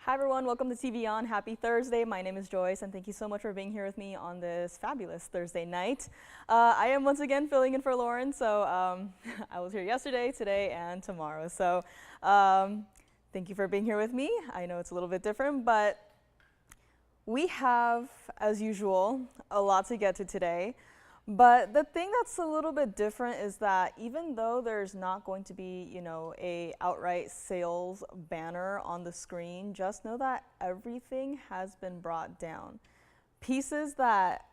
Hi everyone, welcome to TVON. Happy Thursday. My name is Joyce and thank you so much for being here with me on this fabulous Thursday night. I am once again filling in for Lauren, so I was here yesterday, today, and tomorrow. So thank you for being here with me. I know it's a little bit different, but we have, as usual, a lot to get to today. But the thing that's a little bit different is that even though there's not going to be, a outright sales banner on the screen, just know that everything has been brought down. Pieces that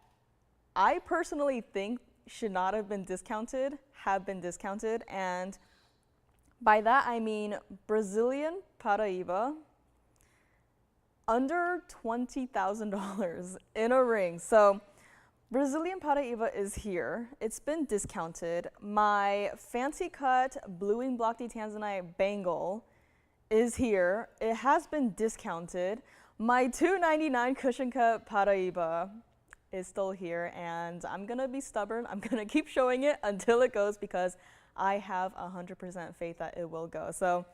I personally think should not have been discounted have been discounted, and by that I mean Brazilian Paraiba under $20,000 in a ring. So Brazilian Paraiba is here. It's been discounted. My fancy cut bluing block D Tanzanite bangle is here. It has been discounted. My $2.99 cushion cut Paraiba is still here, and I'm gonna be stubborn. I'm gonna keep showing it until it goes because I have 100% faith that it will go. So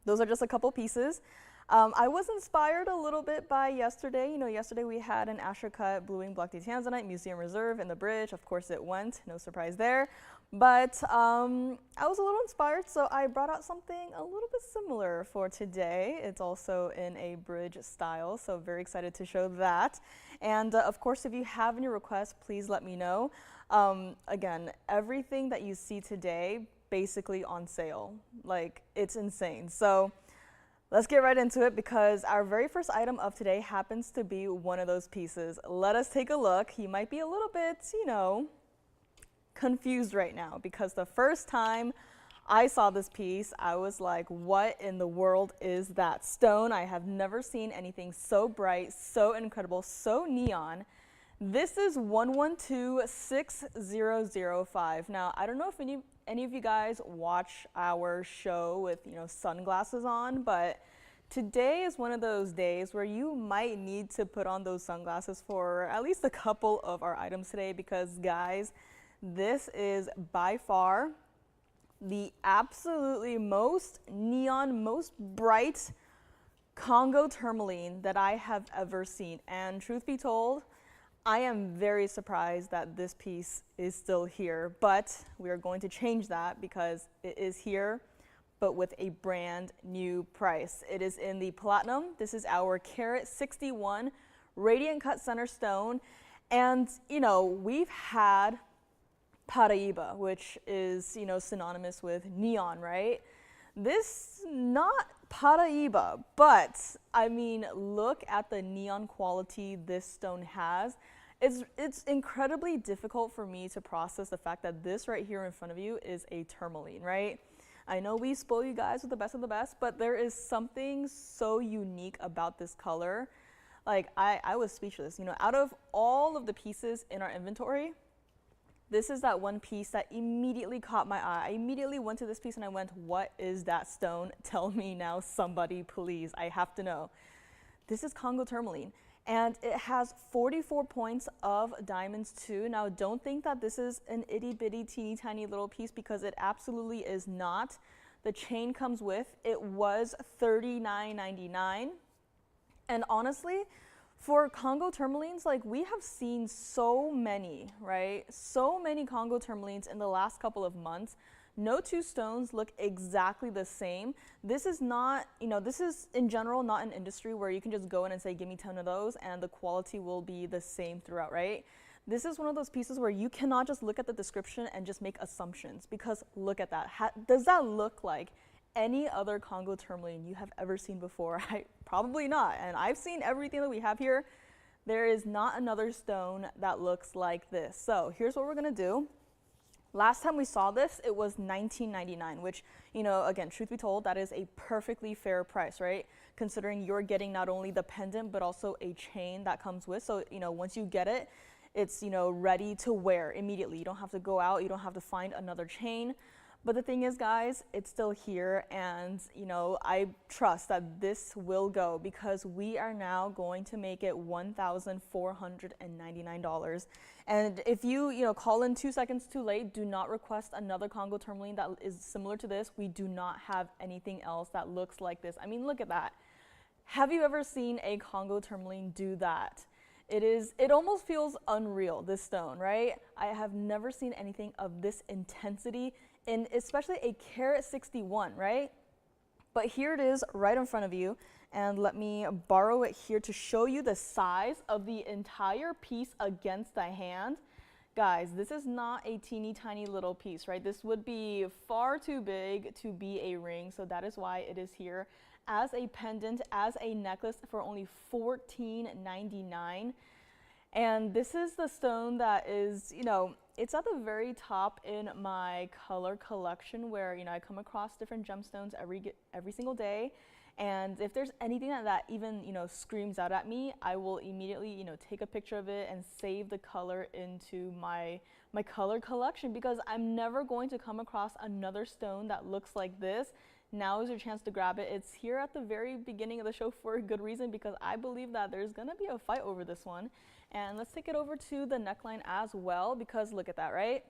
those are just a couple pieces. I was inspired a little bit by yesterday. Yesterday we had an Asher cut bluing block D Tanzanite Museum Reserve in the bridge. Of course it went, no surprise there. But I was a little inspired, so I brought out something a little bit similar for today. It's also in a bridge style, so very excited to show that. And of course, if you have any requests, please let me know. Again, everything that you see today, basically on sale. Like, it's insane. So let's get right into it because our very first item of today happens to be one of those pieces. Let us take a look. You might be a little bit, confused right now because the first time I saw this piece, I was like, what in the world is that stone? I have never seen anything so bright, so incredible, so neon. This is 1126005. Now, I don't know if any of you guys watch our show with, sunglasses on, but today is one of those days where you might need to put on those sunglasses for at least a couple of our items today because, guys, this is by far the absolutely most neon, most bright Congo tourmaline that I have ever seen. And truth be told, I am very surprised that this piece is still here, but we are going to change that because it is here, but with a brand new price. It is in the platinum. This is our carat 61 radiant cut center stone. And, we've had Paraiba, which is, synonymous with neon, right? This, not Paraiba, but I mean, look at the neon quality this stone has. It's incredibly difficult for me to process the fact that this right here in front of you is a tourmaline, right? I know we spoil you guys with the best of the best, but there is something so unique about this color. Like, I was speechless. Out of all of the pieces in our inventory, this is that one piece that immediately caught my eye. I immediately went to this piece and I went, what is that stone? Tell me now, somebody, please. I have to know. This is Congo tourmaline, and it has 44 points of diamonds too. Now, don't think that this is an itty bitty teeny tiny little piece because it absolutely is not. The chain comes with. It was $39.99, and honestly, for Congo tourmalines, like, we have seen so many, right? So many Congo tourmalines in the last couple of months. No two stones look exactly the same. This is not, this is in general not an industry where you can just go in and say, give me 10 of those and the quality will be the same throughout, right? This is one of those pieces where you cannot just look at the description and just make assumptions because look at that. Does that look like any other Congo tourmaline you have ever seen before? Probably not. And I've seen everything that we have here. There is not another stone that looks like this. So here's what we're gonna do. Last time we saw this, it was $19.99, which, again, truth be told, that is a perfectly fair price, right? Considering you're getting not only the pendant, but also a chain that comes with. So, once you get it, it's, ready to wear immediately. You don't have to go out. You don't have to find another chain. But the thing is, guys, it's still here, and I trust that this will go because we are now going to make it $1,499. And if you call in 2 seconds too late, do not request another Congo tourmaline that is similar to this. We do not have anything else that looks like this. I mean, look at that. Have you ever seen a Congo tourmaline do that? It almost feels unreal, this stone, right? I have never seen anything of this intensity, and especially a carat 61, right? But here it is right in front of you, and let me borrow it here to show you the size of the entire piece against the hand. Guys, this is not a teeny tiny little piece, right? This would be far too big to be a ring, so that is why it is here as a pendant, as a necklace for only $14.99. And this is the stone that is, you know, it's at the very top in my color collection where, you know, I come across different gemstones every single day. And if there's anything that even, you know, screams out at me, I will immediately, you know, take a picture of it and save the color into my color collection, because I'm never going to come across another stone that looks like this. Now is your chance to grab it. It's here at the very beginning of the show for a good reason, because I believe that there's gonna be a fight over this one. And let's take it over to the neckline as well, because look at that, right?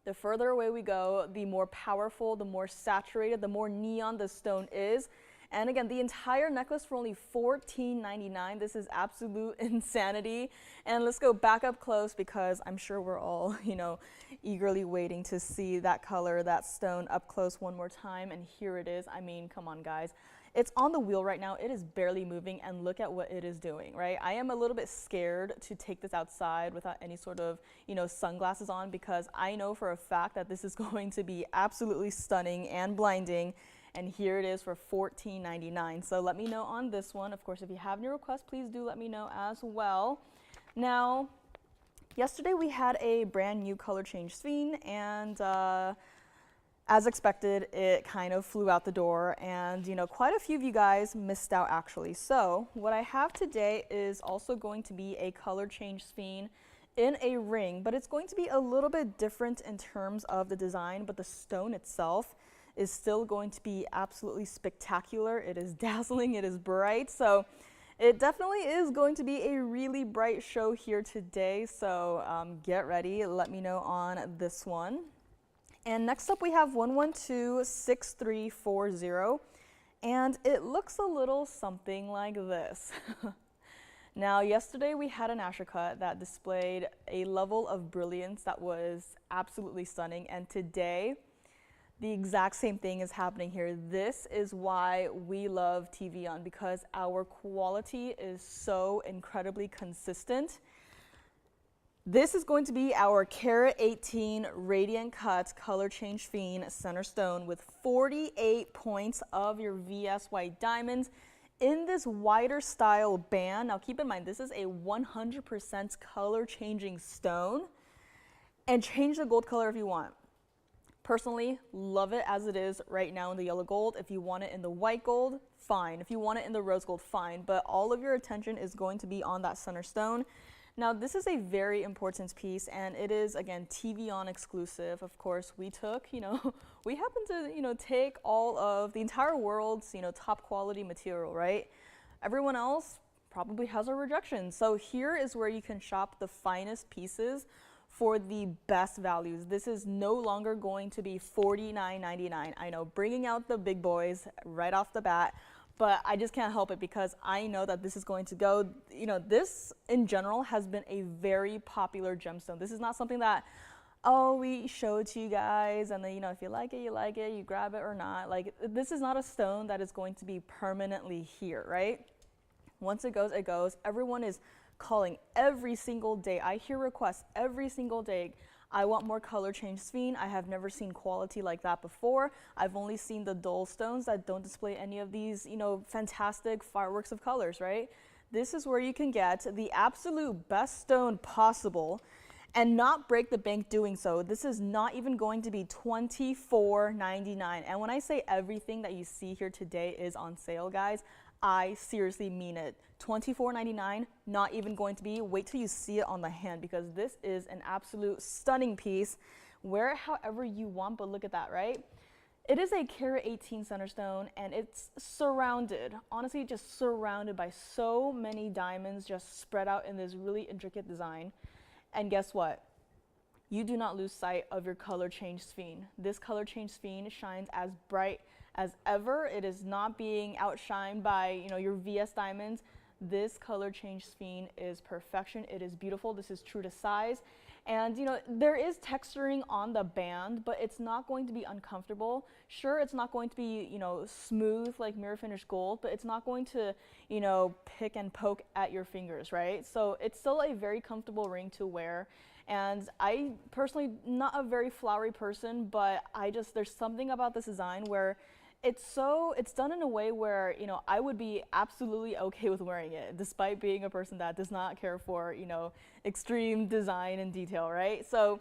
The further away we go, the more powerful, the more saturated, the more neon the stone is. And again, the entire necklace for only $14.99. This is absolute insanity. And let's go back up close, because I'm sure we're all, you know, eagerly waiting to see that color, that stone up close one more time. And here it is. I mean, come on, guys. It's on the wheel right now. It is barely moving, and look at what it is doing, right? I am a little bit scared to take this outside without any sort of, you know, sunglasses on, because I know for a fact that this is going to be absolutely stunning and blinding. And here it is for $14.99. So let me know on this one. Of course, if you have any requests, please do let me know as well. Now, yesterday we had a brand new color change sphene, and as expected, it kind of flew out the door, and you know, quite a few of you guys missed out actually. So what I have today is also going to be a color change sphene in a ring, but it's going to be a little bit different in terms of the design, but the stone itself is still going to be absolutely spectacular. It is dazzling, it is bright, so it definitely is going to be a really bright show here today. So get ready, let me know on this one. And next up we have 1126340, and it looks a little something like this. Now, yesterday we had an Asher cut that displayed a level of brilliance that was absolutely stunning, and today the exact same thing is happening here. This is why we love TVON, because our quality is so incredibly consistent. This is going to be our carat 18 radiant cut color change sphene center stone with 48 points of your VS white diamonds in this wider style band. Now keep in mind, this is a 100% color changing stone, and change the gold color if you want. Personally, love it as it is right now in the yellow gold. If you want it in the white gold, fine. If you want it in the rose gold, fine. But all of your attention is going to be on that center stone. Now, this is a very important piece, and it is, again, TVON exclusive. Of course, we took, you know, we happen to, you know, take all of the entire world's, you know, top quality material, right? Everyone else probably has a rejection. So here is where you can shop the finest pieces for the best values. This is no longer going to be $49.99. I know, bringing out the big boys right off the bat, but I just can't help it, because I know that this is going to go, you know, this in general has been a very popular gemstone. This is not something that, oh, we show it to you guys, and then, you know, if you like it, you grab it or not. Like, this is not a stone that is going to be permanently here, right? Once it goes, it goes. Everyone is calling every single day. I hear requests every single day. I want more color change sphene. I have never seen quality like that before. I've only seen the dull stones that don't display any of these, you know, fantastic fireworks of colors, right? This is where you can get the absolute best stone possible and not break the bank doing so. This is not even going to be $24.99. And when I say everything that you see here today is on sale, guys, I seriously mean it. $24.99, not even going to be. Wait till you see it on the hand, because this is an absolute stunning piece. Wear it however you want, but look at that, right? It is a carat 18 center stone, and it's surrounded, honestly, just surrounded by so many diamonds just spread out in this really intricate design. And guess what? You do not lose sight of your color change sphene. This color change sphene shines as bright as ever. It is not being outshined by, you know, your VS diamonds. This color change sphene is perfection. It is beautiful. This is true to size. And, you know, there is texturing on the band, but it's not going to be uncomfortable. Sure, it's not going to be, you know, smooth like mirror finish gold, but it's not going to, you know, pick and poke at your fingers, right? So it's still a very comfortable ring to wear. And I personally, not a very flowery person, but there's something about this design where it's done in a way where, you know, I would be absolutely okay with wearing it, despite being a person that does not care for, you know, extreme design and detail, right? So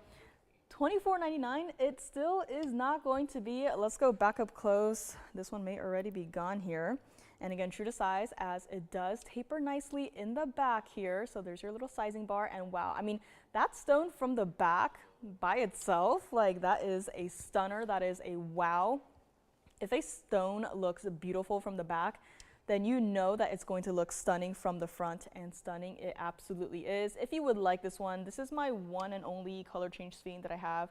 $24.99, it still is not going to be. Let's go back up close. This one may already be gone here. And again, true to size, as it does taper nicely in the back here. So there's your little sizing bar, and wow, I mean, that stone from the back by itself, like, that is a stunner, that is a wow. If a stone looks beautiful from the back, then you know that it's going to look stunning from the front, and stunning it absolutely is. If you would like this one, this is my one and only color change sphene that I have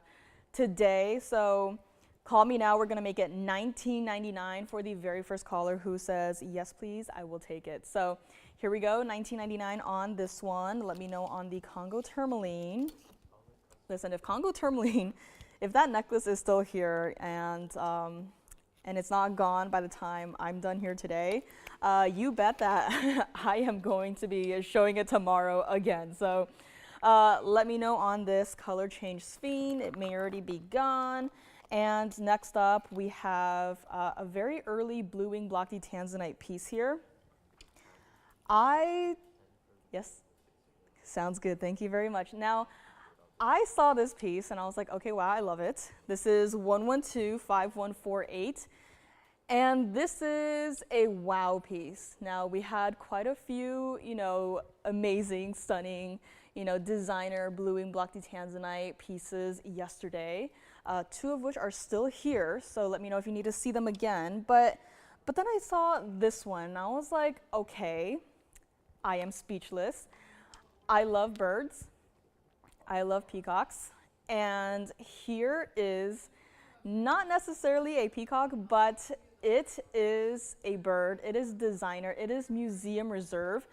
today. So call me now. We're going to make it $19.99 for the very first caller who says, yes, please, I will take it. So here we go, $19.99 on this one. Let me know on the Congo tourmaline. Listen, if Congo tourmaline, if that necklace is still here and it's not gone by the time I'm done here today, you bet that I am going to be showing it tomorrow again. So let me know on this color change sphene. It may already be gone. And next up, we have a very early blue wing block D Tanzanite piece here. Yes, sounds good. Thank you very much. Now, I saw this piece and I was like, okay, wow, I love it. This is 112-5148. And this is a wow piece. Now, we had quite a few, you know, amazing, stunning, you know, designer blue wing block D Tanzanite pieces yesterday. Two of which are still here, so let me know if you need to see them again. But then I saw this one and I was like, okay, I am speechless. I love birds. I love peacocks, and here is not necessarily a peacock, but it is a bird. It is designer. It is museum reserve.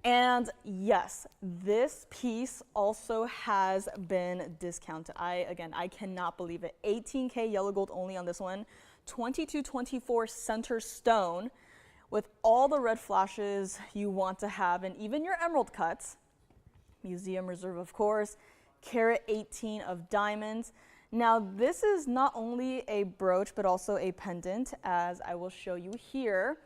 And yes, this piece also has been discounted. I cannot believe it. 18K yellow gold only on this one. 2224 center stone with all the red flashes you want to have, and even your emerald cuts. Museum reserve, of course. Carat 18 of diamonds. Now, this is not only a brooch, but also a pendant, as I will show you here.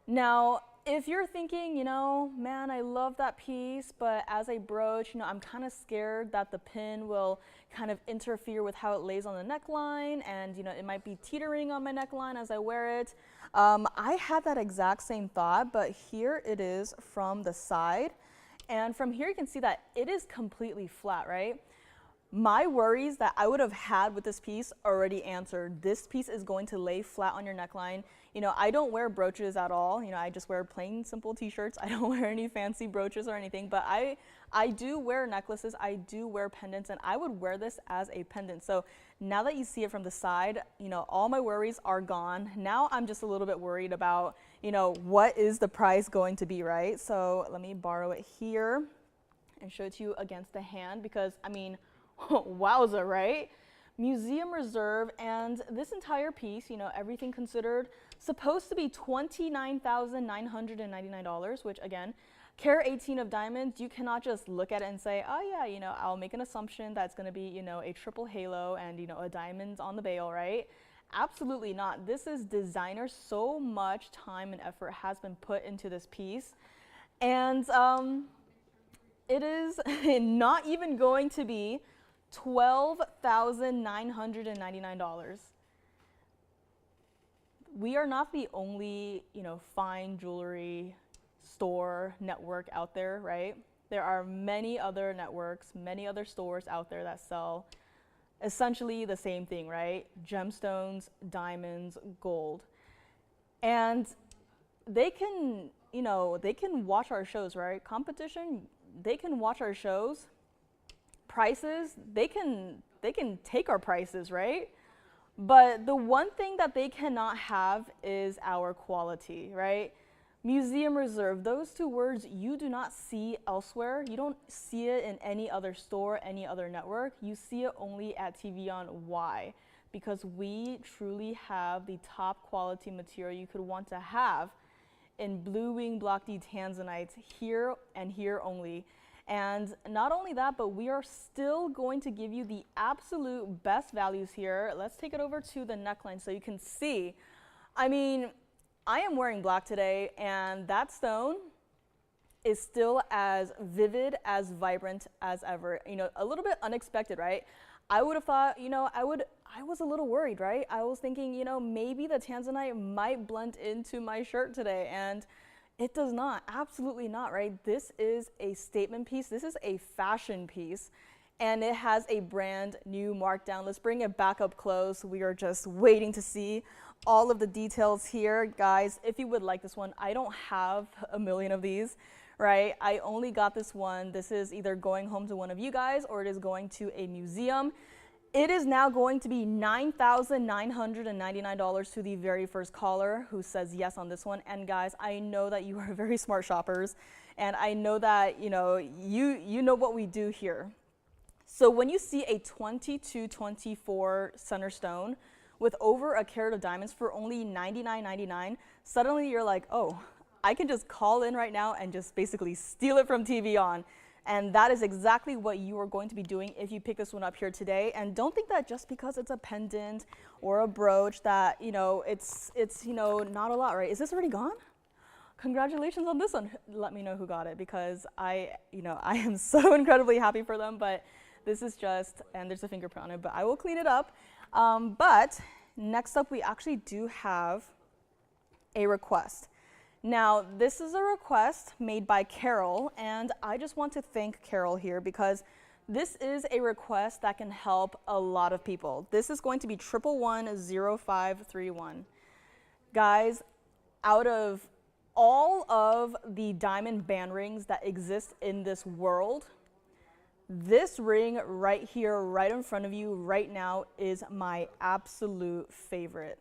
Now, if you're thinking, you know, man, I love that piece, but as a brooch, you know, I'm kind of scared that the pin will kind of interfere with how it lays on the neckline, and, you know, it might be teetering on my neckline as I wear it. I had that exact same thought, but here it is from the side. And from here you can see that it is completely flat, right? My worries that I would have had with this piece already answered. This piece is going to lay flat on your neckline. You know, I don't wear brooches at all. You know, I just wear plain, simple t-shirts. I don't wear any fancy brooches or anything, but I do wear necklaces. I do wear pendants, and I would wear this as a pendant. So now that you see it from the side, you know, all my worries are gone. Now I'm just a little bit worried about, you know, what is the price going to be, right? So let me borrow it here and show it to you against the hand, because, I mean, wowza, right? Museum reserve, and this entire piece, you know, everything considered, supposed to be $29,999, which again, carat 18 of diamonds. You cannot just look at it and say, oh yeah, you know, I'll make an assumption that's going to be, you know, a triple halo and, you know, a diamond on the bail, right? Absolutely not. This is designer. So much time and effort has been put into this piece, and it is not even going to be $12,999. We are not the only, you know, fine jewelry store network out there, right? There are many other networks, many other stores out there that sell essentially the same thing, right? Gemstones, diamonds, gold. And they can, you know, they can watch our shows, right? Competition, they can watch our shows. Prices, they can take our prices, right? But the one thing that they cannot have is our quality, right? Museum reserve, those two words you do not see elsewhere. You don't see it in any other store, any other network. You see it only at TVON. Why? Because we truly have the top quality material you could want to have in blue wing block D Tanzanite here and here only. And not only that, but we are still going to give you the absolute best values here. Let's take it over to the neckline so you can see. I mean, I am wearing black today, and that stone is still as vivid, as vibrant as ever. You know, a little bit unexpected, right? I would have thought, you know, I was a little worried, right? I was thinking, you know, maybe the Tanzanite might blend into my shirt today, and it does not, absolutely not, right? This is a statement piece. This is a fashion piece, and it has a brand new markdown. Let's bring it back up close. We are just waiting to see all of the details here. Guys, if you would like this one, I don't have a million of these, right? I only got this one. This is either going home to one of you guys or it is going to a museum. It is now going to be $9,999 to the very first caller who says yes on this one. And guys, I know that you are very smart shoppers, and I know that you know what we do here. So when you see a 2224 center stone with over a carat of diamonds for only $99.99, suddenly you're like, oh, I can just call in right now and just basically steal it from TVON. And that is exactly what you are going to be doing if you pick this one up here today. And don't think that just because it's a pendant or a brooch that, you know, it's you know, not a lot, right? Is this already gone? Congratulations on this one. Let me know who got it, because I am so incredibly happy for them. But this is just, and there's a fingerprint on it, but I will clean it up. But next up, we actually do have a request. Now, this is a request made by Carol, and I just want to thank Carol here because this is a request that can help a lot of people. This is going to be 1110531. Guys, out of all of the diamond band rings that exist in this world, this ring right here, right in front of you right now, is my absolute favorite.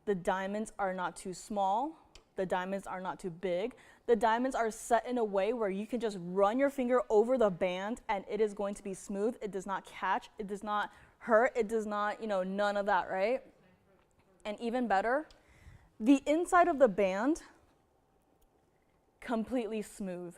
The diamonds are not too small. The diamonds are not too big. The diamonds are set in a way where you can just run your finger over the band and it is going to be smooth. It does not catch. It does not hurt. It does not, you know, none of that, right? And even better, the inside of the band, completely smooth.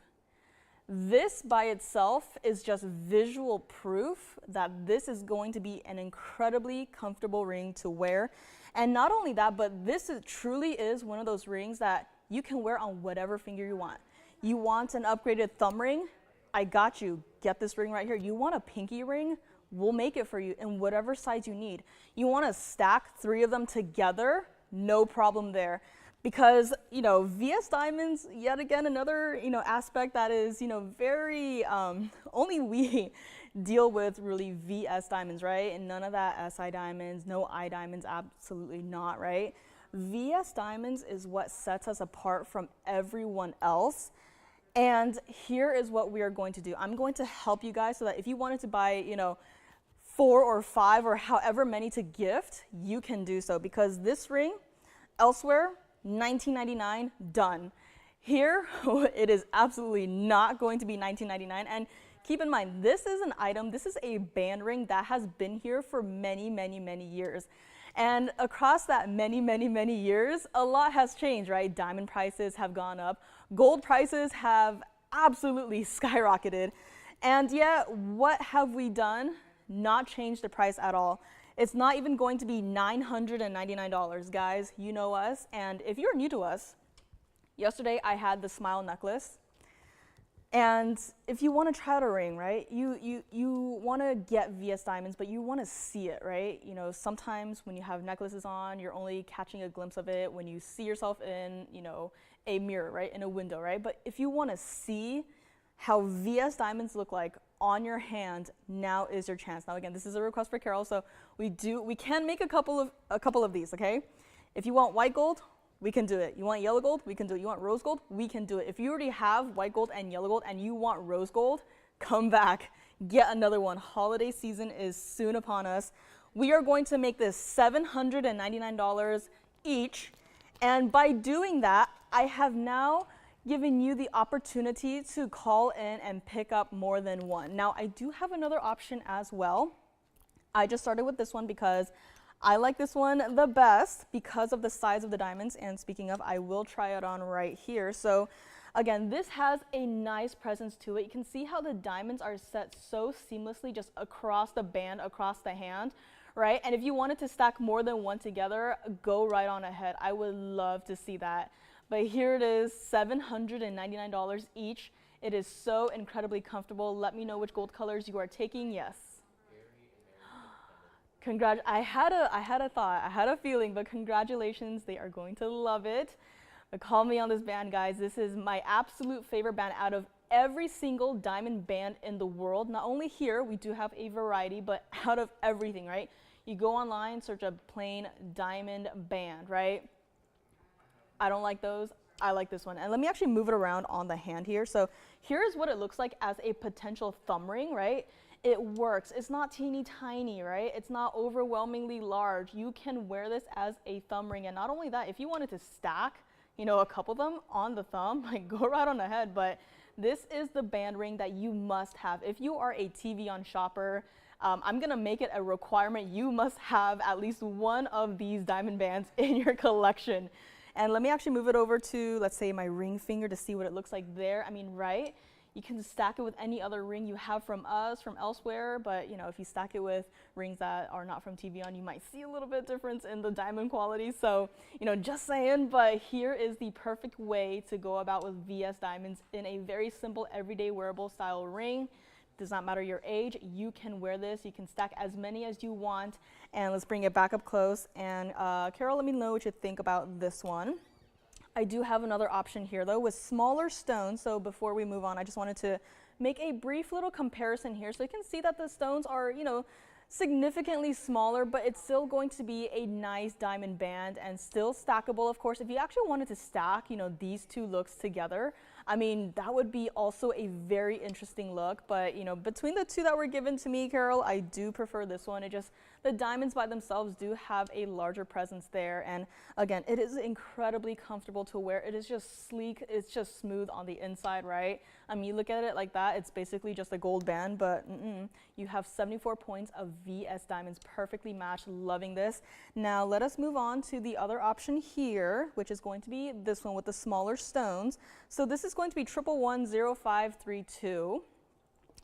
This by itself is just visual proof that this is going to be an incredibly comfortable ring to wear. And not only that, but this truly is one of those rings that you can wear on whatever finger you want. You want an upgraded thumb ring? I got you. Get this ring right here. You want a pinky ring? We'll make it for you in whatever size you need. You want to stack 3 of them together? No problem there. Because, you know, VS Diamonds, yet again, another, you know, aspect that is, you know, very, only we deal with really VS diamonds, right? And none of that SI diamonds, no I diamonds, absolutely not, right? VS diamonds is what sets us apart from everyone else. And here is what we are going to do. I'm going to help you guys so that if you wanted to buy, you know, 4 or 5 or however many to gift, you can do so. Because this ring, elsewhere, $19.99, done. Here, it is absolutely not going to be $19.99. And keep in mind, this is an item, this is a band ring that has been here for many, many, many years. And across that many, many, many years, a lot has changed, right? Diamond prices have gone up. Gold prices have absolutely skyrocketed. And yet, what have we done? Not changed the price at all. It's not even going to be $999, guys. You know us. And if you're new to us, yesterday I had the smile necklace. And if you want to try out a ring, right, you want to get VS diamonds, but you want to see it, right? You know, sometimes when you have necklaces on, you're only catching a glimpse of it when you see yourself in, you know, a mirror, right, in a window, right? But if you want to see how VS diamonds look like on your hand, now is your chance. Now, again, this is a request for Carol, so we can make a couple of these, okay? If you want white gold, we can do it. You want yellow gold? We can do it. You want rose gold? We can do it. If you already have white gold and yellow gold and you want rose gold, come back, get another one. Holiday season is soon upon us. We are going to make this $799 each. And by doing that, I have now given you the opportunity to call in and pick up more than one. Now, I do have another option as well. I just started with this one because I like this one the best because of the size of the diamonds. And speaking of, I will try it on right here. So again, this has a nice presence to it. You can see how the diamonds are set so seamlessly just across the band, across the hand, right? And if you wanted to stack more than one together, go right on ahead. I would love to see that. But here it is, $799 each. It is so incredibly comfortable. Let me know which gold colors you are taking. Yes. I had a thought, I had a feeling, but congratulations, they are going to love it. But call me on this band, guys. This is my absolute favorite band out of every single diamond band in the world. Not only here, we do have a variety, but out of everything, right? You go online, search a plain diamond band, right? I don't like those. I like this one. And let me actually move it around on the hand here. So here's what it looks like as a potential thumb ring, right? It works. It's not teeny tiny, right? It's not overwhelmingly large. You can wear this as a thumb ring. And not only that, if you wanted to stack, you know, a couple of them on the thumb, like go right on ahead. But this is the band ring that you must have. If you are a TVON shopper, I'm gonna make it a requirement. You must have at least one of these diamond bands in your collection. And let me actually move it over to, let's say, my ring finger to see what it looks like there. I mean, right? You can stack it with any other ring you have from us, from elsewhere, but you know, if you stack it with rings that are not from TVON, you might see a little bit difference in the diamond quality. So, you know, just saying, but here is the perfect way to go about with VS diamonds in a very simple, everyday wearable style ring. Does not matter your age, you can wear this. You can stack as many as you want. And let's bring it back up close. And Carol, let me know what you think about this one. I do have another option here though with smaller stones. So before we move on, I just wanted to make a brief little comparison here. So you can see that the stones are, you know, significantly smaller, but it's still going to be a nice diamond band and still stackable. Of course, if you actually wanted to stack, you know, these two looks together, I mean, that would be also a very interesting look. But, you know, between the two that were given to me, Carol, I do prefer this one. It just, the diamonds by themselves do have a larger presence there. And again, it is incredibly comfortable to wear. It is just sleek. It's just smooth on the inside, right? I mean, you look at it like that, it's basically just a gold band, but you have 74 points of VS diamonds, perfectly matched. Loving this. Now let us move on to the other option here, which is going to be this one with the smaller stones. So this is going to be 1110532.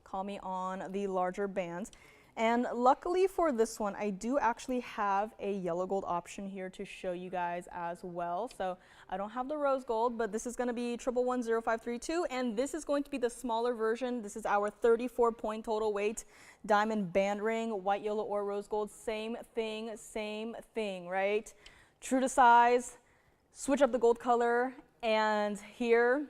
Call me on the larger bands. And luckily for this one, I do actually have a yellow gold option here to show you guys as well. So I don't have the rose gold, but this is going to be 1110532, and this is going to be the smaller version. This is our 34 point total weight diamond band ring, white, yellow, or rose gold. Same thing, right? True to size, switch up the gold color, and here,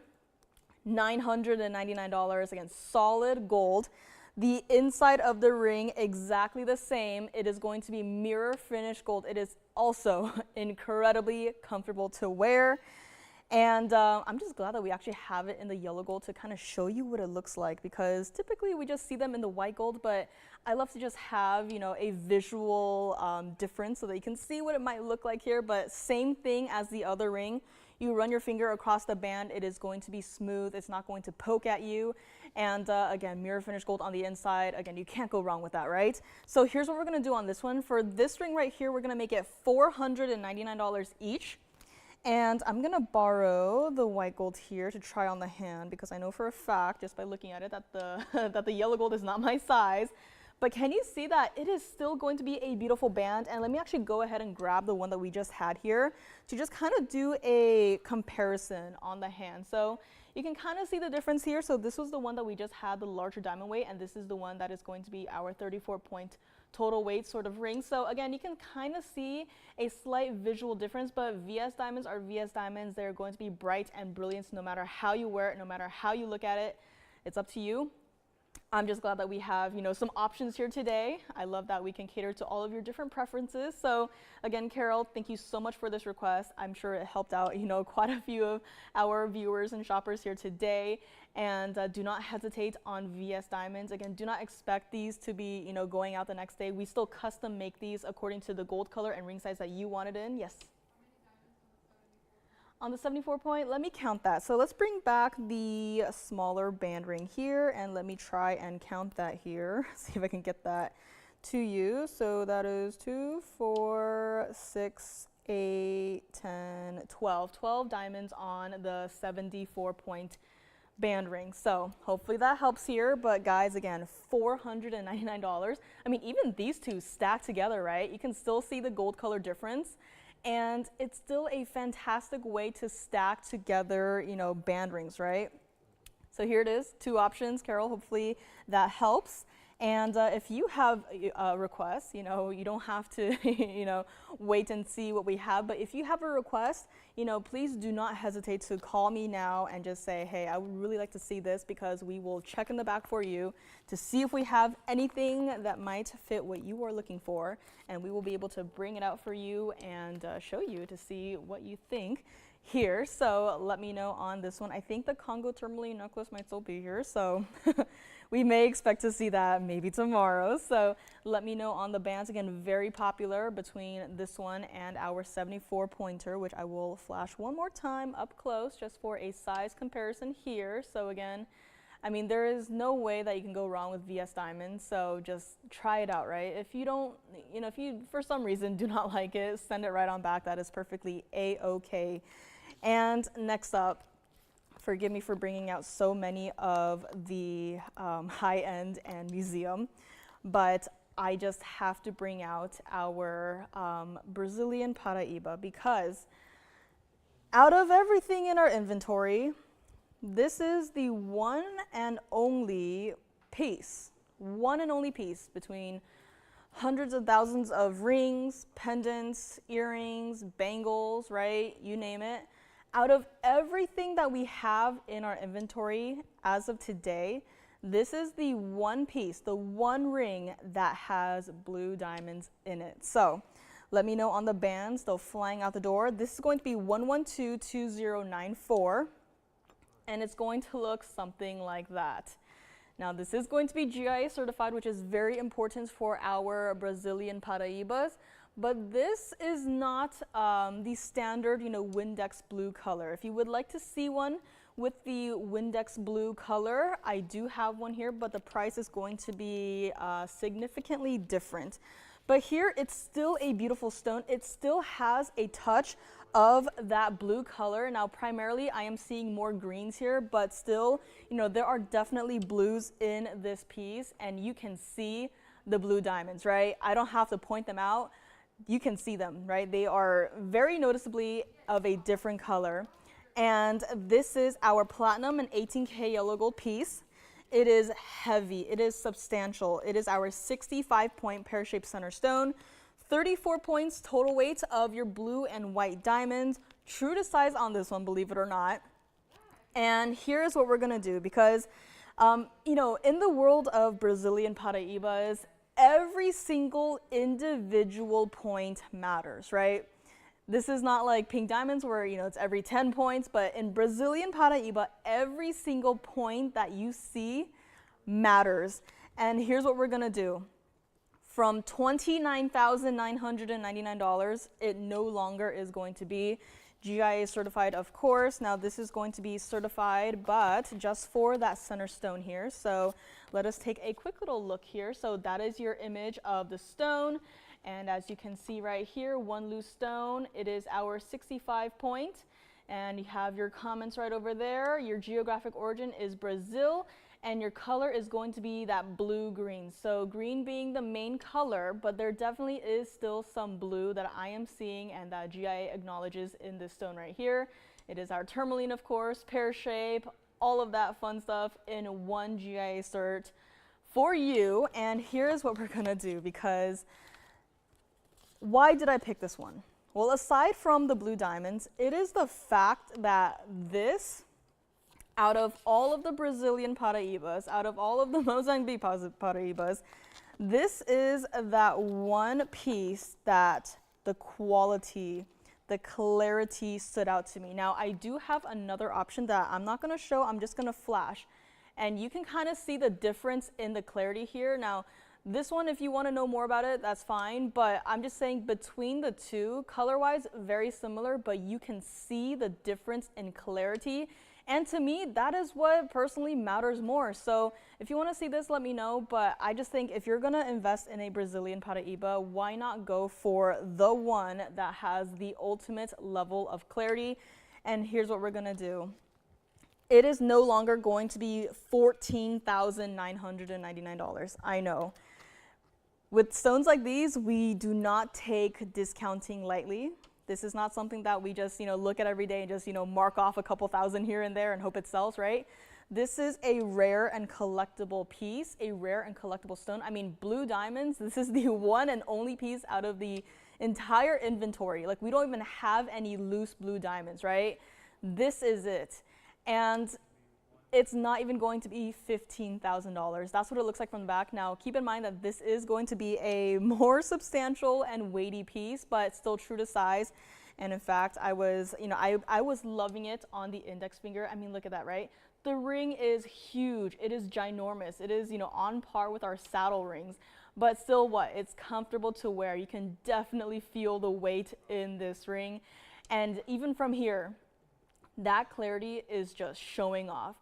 $999, again, solid gold. The inside of the ring, exactly the same. It is going to be mirror finished gold. It is also incredibly comfortable to wear. And I'm just glad that we actually have it in the yellow gold to kind of show you what it looks like, because typically we just see them in the white gold, but I love to just have, you know, a visual difference so that you can see what it might look like here. But same thing as the other ring. You run your finger across the band, it is going to be smooth, it's not going to poke at you. And again, mirror finish gold on the inside. Again, you can't go wrong with that, right? So here's what we're gonna do on this one. For this ring right here, we're gonna make it $499 each. And I'm gonna borrow the white gold here to try on the hand, because I know for a fact, just by looking at it, that the, that the yellow gold is not my size. But can you see that it is still going to be a beautiful band? And let me actually go ahead and grab the one that we just had here to just kind of do a comparison on the hand. So you can kind of see the difference here. So this was the one that we just had, the larger diamond weight, and this is the one that is going to be our 34 point total weight sort of ring. So again, you can kind of see a slight visual difference, but VS diamonds are VS diamonds. They're going to be bright and brilliant no matter how you wear it, no matter how you look at it. It's up to you. I'm just glad that we have, some options here today. I love that we can cater to all of your different preferences. So again, Carol, thank you so much for this request. I'm sure it helped out, quite a few of our viewers and shoppers here today. And do not hesitate on VS Diamonds. Again, do not expect these to be, going out the next day. We still custom make these according to the gold color and ring size that you wanted in. Yes? On the 74 point, let me count that. So let's bring back the smaller band ring here and let me try and count that here. See if I can get that to you. So that is 2, 4, 6, 8, 10, 12. 12 diamonds on the 74 point band ring. So hopefully that helps here. But guys, again, $499. I mean, even these two stacked together, right? You can still see the gold color difference. And it's still a fantastic way to stack together, band rings, right? So here it is, 2 options, Carol. Hopefully that helps. And if you have requests, you don't have to, wait and see what we have. But if you have a request, please do not hesitate to call me now and just say, hey, I would really like to see this, because we will check in the back for you to see if we have anything that might fit what you are looking for. And we will be able to bring it out for you and show you to see what you think here. So let me know on this one. I think the Congo tourmaline necklace might still be here. So we may expect to see that maybe tomorrow. So let me know on the bands. Again, very popular between this one and our 74 pointer, which I will flash one more time up close just for a size comparison here. So again, I mean, there is no way that you can go wrong with VS Diamonds, so just try it out, right? If you don't, if you for some reason do not like it, send it right on back. That is perfectly a-okay. And next up, forgive me for bringing out so many of the high-end and museum, but I just have to bring out our Brazilian Paraiba, because out of everything in our inventory, this is the one and only piece between hundreds of thousands of rings, pendants, earrings, bangles, right? You name it. Out of everything that we have in our inventory as of today, this is the one piece, the one ring that has blue diamonds in it. So let me know on the bands, they're flying out the door. This is going to be 1122094. And it's going to look something like that. Now, this is going to be GIA certified, which is very important for our Brazilian Paraibas, but this is not the standard, Windex blue color. If you would like to see one with the Windex blue color, I do have one here, but the price is going to be significantly different. But here, it's still a beautiful stone. It still has a touch of that blue color. Now, primarily, I am seeing more greens here, but still, there are definitely blues in this piece, and you can see the blue diamonds, right? I don't have to point them out. You can see them, right? They are very noticeably of a different color. And this is our platinum and 18K yellow gold piece. It is heavy, it is substantial. It is our 65-point pear-shaped center stone, 34 points total weight of your blue and white diamonds, true to size on this one, believe it or not. And here's what we're gonna do, because in the world of Brazilian Paraibas, every single individual point matters, right? This is not like pink diamonds where, it's every 10 points, but in Brazilian Paraiba, every single point that you see matters. And here's what we're gonna do. From $29,999, it no longer is going to be GIA certified, of course. Now this is going to be certified, but just for that center stone here. So let us take a quick little look here. So that is your image of the stone. And as you can see right here, one loose stone, it is our 65 point. And you have your comments right over there. Your geographic origin is Brazil, and your color is going to be that blue-green. So green being the main color, but there definitely is still some blue that I am seeing and that GIA acknowledges in this stone right here. It is our tourmaline, of course, pear shape, all of that fun stuff in one GIA cert for you. And here's what we're gonna do, because why did I pick this one? Well, aside from the blue diamonds, it is the fact that this out of all of the Brazilian Paraibas, out of all of the Mozambique Paraibas, this is that one piece that the quality, the clarity stood out to me. Now, I do have another option that I'm not going to show. I'm just going to flash. And you can kind of see the difference in the clarity here. Now, this one, if you want to know more about it, that's fine. But I'm just saying between the two, color-wise, very similar, but you can see the difference in clarity. And to me, that is what personally matters more. So if you want to see this, let me know. But I just think if you're going to invest in a Brazilian Paraiba, why not go for the one that has the ultimate level of clarity? And here's what we're going to do. It is no longer going to be $14,999. I know. With stones like these, we do not take discounting lightly. This is not something that we just, look at every day and just, mark off a couple thousand here and there and hope it sells, right? This is a rare and collectible piece, a rare and collectible stone. I mean, blue diamonds, this is the one and only piece out of the entire inventory. Like, we don't even have any loose blue diamonds, right? This is it. And it's not even going to be $15,000. That's what it looks like from the back. Now, keep in mind that this is going to be a more substantial and weighty piece, but still true to size. And in fact, I was loving it on the index finger. I mean, look at that, right? The ring is huge. It is ginormous. It is, on par with our saddle rings. But still what? It's comfortable to wear. You can definitely feel the weight in this ring. And even from here, that clarity is just showing off.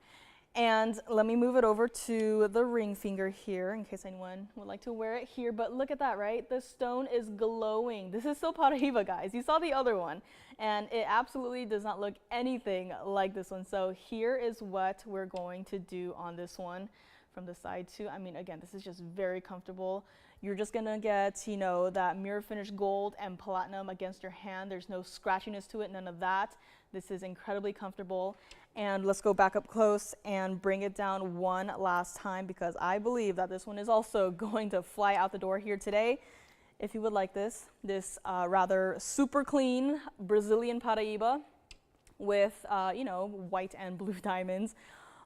And let me move it over to the ring finger here in case anyone would like to wear it here. But look at that, right? The stone is glowing. This is still Paraiba, guys. You saw the other one, and it absolutely does not look anything like this one. So here is what we're going to do on this one from the side too. I mean, again, this is just very comfortable. You're just gonna get, that mirror finish gold and platinum against your hand. There's no scratchiness to it, none of that. This is incredibly comfortable. And let's go back up close and bring it down one last time because I believe that this one is also going to fly out the door here today. If you would like this rather super clean Brazilian Paraiba with, white and blue diamonds.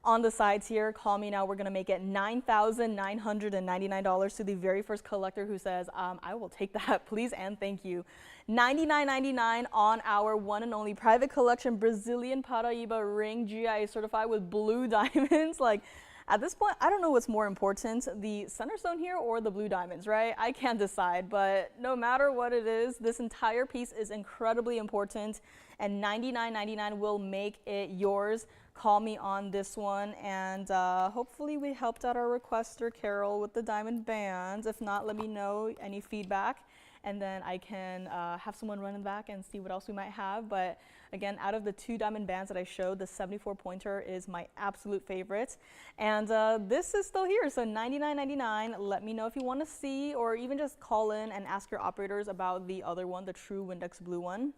On the sides here, call me now. We're going to make it $9,999 to the very first collector who says, I will take that, please and thank you. $99.99 on our one and only private collection Brazilian Paraiba ring, GIA certified with blue diamonds. Like, at this point, I don't know what's more important, the center stone here or the blue diamonds, right? I can't decide, but no matter what it is, this entire piece is incredibly important, and $99.99 will make it yours. Call me on this one, and hopefully we helped out our requester, Carol, with the diamond bands. If not, let me know any feedback, and then I can have someone run in the back and see what else we might have. But again, out of the 2 diamond bands that I showed, the 74 pointer is my absolute favorite. And this is still here, so $99.99. Let me know if you want to see, or even just call in and ask your operators about the other one, the true Windex blue one.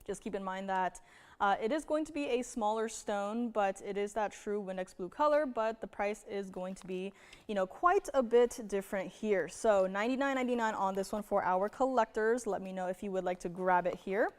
Just keep in mind that it is going to be a smaller stone, but it is that true Windex blue color, but the price is going to be, quite a bit different here. So $99.99 on this one for our collectors. Let me know if you would like to grab it here.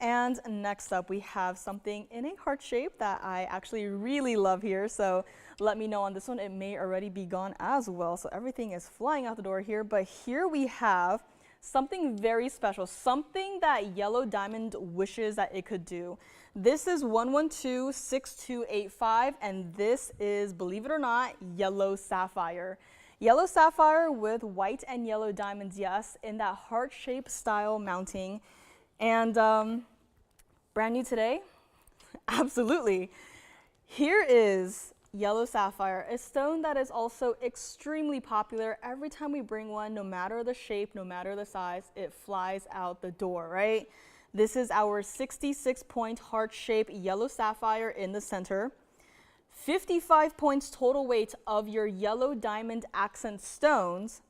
And next up, we have something in a heart shape that I actually really love here. So let me know on this one. It may already be gone as well. So everything is flying out the door here, but here we have something very special, something that Yellow Diamond wishes that it could do. This is 112-6285, and this is, believe it or not, yellow sapphire. Yellow sapphire with white and yellow diamonds, yes, in that heart-shaped style mounting. And brand new today? Absolutely. Here is yellow sapphire, a stone that is also extremely popular. Every time we bring one, no matter the shape, no matter the size, it flies out the door, right? This is our 66-point heart-shaped yellow sapphire in the center. 55 points total weight of your yellow diamond accent stones,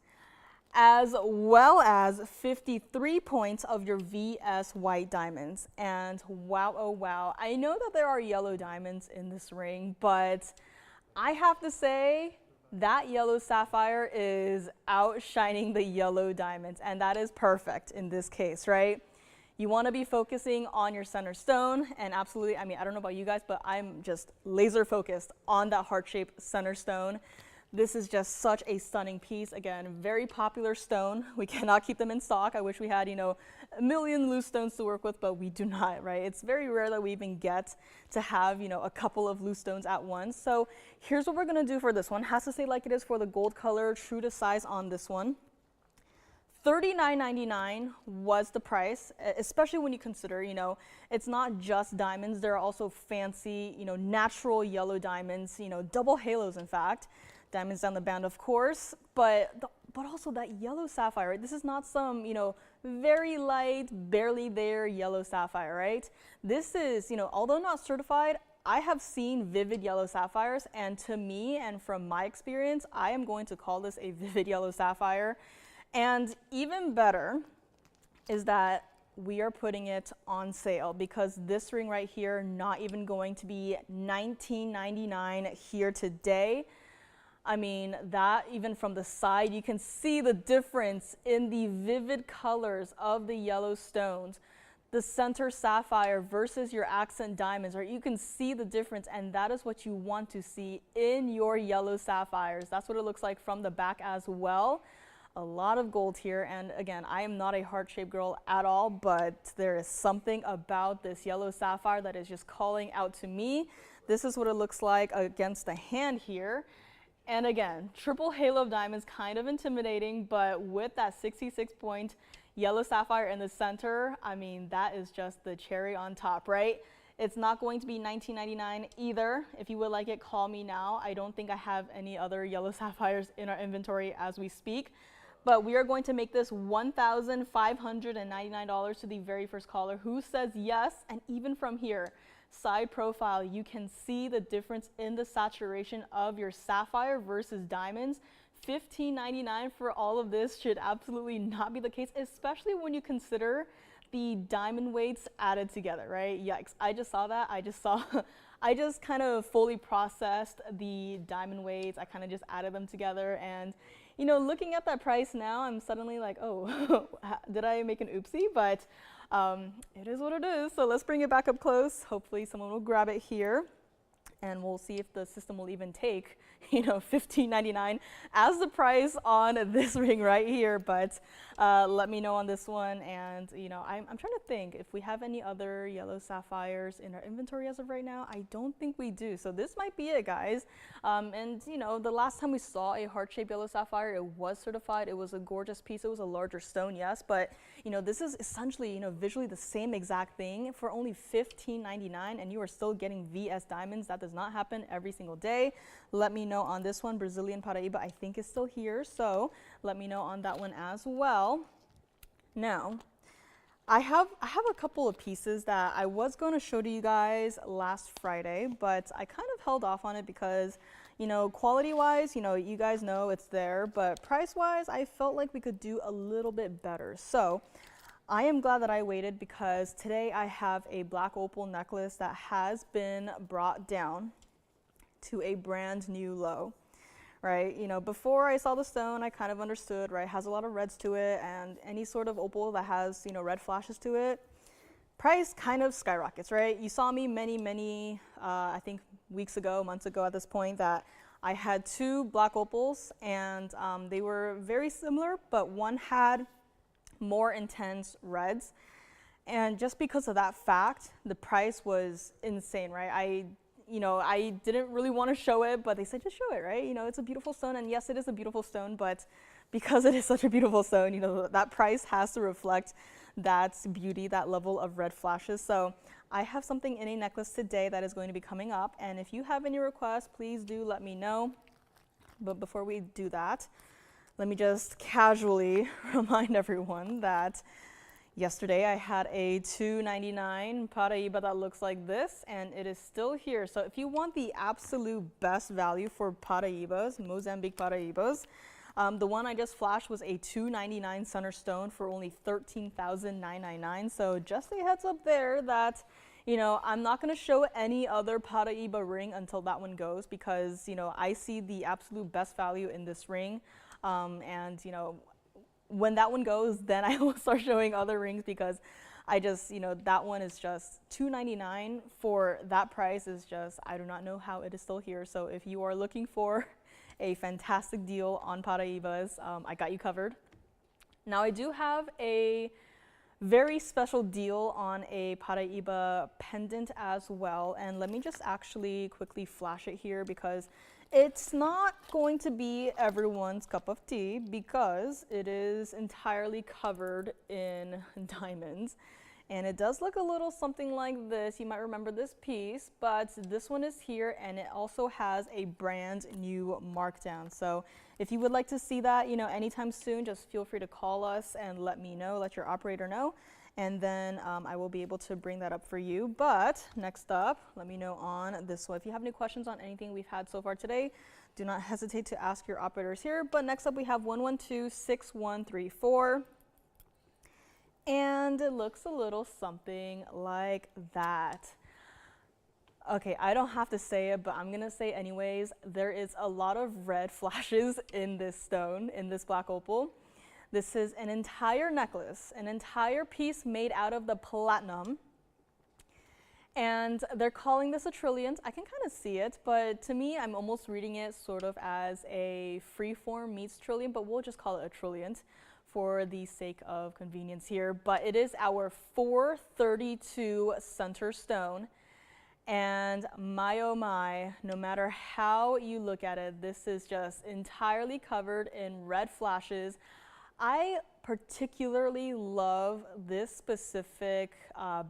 as well as 53 points of your VS white diamonds. And wow, oh wow, I know that there are yellow diamonds in this ring, but I have to say that yellow sapphire is outshining the yellow diamonds, and that is perfect in this case, right? You want to be focusing on your center stone, and absolutely, I mean, I don't know about you guys, but I'm just laser focused on that heart-shaped center stone. This is just such a stunning piece. Again, very popular stone. We cannot keep them in stock. I wish we had, you know, a million loose stones to work with, but we do not, right? It's very rare that we even get to have, you know, a couple of loose stones at once. So here's what we're gonna do for this one. Has to stay like it is for the gold color, true to size on this one. $39.99 was the price, especially when you consider, you know, it's not just diamonds. There are also fancy, you know, natural yellow diamonds, you know, double halos, in fact. Diamonds down the band, of course, but also that yellow sapphire, right? This is not some, you know, very light, barely there yellow sapphire, right? This is, you know, although not certified, I have seen vivid yellow sapphires, and to me, and from my experience, I am going to call this a vivid yellow sapphire. And even better is that we are putting it on sale, because this ring right here, not even going to be $19.99 here today. I mean, that even from the side, you can see the difference in the vivid colors of the yellow stones. The center sapphire versus your accent diamonds, right? You can see the difference, and that is what you want to see in your yellow sapphires. That's what it looks like from the back as well. A lot of gold here, and again, I am not a heart-shaped girl at all, but there is something about this yellow sapphire that is just calling out to me. This is what it looks like against the hand here. And again, triple halo of diamonds, kind of intimidating, but with that 66-point yellow sapphire in the center, I mean, that is just the cherry on top, right? It's not going to be $19.99 either. If you would like it, call me now. I don't think I have any other yellow sapphires in our inventory as we speak, but we are going to make this $1,599 to the very first caller who says yes. And even from here, side profile, you can see the difference in the saturation of your sapphire versus diamonds. $15.99 for all of this should absolutely not be the case, especially when you consider the diamond weights added together, right? Yikes, I just saw that. I just kind of fully processed the diamond weights. I kind of just added them together, and you know, looking at that price now, I'm suddenly like, oh, did I make an oopsie? But it is what it is. So let's bring it back up close. Hopefully someone will grab it here, and we'll see if the system will even take, you know, $15.99 as the price on this ring right here. But let me know on this one. And you know, I'm trying to think if we have any other yellow sapphires in our inventory as of right now. I don't think we do. So this might be it, guys. And you know, the last time we saw a heart-shaped yellow sapphire, it was certified. It was a gorgeous piece. It was a larger stone, yes, but you know, this is essentially, you know, visually the same exact thing for only $15.99, and you are still getting VS diamonds. That does not happen every single day. Let me know on this one. Brazilian Paraiba, I think, is still here, so let me know on that one as well. Now, I have a couple of pieces that I was going to show to you guys last Friday, but I kind of held off on it because, you know, quality-wise, you know, you guys know it's there, but price-wise, I felt like we could do a little bit better. So I am glad that I waited, because today I have a black opal necklace that has been brought down to a brand new low, right? You know, before I saw the stone, I kind of understood, right? It has a lot of reds to it, and any sort of opal that has, you know, red flashes to it, price kind of skyrockets, right? You saw me many, I think weeks ago, months ago at this point, that I had two black opals, and they were very similar, but one had more intense reds. And just because of that fact, the price was insane, right? I didn't really want to show it, but they said just show it, right? You know, it's a beautiful stone, and yes, it is a beautiful stone, but because it is such a beautiful stone, you know, that price has to reflect that beauty, that level of red flashes. So I have something in a necklace today that is going to be coming up, and if you have any requests, please do let me know. But before we do that, let me just casually remind everyone that yesterday I had a $2.99 Paraiba that looks like this, and it is still here. So if you want the absolute best value for Paraibas, Mozambique Paraibas, the one I just flashed was a $2.99 center stone for only $13,999. So just a heads up there that, you know, I'm not going to show any other Paraiba ring until that one goes, because, you know, I see the absolute best value in this ring. And, you know, when that one goes, then I will start showing other rings, because I just, that one is just $2.99 for that price. Is just, I do not know how it is still here. So if you are looking for a fantastic deal on Paraibas, I got you covered. Now I do have a very special deal on a Paraiba pendant as well, and let me just actually quickly flash it here, because it's not going to be everyone's cup of tea, because it is entirely covered in diamonds. And it does look a little something like this. You might remember this piece, but this one is here, and it also has a brand new markdown. So if you would like to see that, anytime soon, just feel free to call us and let me know, let your operator know, and then I will be able to bring that up for you. But next up, let me know on this one. If you have any questions on anything we've had so far today, do not hesitate to ask your operators here. But next up, we have 1126134. And it looks a little something like that. Okay, I don't have to say it, but I'm gonna say anyways. There is a lot of red flashes in this stone, in this black opal. This is an entire necklace, an entire piece made out of the platinum. And they're calling this a trilliant. I can kind of see it, but to me, I'm almost reading it sort of as a freeform meets trilliant, but we'll just call it a trilliant for the sake of convenience here. But it is our 432 center stone, and my oh my, no matter how you look at it, this is just entirely covered in red flashes. I particularly love this specific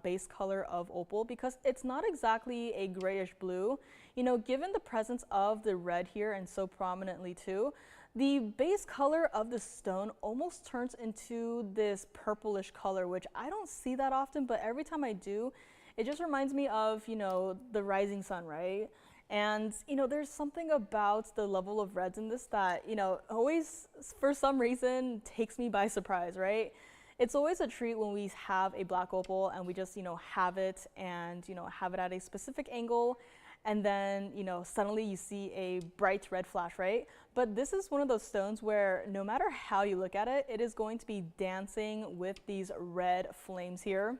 base color of opal, because it's not exactly a grayish blue. Given the presence of the red here, and so prominently too, the base color of the stone almost turns into this purplish color, which I don't see that often, but every time I do, it just reminds me of, the rising sun, right? And, there's something about the level of reds in this that, always, for some reason, takes me by surprise, right? It's always a treat when we have a black opal and we just, have it and, have it at a specific angle. And then, suddenly you see a bright red flash, right? But this is one of those stones where no matter how you look at it, it is going to be dancing with these red flames here.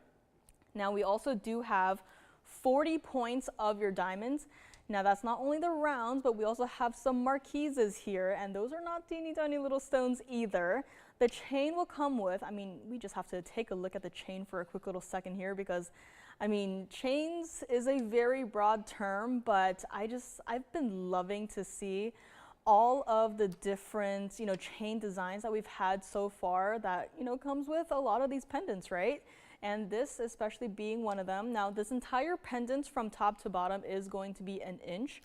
Now, we also do have 40 points of your diamonds. Now, that's not only the rounds, but we also have some marquises here, and those are not teeny tiny little stones either. The chain will come with, we just have to take a look at the chain for a quick little second here, because chains is a very broad term, but I've been loving to see all of the different, chain designs that we've had so far that, comes with a lot of these pendants, right? And this especially being one of them. Now, this entire pendant from top to bottom is going to be 1 inch.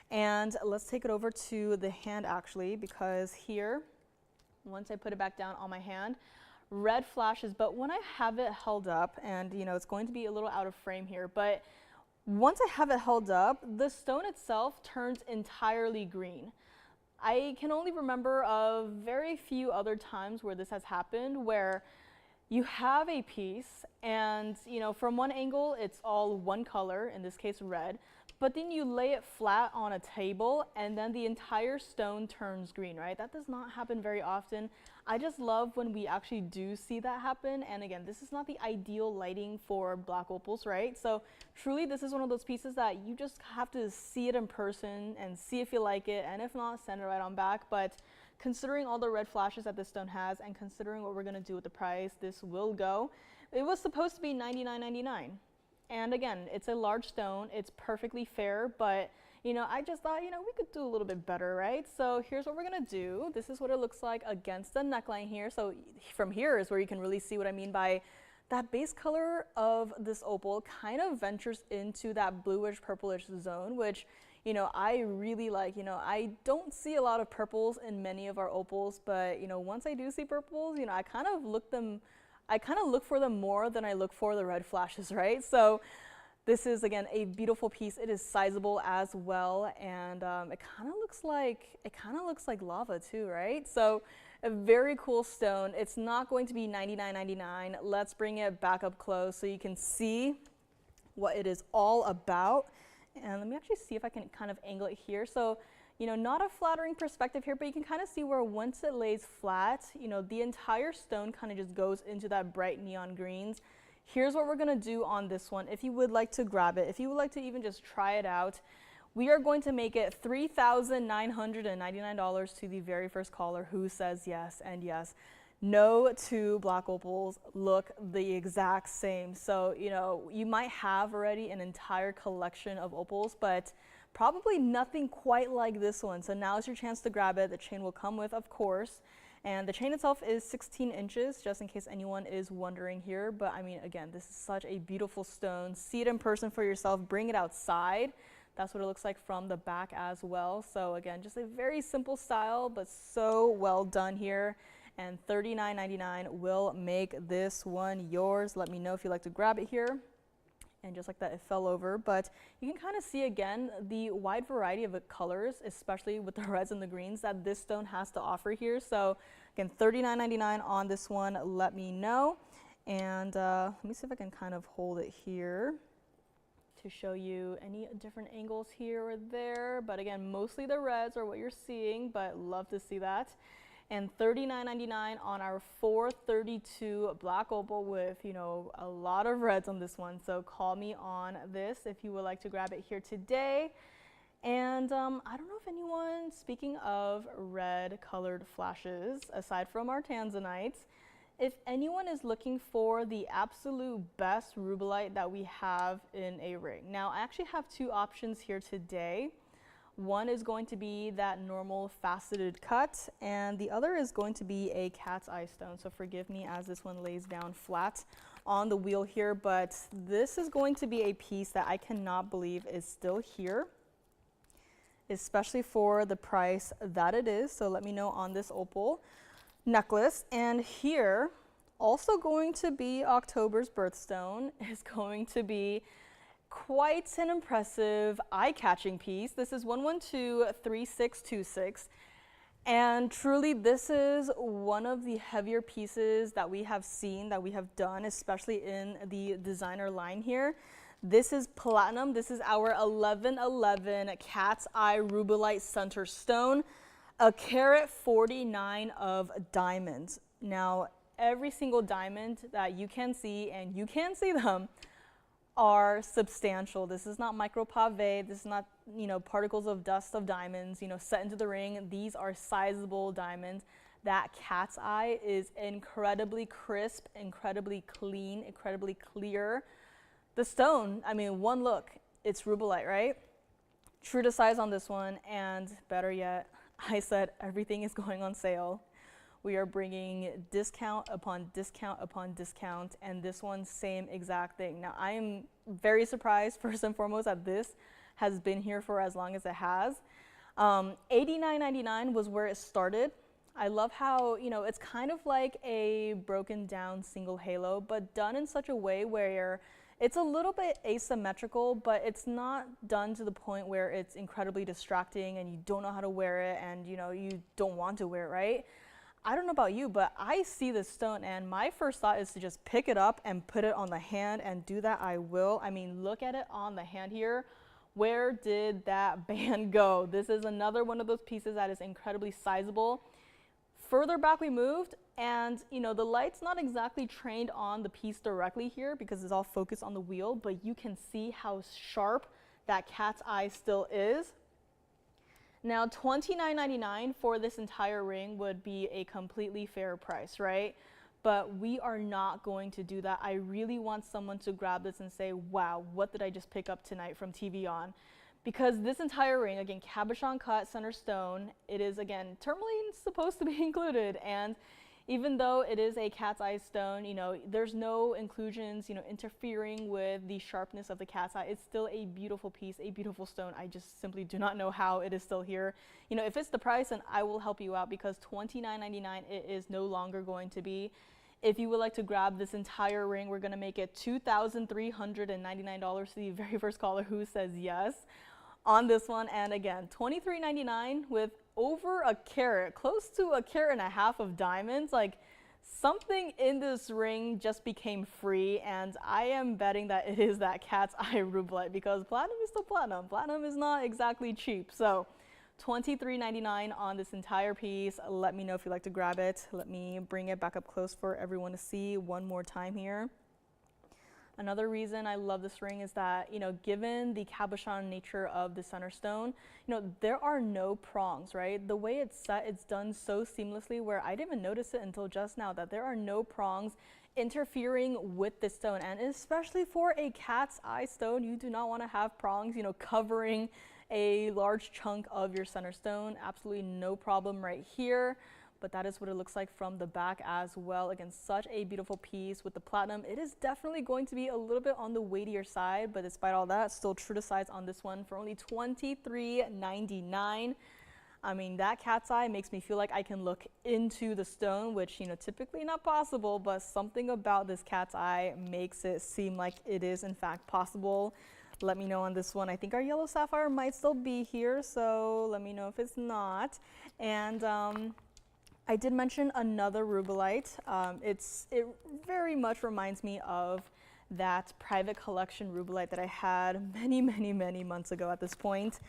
And let's take it over to the hand actually, because here, once I put it back down on my hand, red flashes, but when I have it held up, and it's going to be a little out of frame here, but once I have it held up, the stone itself turns entirely green. I can only remember of very few other times where this has happened, where you have a piece and, from one angle, it's all one color, in this case red, but then you lay it flat on a table and then the entire stone turns green, right? That does not happen very often. I just love when we actually do see that happen. And again, this is not the ideal lighting for black opals, right? So truly, this is one of those pieces that you just have to see it in person and see if you like it, and if not, send it right on back. But considering all the red flashes that this stone has, and considering what we're gonna do with the price, this will go. It was supposed to be $99.99. And again, it's a large stone, it's perfectly fair, but I just thought, we could do a little bit better, right? So here's what we're gonna do. This is what it looks like against the neckline here. So from here is where you can really see what I mean by that base color of this opal kind of ventures into that bluish purplish zone, which I really like. I don't see a lot of purples in many of our opals, but once I do see purples, I kind of look for them more than I look for the red flashes, right? So this is, again, a beautiful piece. It is sizable as well, and it kind of looks like lava too, right? So a very cool stone. It's not going to be $99.99. Let's bring it back up close so you can see what it is all about. And let me actually see if I can kind of angle it here. So, You know, not a flattering perspective here, but you can kind of see where once it lays flat, you know, the entire stone kind of just goes into that bright neon greens. Here's what we're gonna do on this one. If you would like to grab it, if you would like to even just try it out, we are going to make it $3,999 to the very first caller who says yes. And yes, no two black opals look the exact same. So, you know, you might have already an entire collection of opals, but probably nothing quite like this one. So now is your chance to grab it. The chain will come with, of course. And the chain itself is 16 inches, just in case anyone is wondering here. But I mean, again, this is such a beautiful stone. See it in person for yourself. Bring it outside. That's what it looks like from the back as well. So again, just a very simple style, but so well done here. And $39.99 will make this one yours. Let me know if you'd like to grab it here. And just like that, it fell over. But you can kind of see again the wide variety of colors, especially with the reds and the greens that this stone has to offer here. So again, $39.99 on this one. Let me know. And let me see if I can kind of hold it here to show you any different angles here or there. But again, mostly the reds are what you're seeing, but love to see that. And $39.99 on our 432 black opal with, you know, a lot of reds on this one. So call me on this if you would like to grab it here today. And I don't know if anyone, speaking of red colored flashes, aside from our Tanzanite, if anyone is looking for the absolute best rubellite that we have in a ring. Now, I actually have two options here today. One is going to be that normal faceted cut, and the other is going to be a cat's eye stone. So forgive me as this one lays down flat on the wheel here, but this is going to be a piece that I cannot believe is still here, especially for the price that it is. So let me know on this opal necklace. And here, also going to be October's birthstone, is going to be quite an impressive eye-catching piece. This is 1123626, and truly this is one of the heavier pieces that we have seen, that we have done, especially in the designer line here. This is platinum. This is our 1111 cat's eye rubellite center stone, a carat 49 of diamonds. Now, every single diamond that you can see, and you can see them, are substantial. This is not micro pave. This is not, you know, particles of dust of diamonds, you know, set into the ring. These are sizable diamonds. That cat's eye is incredibly crisp, incredibly clean, incredibly clear. The stone, I mean, one look, it's rubellite, right? True to size on this one, and better yet, I said everything is going on sale. We are bringing discount upon discount upon discount, and this one, same exact thing. Now, I am very surprised, first and foremost, that this has been here for as long as it has. $89.99 was where it started. I love how, you know, it's kind of like a broken down single halo, but done in such a way where it's a little bit asymmetrical, but it's not done to the point where it's incredibly distracting and you don't know how to wear it and, you know, you don't want to wear it, right? I don't know about you, but I see this stone and my first thought is to just pick it up and put it on the hand, and do that I will. I mean, look at it on the hand here. Where did that band go? This is another one of those pieces that is incredibly sizable. Further back we moved, and you know, the light's not exactly trained on the piece directly here because it's all focused on the wheel, but you can see how sharp that cat's eye still is. Now, $29.99 for this entire ring would be a completely fair price, right? But we are not going to do that. I really want someone to grab this and say, wow, what did I just pick up tonight from TVON? Because this entire ring, again, cabochon cut center stone, it is, again, tourmaline supposed to be included. And even though it is a cat's eye stone, you know, there's no inclusions, you know, interfering with the sharpness of the cat's eye. It's still a beautiful piece, a beautiful stone. I just simply do not know how it is still here. You know, if it's the price, then I will help you out, because $29.99 it is no longer going to be. If you would like to grab this entire ring, we're going to make it $2,399 to the very first caller who says yes on this one. And again, $23.99 with over a carat, close to a carat and a half of diamonds. Like, something in this ring just became free, and I am betting that it is that cat's eye rubellite, because platinum is still platinum. Platinum is not exactly cheap. So $23.99 on this entire piece. Let me know if you'd like to grab it. Let me bring it back up close for everyone to see one more time here. Another reason I love this ring is that, given the cabochon nature of the center stone, there are no prongs, right? The way it's set, it's done so seamlessly where I didn't even notice it until just now that there are no prongs interfering with the stone. And especially for a cat's eye stone, you do not want to have prongs, covering a large chunk of your center stone. Absolutely no problem right here. But that is what it looks like from the back as well. Again, such a beautiful piece with the platinum. It is definitely going to be a little bit on the weightier side, but despite all that, still true to size on this one for only $23.99. I mean, that cat's eye makes me feel like I can look into the stone, which, typically not possible, but something about this cat's eye makes it seem like it is in fact possible. Let me know on this one. I think our yellow sapphire might still be here, so let me know if it's not. And I did mention another rubellite. It very much reminds me of that private collection rubellite that I had many, many, many months ago at this point.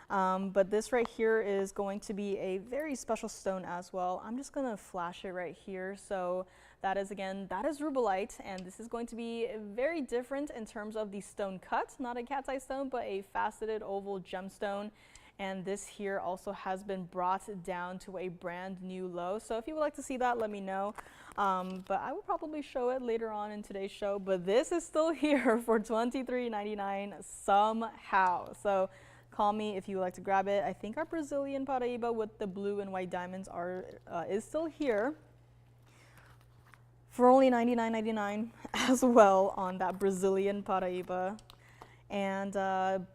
But this right here is going to be a very special stone as well. I'm just gonna flash it right here. So that is rubellite, and this is going to be very different in terms of the stone cut, not a cat's eye stone, but a faceted oval gemstone. And this here also has been brought down to a brand new low. So if you would like to see that, let me know. But I will probably show it later on in today's show. But this is still here for $23.99 somehow. So call me if you would like to grab it. I think our Brazilian Paraiba with the blue and white diamonds is still here for only $99.99 as well on that Brazilian Paraiba. And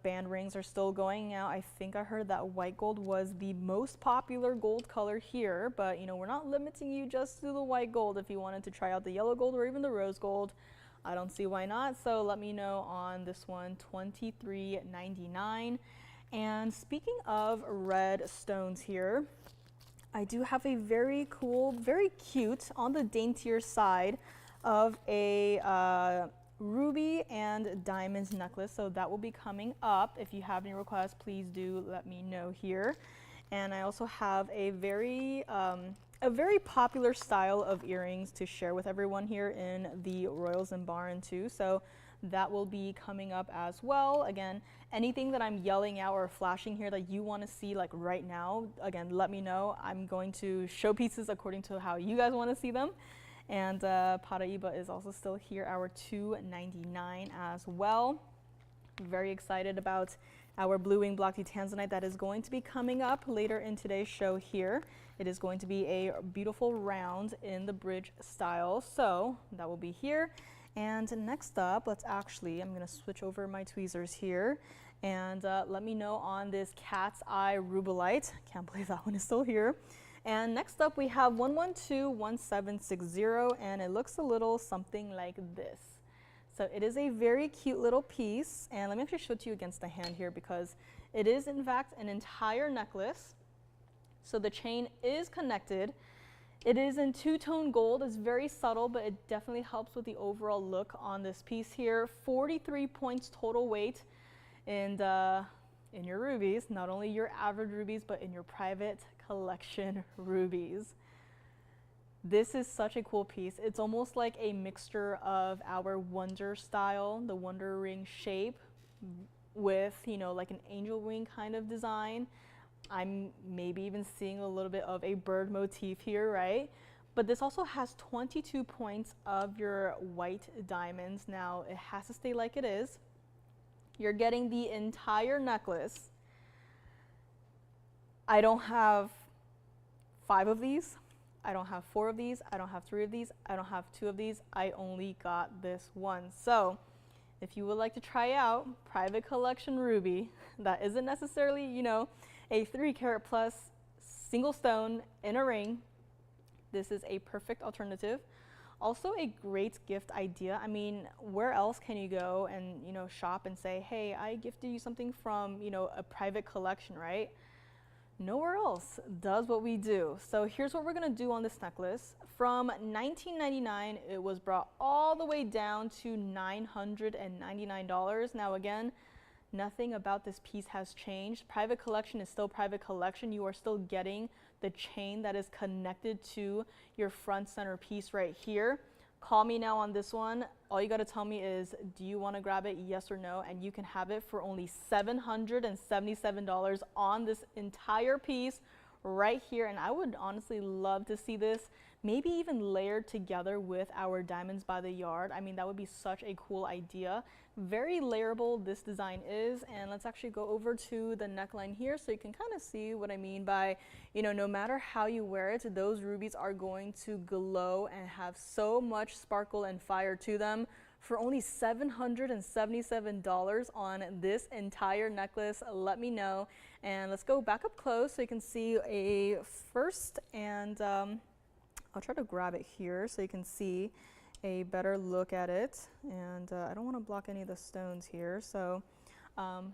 band rings are still going out. I think I heard that white gold was the most popular gold color here, but we're not limiting you just to the white gold. If you wanted to try out the yellow gold or even the rose gold, I don't see why not. So let me know on this one, $23.99. And speaking of red stones here, I do have a very cool, very cute, on the daintier side of a ruby and diamonds necklace. So that will be coming up. If you have any requests, please do let me know here. And I also have a very popular style of earrings to share with everyone here in the Royals and Baron too. So that will be coming up as well. Again, anything that I'm yelling out or flashing here that you want to see like right now, again, let me know. I'm going to show pieces according to how you guys want to see them. And Paraiba is also still here, our $2.99 as well. Very excited about our blue wing block tea Tanzanite that is going to be coming up later in today's show here. It is going to be a beautiful round in the bridge style, so that will be here. And next up, I'm going to switch over my tweezers here, and let me know on this cat's eye rubellite. Can't believe that one is still here. And next up we have 1121760, and it looks a little something like this. So it is a very cute little piece, and let me actually show it to you against the hand here because it is in fact an entire necklace. So the chain is connected. It is in two-tone gold. It's very subtle, but it definitely helps with the overall look on this piece here. 43 points total weight, and in your rubies, not only your average rubies, but in your private collection rubies. This is such a cool piece. It's almost like a mixture of our wonder style, the wonder ring shape, with, like an angel wing kind of design. I'm maybe even seeing a little bit of a bird motif here, right? But this also has 22 points of your white diamonds. Now, it has to stay like it is. You're getting the entire necklace. I don't have 5 of these. I don't have 4 of these. I don't have 3 of these. I don't have 2 of these. I only got this one. So if you would like to try out private collection ruby, that isn't necessarily, a 3-carat plus single stone in a ring, this is a perfect alternative. Also a great gift idea. I mean, where else can you go and, shop and say, hey, I gifted you something from, a private collection, right? Nowhere else does what we do. So here's what we're gonna do on this necklace. From $19.99, it was brought all the way down to $999. Now again, Nothing about this piece has changed. Private collection is still private collection. You are still getting the chain that is connected to your front center piece right here. Call me now on this one. All you gotta tell me is, do you wanna grab it, yes or no? And you can have it for only $777 on this entire piece right here. And I would honestly love to see this maybe even layered together with our diamonds by the yard. I mean, that would be such a cool idea. Very layerable this design is. And let's actually go over to the neckline here so you can kind of see what I mean by, you know, no matter how you wear it, those rubies are going to glow and have so much sparkle and fire to them for only $777 on this entire necklace. Let me know. And let's go back up close so you can see a first, and I'll try to grab it here so you can see a better look at it. And I don't want to block any of the stones here. So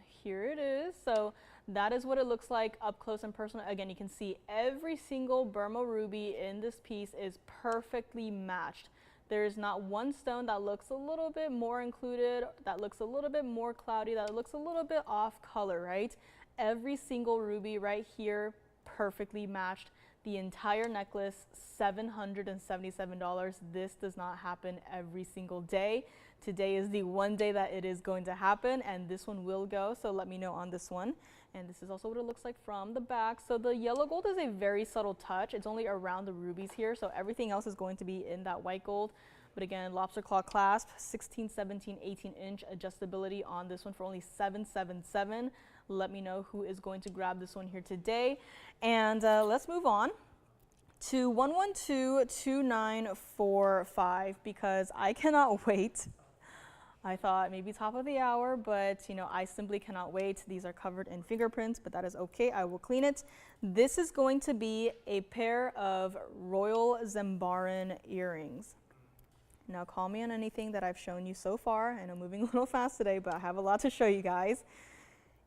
here it is. So that is what it looks like up close and personal. Again, you can see every single Burma ruby in this piece is perfectly matched. There's not one stone that looks a little bit more included, that looks a little bit more cloudy, that looks a little bit off color, right? Every single ruby right here, perfectly matched. The entire necklace, $777. This does not happen every single day. Today is the one day that it is going to happen, and this one will go, so let me know on this one. And this is also what it looks like from the back. So the yellow gold is a very subtle touch. It's only around the rubies here, so everything else is going to be in that white gold. But again, lobster claw clasp, 16, 17, 18-inch adjustability on this one for only $777. Let me know who is going to grab this one here today. And let's move on to 1122945 because I cannot wait. I thought maybe top of the hour, but you know, I simply cannot wait. These are covered in fingerprints, but that is okay. I will clean it. This is going to be a pair of Royal Zambaran earrings. Now call me on anything that I've shown you so far. I know I'm moving a little fast today, but I have a lot to show you guys.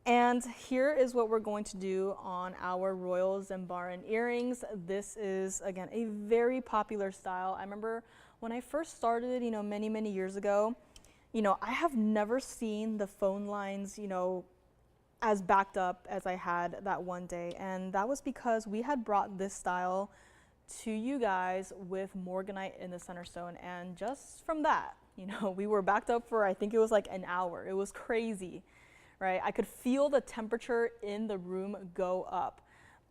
And here is what we're going to do on our Royal Zambaran earrings. This is, again, a very popular style. I remember when I first started, you know, many, many years ago, you know, I have never seen the phone lines, you know, as backed up as I had that one day. And that was because we had brought this style to you guys with morganite in the center stone. And just from that, you know, we were backed up for, I think it was like an hour. It was crazy. Right? I could feel the temperature in the room go up.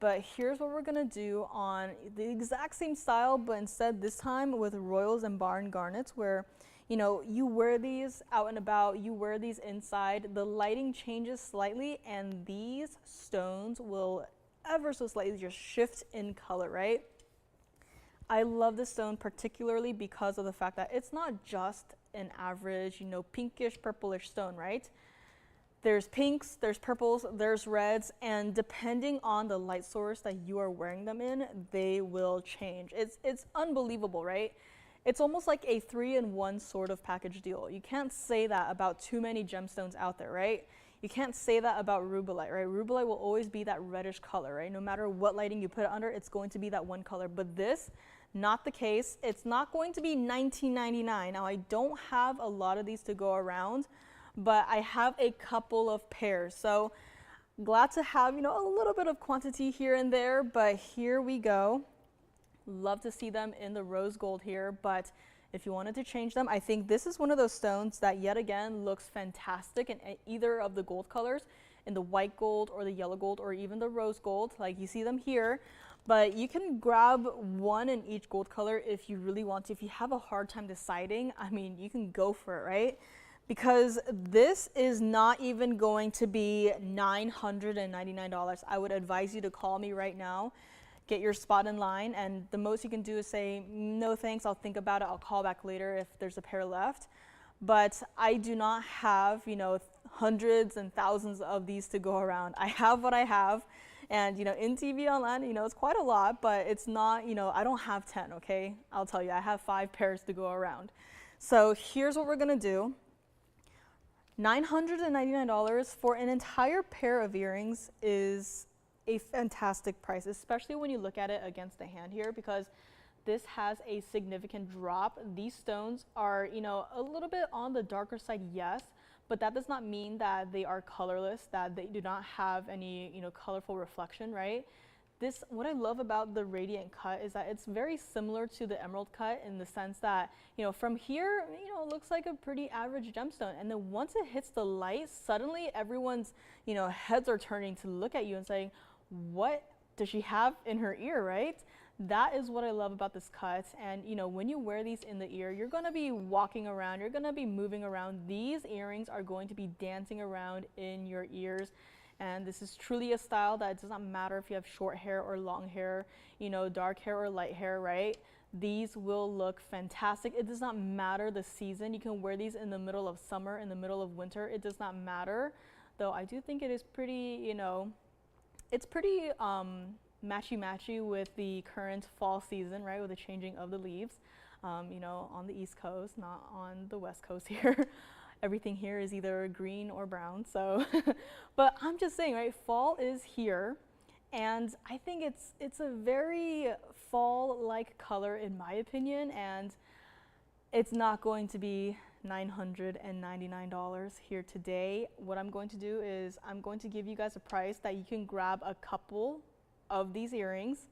But here's what we're gonna do on the exact same style, but instead this time with Royal Zambaran garnets, where, you know, you wear these out and about, you wear these inside, the lighting changes slightly, and these stones will ever so slightly just shift in color, right? I love this stone particularly because of the fact that it's not just an average, you know, pinkish, purplish stone, right? There's pinks, there's purples, there's reds, and depending on the light source that you are wearing them in, they will change. It's unbelievable, right? It's almost like a 3-in-1 sort of package deal. You can't say that about too many gemstones out there, right? You can't say that about rubellite, right? Rubellite will always be that reddish color, right? No matter what lighting you put it under, it's going to be that one color. But this, not the case. It's not going to be $19.99. Now, I don't have a lot of these to go around, but I have a couple of pairs. So glad to have, you know, a little bit of quantity here and there, but here we go. Love to see them in the rose gold here, but if you wanted to change them, I think this is one of those stones that yet again looks fantastic in either of the gold colors, in the white gold or the yellow gold or even the rose gold, like you see them here. But you can grab one in each gold color if you really want to. If you have a hard time deciding, I mean, you can go for it, right? Because this is not even going to be $999. I would advise you to call me right now, get your spot in line, and the most you can do is say, no thanks, I'll think about it, I'll call back later if there's a pair left. But I do not have, you know, hundreds and thousands of these to go around. I have what I have, and, you know, in TVON, you know, it's quite a lot, but it's not, you know, I don't have 10, okay? I'll tell you, I have 5 pairs to go around. So here's what we're gonna do. $999 for an entire pair of earrings is a fantastic price, especially when you look at it against the hand here, because this has a significant drop. These stones are, you know, a little bit on the darker side, yes, but that does not mean that they are colorless, that they do not have any, you know, colorful reflection, right? This, what I love about the radiant cut is that it's very similar to the emerald cut in the sense that, you know, from here, you know, it looks like a pretty average gemstone. And then once it hits the light, suddenly everyone's, you know, heads are turning to look at you and saying, what does she have in her ear, right? That is what I love about this cut. And, you know, when you wear these in the ear, you're going to be walking around, you're going to be moving around. These earrings are going to be dancing around in your ears. And this is truly a style that it does not matter if you have short hair or long hair, you know, dark hair or light hair, right? These will look fantastic. It does not matter the season. You can wear these in the middle of summer, in the middle of winter. It does not matter. Though I do think it is pretty, you know, it's pretty matchy-matchy with the current fall season, right? With the changing of the leaves, you know, on the East Coast, not on the West Coast here. Everything here is either green or brown, so. But I'm just saying, right, fall is here, and I think it's a very fall-like color in my opinion, and it's not going to be $999 here today. What I'm going to do is I'm going to give you guys a price that you can grab a couple of these earrings.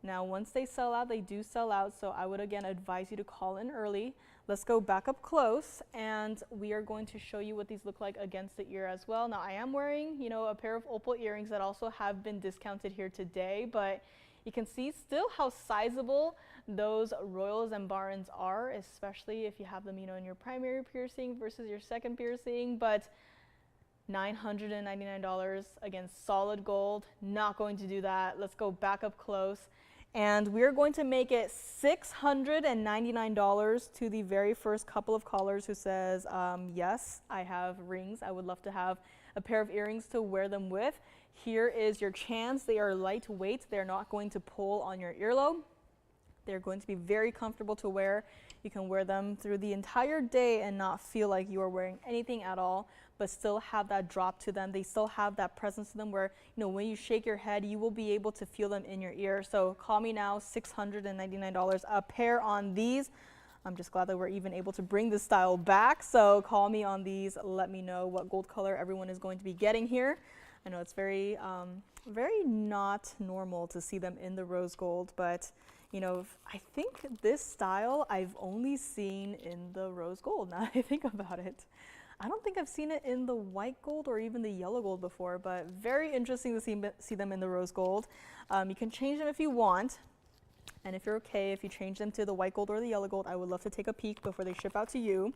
Now, once they sell out, they do sell out, so I would again advise you to call in early. Let's go back up close, and we are going to show you what these look like against the ear as well. Now, I am wearing, you know, a pair of Opal earrings that also have been discounted here today, but you can see still how sizable those royals and barons are, especially if you have them, you know, in your primary piercing versus your second piercing. But $999 against solid gold, not going to do that. Let's go back up close. And we're going to make it $699 to the very first couple of callers who says, yes, I have rings. I would love to have a pair of earrings to wear them with. Here is your chance. They are lightweight. They're not going to pull on your earlobe. They're going to be very comfortable to wear. You can wear them through the entire day and not feel like you are wearing anything at all, but still have that drop to them. They still have that presence to them where, you know, when you shake your head, you will be able to feel them in your ear. So call me now, $699 a pair on these. I'm just glad that we're even able to bring this style back. So call me on these. Let me know what gold color everyone is going to be getting here. I know it's very, very not normal to see them in the rose gold, but you know, I think this style I've only seen in the rose gold, now that I think about it. I don't think I've seen it in the white gold or even the yellow gold before, but very interesting to see them in the rose gold. You can change them if you want, and if you're okay, if you change them to the white gold or the yellow gold, I would love to take a peek before they ship out to you.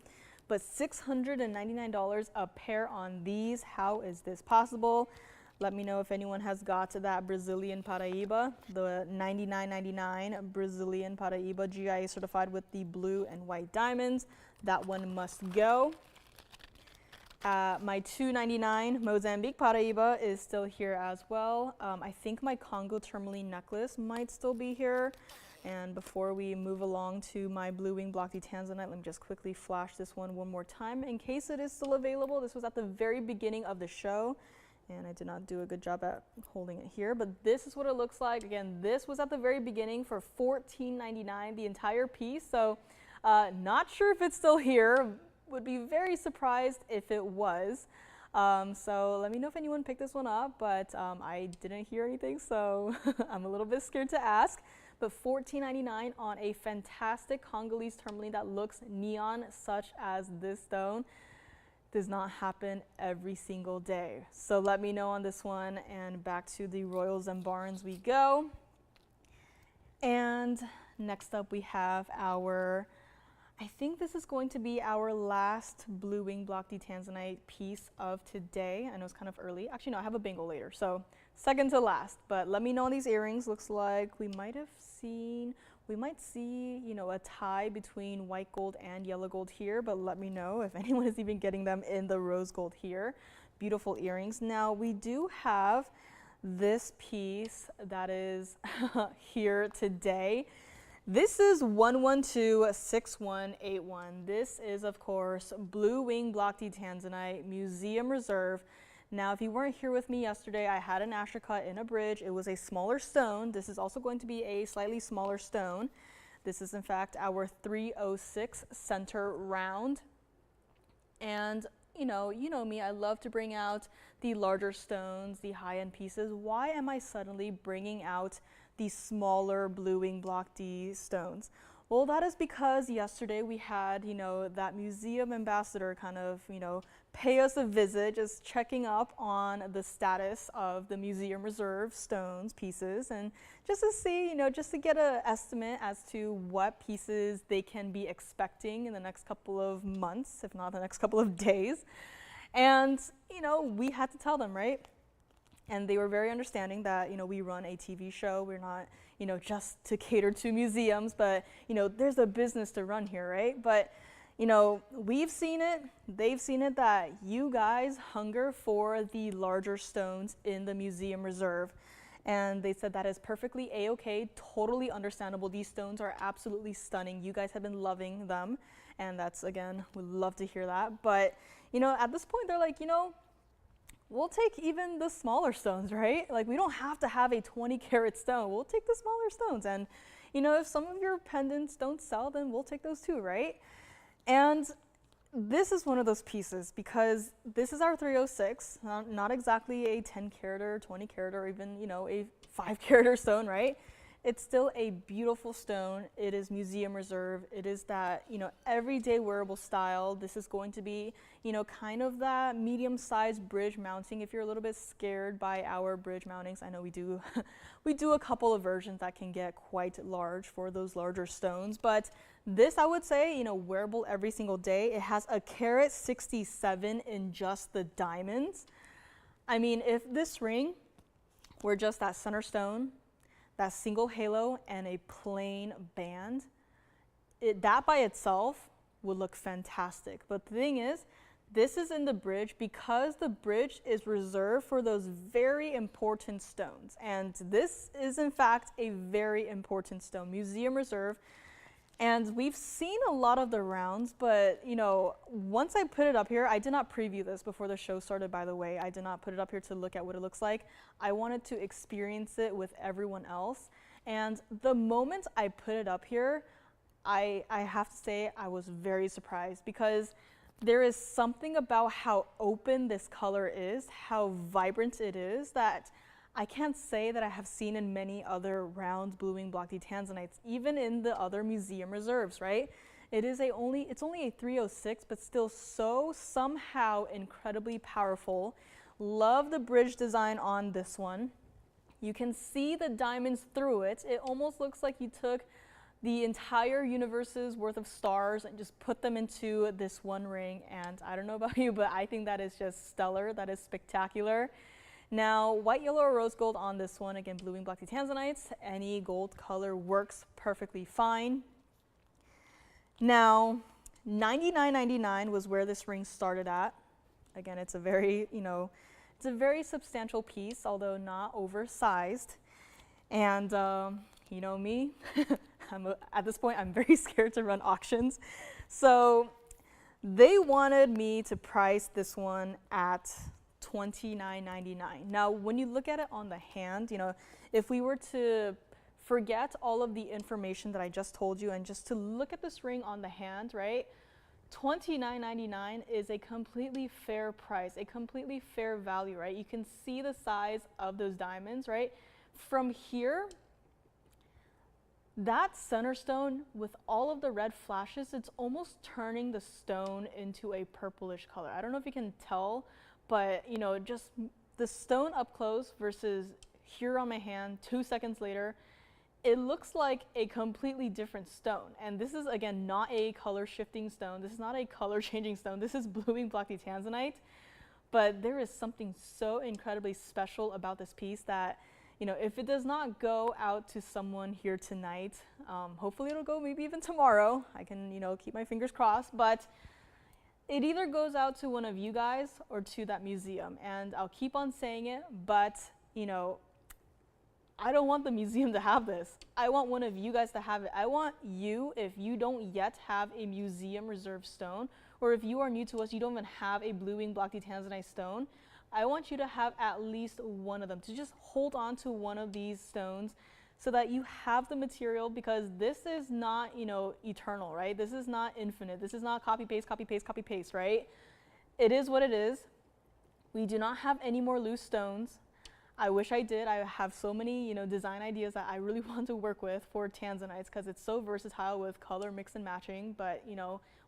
But $699 a pair on these. How is this possible? Let me know if anyone has got that Brazilian Paraiba, the $99.99 Brazilian Paraiba, GIA certified with the blue and white diamonds. That one must go. My $299 Mozambique Paraiba is still here as well. I think my Congo tourmaline necklace might still be here. And before we move along to my blue wing block D Tanzanite, let me just quickly flash this one more time in case it is still available. This was at the very beginning of the show, and I did not do a good job at holding it here, but this is what it looks like. Again, this was at the very beginning for $14.99, the entire piece. So not sure if it's still here. Would be very surprised if it was. So let me know if anyone picked this one up, but I didn't hear anything, so I'm a little bit scared to ask. But $14.99 on a fantastic Congolese tourmaline that looks neon, such as this stone, does not happen every single day. So let me know on this one, and back to the royals and barons we go. And next up we have our, I think this is going to be our last blue wing block D Tanzanite piece of today. I know it's kind of early. Actually, no, I have a bangle later, so second to last. But let me know on these earrings. Looks like we might see, you know, a tie between white gold and yellow gold here, but let me know if anyone is even getting them in the rose gold here. Beautiful earrings. Now, we do have this piece that is here today. This is 1126181. This is, of course, blue wing block D Tanzanite Museum Reserve. Now, if you weren't here with me yesterday, I had an asher cut in a bridge. It was a smaller stone. This is also going to be a slightly smaller stone. This is, in fact, our 306 center round. And, you know me, I love to bring out the larger stones, the high-end pieces. Why am I suddenly bringing out the smaller bluing block D stones? Well, that is because yesterday we had, that museum ambassador kind of, pay us a visit, just checking up on the status of the museum reserve stones pieces, and just to see, just to get an estimate as to what pieces they can be expecting in the next couple of months, if not the next couple of days. And, we had to tell them, right? And they were very understanding that, we run a TV show. We're not, just to cater to museums, but, there's a business to run here, right? But, we've seen it, they've seen it, that you guys hunger for the larger stones in the museum reserve. And they said that is perfectly a-okay, totally understandable. These stones are absolutely stunning. You guys have been loving them. And that's, again, we'd love to hear that. But, at this point, they're like, we'll take even the smaller stones, right? Like, we don't have to have a 20-carat stone. We'll take the smaller stones. And, if some of your pendants don't sell, then we'll take those too, right? And this is one of those pieces, because this is our 306, not exactly a 10-carat or 20-carat or even, a 5-carat stone, right? It's still a beautiful stone. It is museum reserve. It is that, everyday wearable style. This is going to be, kind of that medium-sized bridge mounting. If you're a little bit scared by our bridge mountings, I know we do, we do a couple of versions that can get quite large for those larger stones. But this, I would say, wearable every single day. It has a carat 67 in just the diamonds. I mean, if this ring were just that center stone, that single halo, and a plain band, that by itself would look fantastic. But the thing is, this is in the bridge because the bridge is reserved for those very important stones. And this is, in fact, a very important stone, museum reserve. And we've seen a lot of the rounds, but, once I put it up here, I did not preview this before the show started, by the way. I did not put it up here to look at what it looks like. I wanted to experience it with everyone else. And the moment I put it up here, I have to say I was very surprised, because there is something about how open this color is, how vibrant it is, that I can't say that I have seen in many other round bluing block D Tanzanites, even in the other museum reserves, right? It's only a 306, but still so somehow incredibly powerful. Love the bridge design on this one. You can see the diamonds through it. It almost looks like you took the entire universe's worth of stars and just put them into this one ring. And I don't know about you, but I think that is just stellar. That is spectacular. Now, white, yellow, or rose gold on this one, again, bluing block D Tanzanites, any gold color works perfectly fine. Now, $99.99 was where this ring started at. Again, it's a very, it's a very substantial piece, although not oversized. And you know me, at this point, I'm very scared to run auctions. So they wanted me to price this one at $29.99. Now, when you look at it on the hand, if we were to forget all of the information that I just told you and just to look at this ring on the hand, right? $29.99 is a completely fair price, a completely fair value, right? You can see the size of those diamonds, right? From here, that center stone with all of the red flashes, it's almost turning the stone into a purplish color. I don't know if you can tell, but just the stone up close versus here on my hand 2 seconds later, it looks like a completely different stone. And this is, again, not a color shifting stone. This is not a color changing stone. This is bluing block D Tanzanite. But there is something so incredibly special about this piece that, if it does not go out to someone here tonight, hopefully it'll go maybe even tomorrow. I can, keep my fingers crossed. But it either goes out to one of you guys or to that museum. And I'll keep on saying it, but, I don't want the museum to have this. I want one of you guys to have it. I want you, if you don't yet have a museum reserve stone, or if you are new to us, you don't even have a bluing block D Tanzanite stone, I want you to have at least one of them, to just hold on to one of these stones so that you have the material, because this is not, eternal, right? This is not infinite. This is not copy, paste, copy, paste, copy, paste, right? it is what it is. We do not have any more loose stones. I wish I did. I have so many, design ideas that I really want to work with for Tanzanites because it's so versatile with color mix and matching, but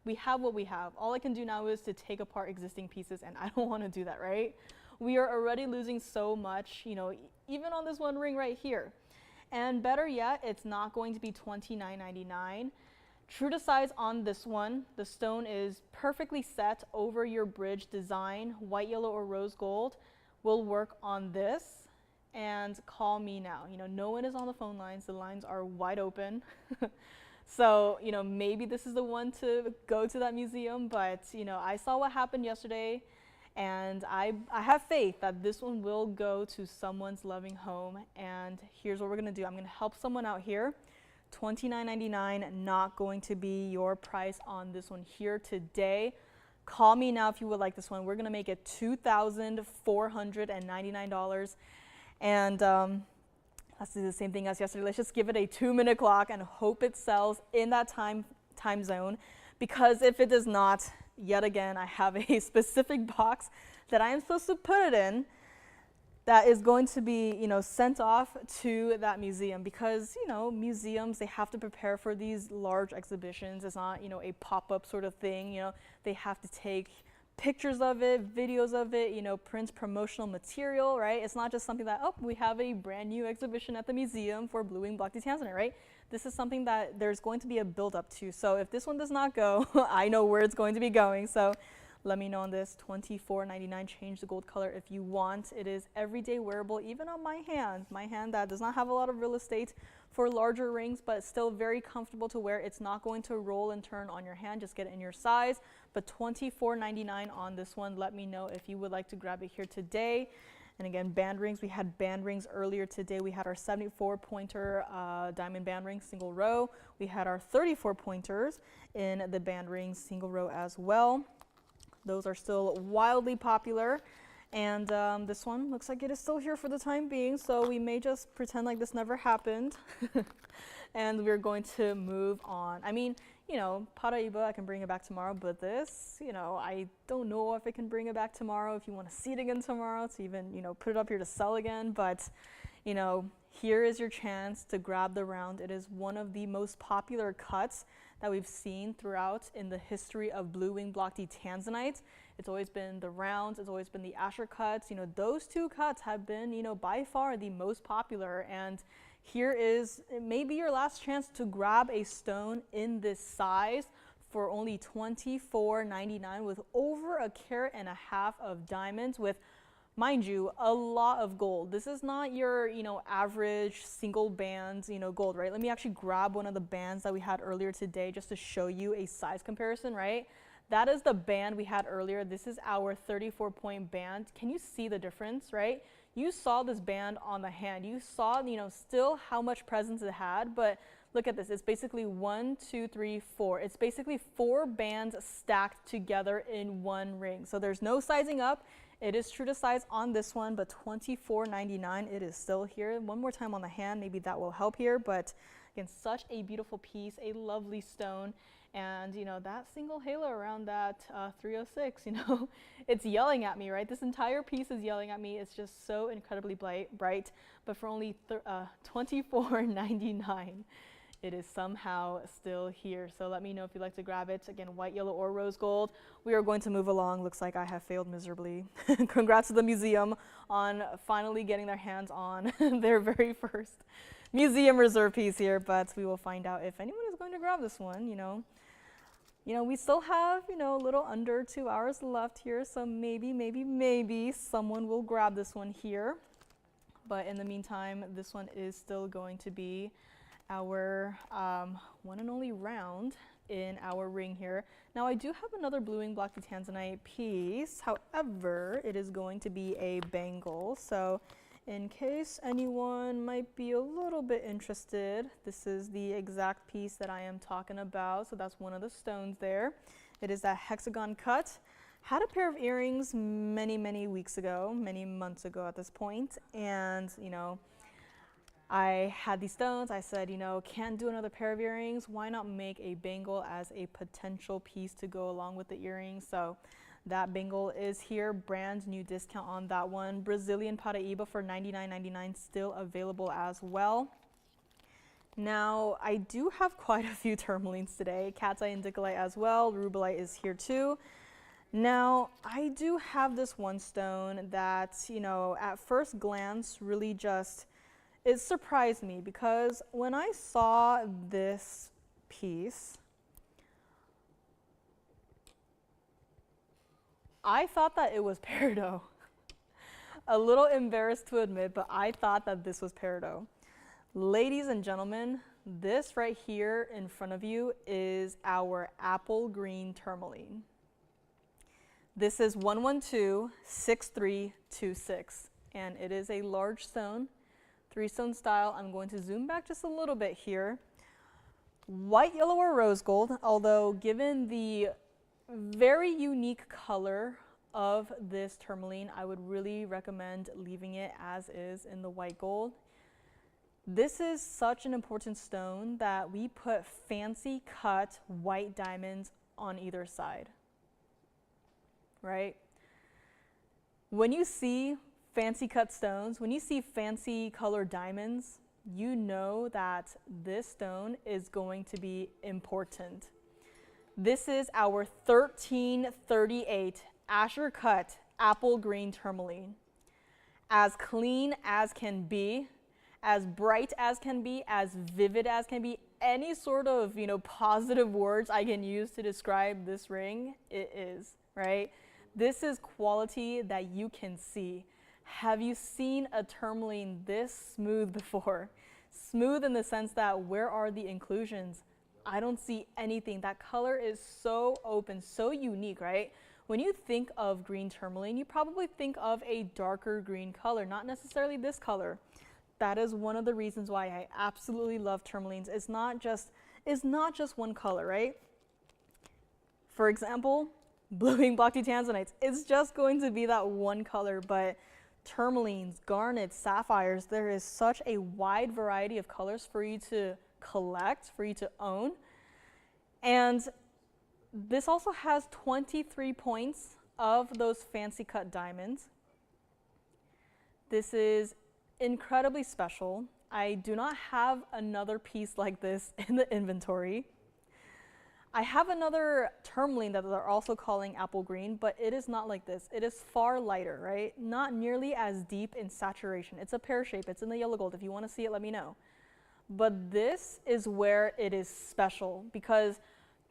we have what we have. All I can do now is to take apart existing pieces, and I don't want to do that, right? We are already losing so much, even on this one ring right here. And better yet, it's not going to be $29.99. True to size on this one, the stone is perfectly set over your bridge design, white, yellow, or rose gold. We'll work on this, and call me now. No one is on the phone lines. The lines are wide open. So, maybe this is the one to go to that museum, but, I saw what happened yesterday, and I have faith that this one will go to someone's loving home. And here's what we're gonna do. I'm gonna help someone out here. $29.99, not going to be your price on this one here today. Call me now if you would like this one. We're gonna make it $2,499. And let's do the same thing as yesterday. Let's just give it a 2-minute clock and hope it sells in that time zone. Because if it does not, yet again, I have a specific box that I am supposed to put it in that is going to be, sent off to that museum, because, museums, they have to prepare for these large exhibitions. It's not, a pop-up sort of thing. They have to take pictures of it, videos of it, print promotional material, right? It's not just something that, oh, we have a brand new exhibition at the museum for blue wing block Tanzanite, right? This is something that there's going to be a build-up to. So if this one does not go, I know where it's going to be going. So let me know on this. $24.99. Change the gold color if you want. It is everyday wearable, even on my hand. My hand that does not have a lot of real estate for larger rings, but still very comfortable to wear. It's not going to roll and turn on your hand. Just get it in your size. But $24.99 on this one. Let me know if you would like to grab it here today. And again, band rings. We had band rings earlier today. We had our 74-pointer diamond band ring single row. We had our 34 pointers in the band ring single row as well. Those are still wildly popular. And this one looks like it is still here for the time being, so we may just pretend like this never happened. And we're going to move on. I mean, Paraiba, I can bring it back tomorrow, but this, I don't know if I can bring it back tomorrow, if you want to see it again tomorrow, to even, put it up here to sell again. But, here is your chance to grab the round. It is one of the most popular cuts that we've seen throughout in the history of blue wing block D Tanzanite. It's always been the rounds, it's always been the Asher cuts. Those two cuts have been, by far the most popular. And here is maybe your last chance to grab a stone in this size for only $24.99 with over 1.5 carats of diamonds, with, mind you, a lot of gold. This is not your, average single band, gold, right? Let me actually grab one of the bands that we had earlier today just to show you a size comparison, right? That is the band we had earlier. This is our 34-point band. Can you see the difference, right? You saw this band on the hand. You saw, still how much presence it had, but look at this. It's basically 1, 2, 3, 4. It's basically 4 bands stacked together in one ring. So there's no sizing up. It is true to size on this one, but $24.99, it is still here. One more time on the hand, maybe that will help here, but again, such a beautiful piece, a lovely stone. And, that single halo around that 306, it's yelling at me, right? This entire piece is yelling at me. It's just so incredibly bright, but for only $24.99. It is somehow still here. So let me know if you'd like to grab it. Again, white, yellow, or rose gold. We are going to move along. Looks like I have failed miserably. Congrats to the museum on finally getting their hands on their very first museum reserve piece here, but we will find out if anyone is going to grab this one. We still have, a little under 2 hours left here, so maybe someone will grab this one here. But in the meantime, this one is still going to be our one and only round in our ring here. Now I do have another blue wing block Tanzanite piece. However, it is going to be a bangle. So in case anyone might be a little bit interested, this is the exact piece that I am talking about. So that's one of the stones there. It is that hexagon cut. Had a pair of earrings many weeks ago, many months ago at this point, and I had these stones. I said, can't do another pair of earrings. Why not make a bangle as a potential piece to go along with the earrings? So That bangle is here, brand new discount on that one. Brazilian Paraiba for $99.99, still available as well. Now, I do have quite a few tourmalines today, cat's eye indicolite as well, rubellite is here too. Now, I do have this one stone that, you know, at first glance really just, it surprised me because when I saw this piece, I thought that it was peridot. A little embarrassed to admit, but I thought that this was peridot. Ladies and gentlemen, this right here in front of you is our apple green tourmaline. This is 112-6326, and it is a large stone, 3-stone style. I'm going to zoom back just a little bit here. White, yellow, or rose gold, although given the very unique color of this tourmaline, I would really recommend leaving it as is in the white gold. This is such an important stone that we put fancy cut white diamonds on either side, right? When you see fancy cut stones, when you see fancy colored diamonds, you know that this stone is going to be important. This is our 1338 Azure cut apple green tourmaline. As clean as can be, as bright as can be, as vivid as can be, any sort of, you know, positive words I can use to describe this ring, it is, right? This is quality that you can see. Have you seen a tourmaline this smooth before? Smooth in the sense that where are the inclusions? I don't see anything. That color is so open, so unique, right? When you think of green tourmaline, you probably think of a darker green color, not necessarily this color. That is one of the reasons why I absolutely love tourmalines. It's not just one color, right? For example, blue block tanzanites. It's just going to be that one color, but tourmalines, garnets, sapphires, there is such a wide variety of colors for you to collect, for you to own. And this also has 23 points of those fancy cut diamonds. This is incredibly special. I do not have another piece like this in the inventory. I have another tourmaline that they're also calling apple green, but it is not like this. It is far lighter, right? Not nearly as deep in saturation. It's a pear shape. It's in the yellow gold. If you want to see it, let me know. But this is where it is special because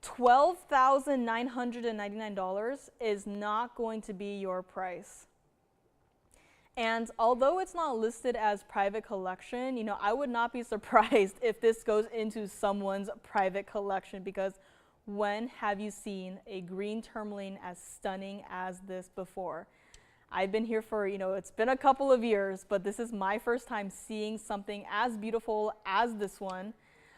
$12,999 is not going to be your price. And although it's not listed as private collection, you know, I would not be surprised if this goes into someone's private collection because when have you seen a green tourmaline as stunning as this before? I've been here for, you know, it's been a couple of years, but this is my first time seeing something as beautiful as this one.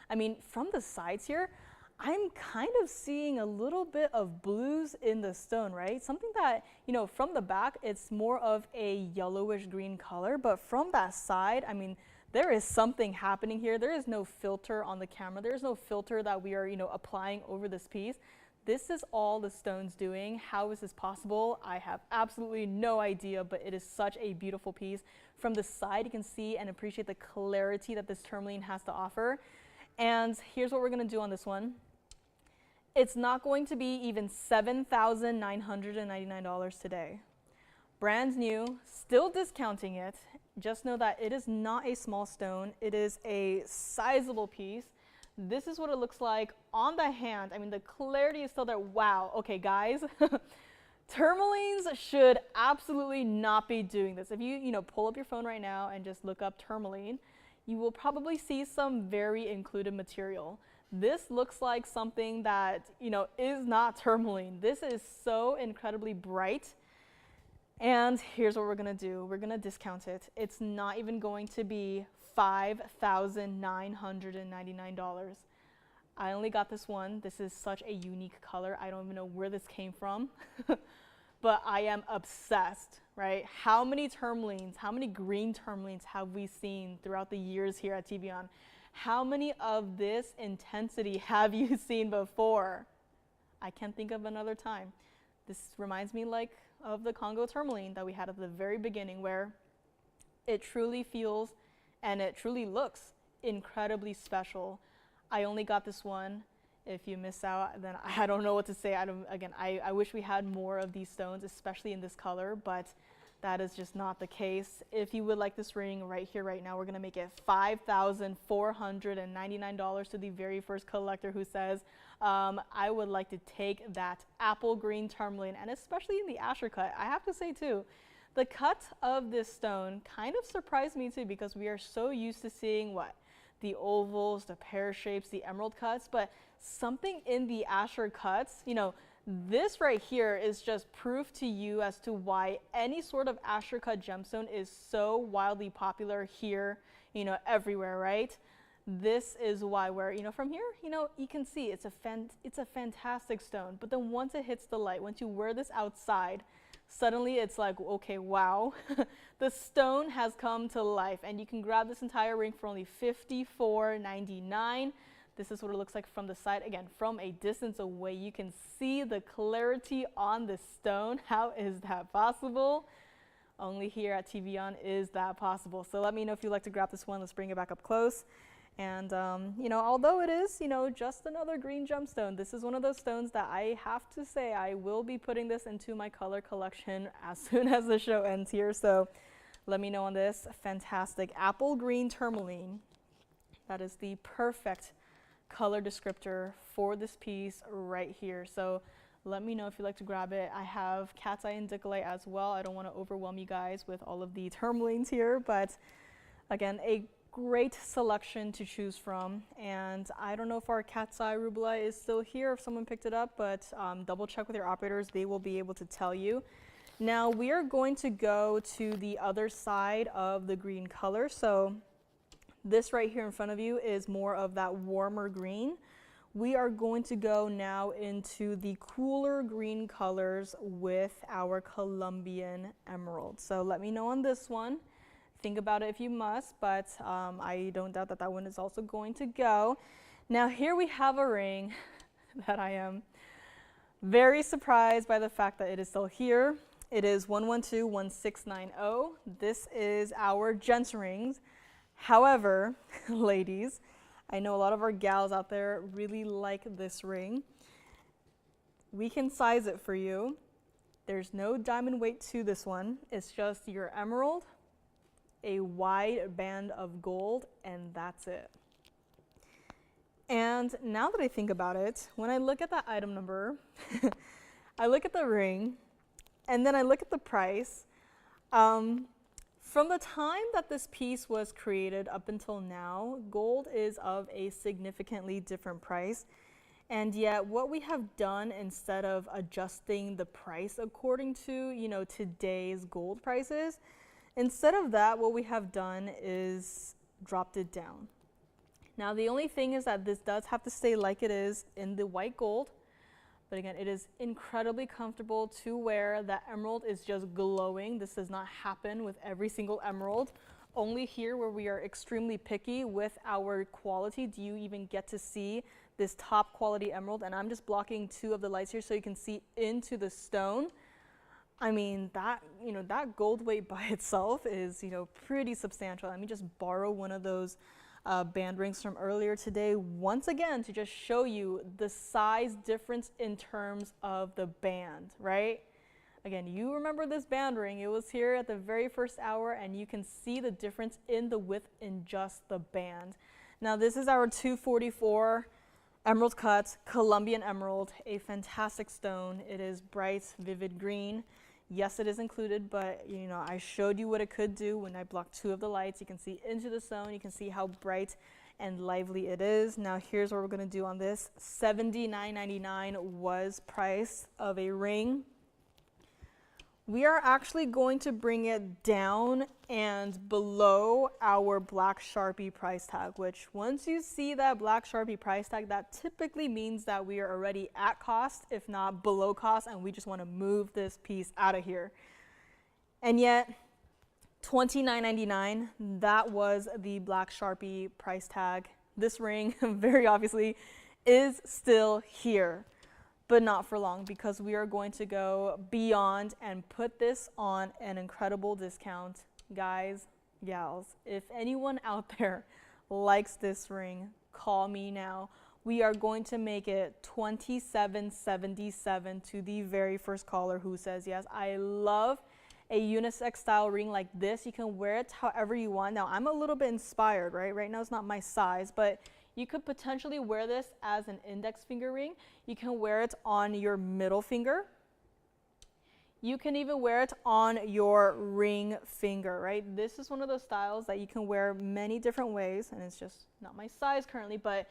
I mean, from the sides here, I'm kind of seeing a little bit of blues in the stone, right? Something that, you know, from the back, it's more of a yellowish green color, but from that side, I mean, there is something happening here. There is no filter on the camera. There is no filter that we are, you know, applying over this piece. This is all the stone's doing. How is this possible? I have absolutely no idea, but it is such a beautiful piece. From the side, you can see and appreciate the clarity that this tourmaline has to offer. And here's what we're gonna do on this one. It's not going to be even $7,999 today. Brand new, still discounting it. Just know that it is not a small stone. It is a sizable piece. This is what it looks like on the hand. I mean, the clarity is still there. Wow. Okay, guys. Tourmalines should absolutely not be doing this. If you pull up your phone right now and just look up tourmaline, you will probably see some very included material. This looks like something that, you know, is not tourmaline. This is so incredibly bright. And here's what we're gonna do. We're gonna discount it. It's not even going to be $5,999. I only got this one. This is such a unique color. I don't even know where this came from, but I am obsessed, right? How many tourmalines, how many green tourmalines have we seen throughout the years here at TVON? How many of this intensity have you seen before? I can't think of another time. This reminds me like of the Congo tourmaline that we had at the very beginning, where it truly feels and it truly looks incredibly special. I only got this one. If you miss out, then I don't know what to say. I wish we had more of these stones, especially in this color, but that is just not the case. If you would like this ring right here, right now, we're gonna make it $5,499 to the very first collector who says, I would like to take that apple green tourmaline, and especially in the Asher cut. I have to say too, the cut of this stone kind of surprised me too, because we are so used to seeing the ovals, the pear shapes, the emerald cuts, but something in the Asher cuts, this right here is just proof to you as to why any sort of Asher cut gemstone is so wildly popular here, everywhere, right? This is why from here, you can see it's a fantastic stone, but then once it hits the light, once you wear this outside, suddenly it's like, okay, wow, the stone has come to life, and you can grab this entire ring for only $54.99. This is what it looks like from the side. Again, from a distance away, you can see the clarity on the stone. How is that possible? Only here at TVON is that possible. So let me know if you'd like to grab this one. Let's bring it back up close. And, although it is, just another green gemstone, this is one of those stones that I have to say I will be putting this into my color collection as soon as the show ends here. So let me know on this. Fantastic apple green tourmaline. That is the perfect color descriptor for this piece right here. So let me know if you'd like to grab it. I have cat's eye and dicolite as well. I don't want to overwhelm you guys with all of the tourmalines here, but again, a great selection to choose from. And I don't know if our cat's eye rubellite is still here, if someone picked it up, but double check with your operators. They will be able to tell you. Now we are going to go to the other side of the green color. So this right here in front of you is more of that warmer green. We are going to go now into the cooler green colors with our Colombian emerald. So let me know on this one. Think about it if you must, but I don't doubt that that one is also going to go. Now here we have a ring that I am very surprised by the fact that it is still here. It is 1121690. This is our gents rings. However, ladies, I know a lot of our gals out there really like this ring. We can size it for you. There's no diamond weight to this one. It's just your emerald, a wide band of gold, and that's it. And now that I think about it, when I look at that item number, I look at the ring, and then I look at the price. From the time that this piece was created up until now, gold is of a significantly different price. And yet what we have done, instead of adjusting the price according to, today's gold prices, instead of that, what we have done is dropped it down. Now, the only thing is that this does have to stay like it is in the white gold. But again, it is incredibly comfortable to wear. That emerald is just glowing. This does not happen with every single emerald. Only here, where we are extremely picky with our quality, do you even get to see this top quality emerald. And I'm just blocking two of the lights here so you can see into the stone. I mean, that gold weight by itself is, pretty substantial. Let me just borrow one of those band rings from earlier today once again to just show you the size difference in terms of the band, right? Again, you remember this band ring. It was here at the very first hour, and you can see the difference in the width in just the band. Now, this is our 244 emerald cut Colombian emerald, a fantastic stone. It is bright, vivid green. Yes, it is included, but I showed you what it could do when I blocked two of the lights. You can see into the stone. You can see how bright and lively it is. Now here's what we're gonna do on this. $79.99 was price of a ring. We are actually going to bring it down and below our black Sharpie price tag, which once you see that black Sharpie price tag, that typically means that we are already at cost, if not below cost, and we just want to move this piece out of here. And yet, $29.99, that was the black Sharpie price tag. This ring, very obviously, is still here. but not for long, because we are going to go beyond and put this on an incredible discount. Guys, gals, if anyone out there likes this ring, call me now. We are going to make it $27.77 to the very first caller who says yes. I love a unisex style ring like this. You can wear it however you want. Now, I'm a little bit inspired, right? Right now it's not my size, but you could potentially wear this as an index finger ring. You can wear it on your middle finger. You can even wear it on your ring finger, right? This is one of those styles that you can wear many different ways, and it's just not my size currently, but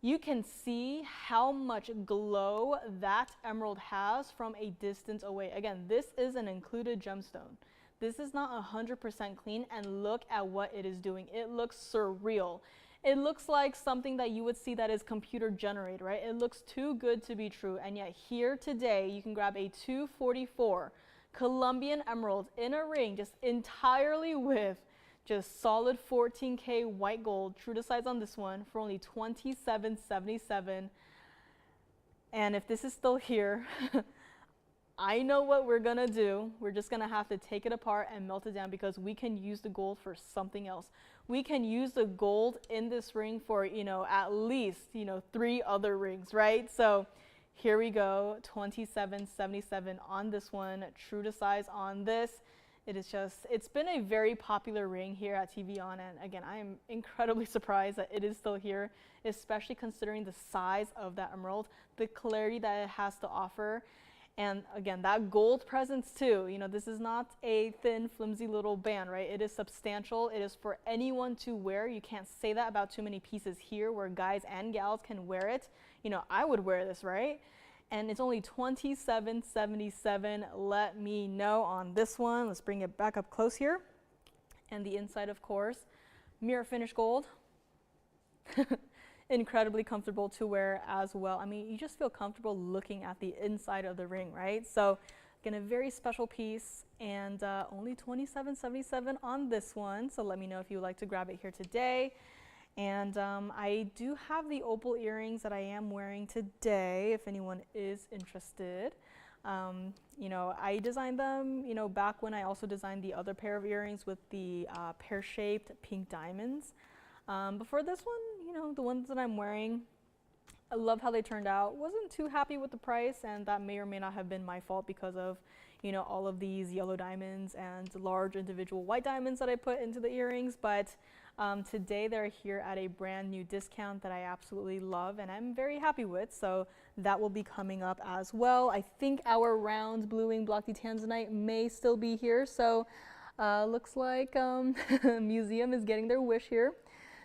you can see how much glow that emerald has from a distance away. Again, this is an included gemstone. This is not 100% clean, and look at what it is doing. It looks surreal. It looks like something that you would see that is computer generated, right? It looks too good to be true, and yet here today you can grab a 244 Colombian emerald in a ring just entirely with just solid 14K white gold, true to size on this one, for only $27.77. And if this is still here, I know what we're gonna do. We're just gonna have to take it apart and melt it down, because we can use the gold for something else. We can use the gold in this ring for, at least, 3 other rings, right? So here we go, $27.77 on this one, true to size on this. It's been a very popular ring here at TVON, and again, I am incredibly surprised that it is still here, especially considering the size of that emerald, the clarity that it has to offer, and again, that gold presence too. This is not a thin, flimsy little band, right? It is substantial. It is for anyone to wear. You can't say that about too many pieces here where guys and gals can wear it. I would wear this, right? And it's only $27.77. Let me know on this one. Let's bring it back up close here. And the inside, of course, mirror finish gold. Incredibly comfortable to wear as well. I mean, you just feel comfortable looking at the inside of the ring, right? So again, a very special piece, and only $27.77 on this one. So let me know if you would like to grab it here today. And I do have the opal earrings that I am wearing today, if anyone is interested. I designed them, back when I also designed the other pair of earrings with the pear-shaped pink diamonds. But for this one, the ones that I'm wearing, I love how they turned out. Wasn't too happy with the price, and that may or may not have been my fault because of, all of these yellow diamonds and large individual white diamonds that I put into the earrings. But today they're here at a brand new discount that I absolutely love and I'm very happy with. So that will be coming up as well. I think our round bluing block D Tanzanite may still be here. So looks like museum is getting their wish here.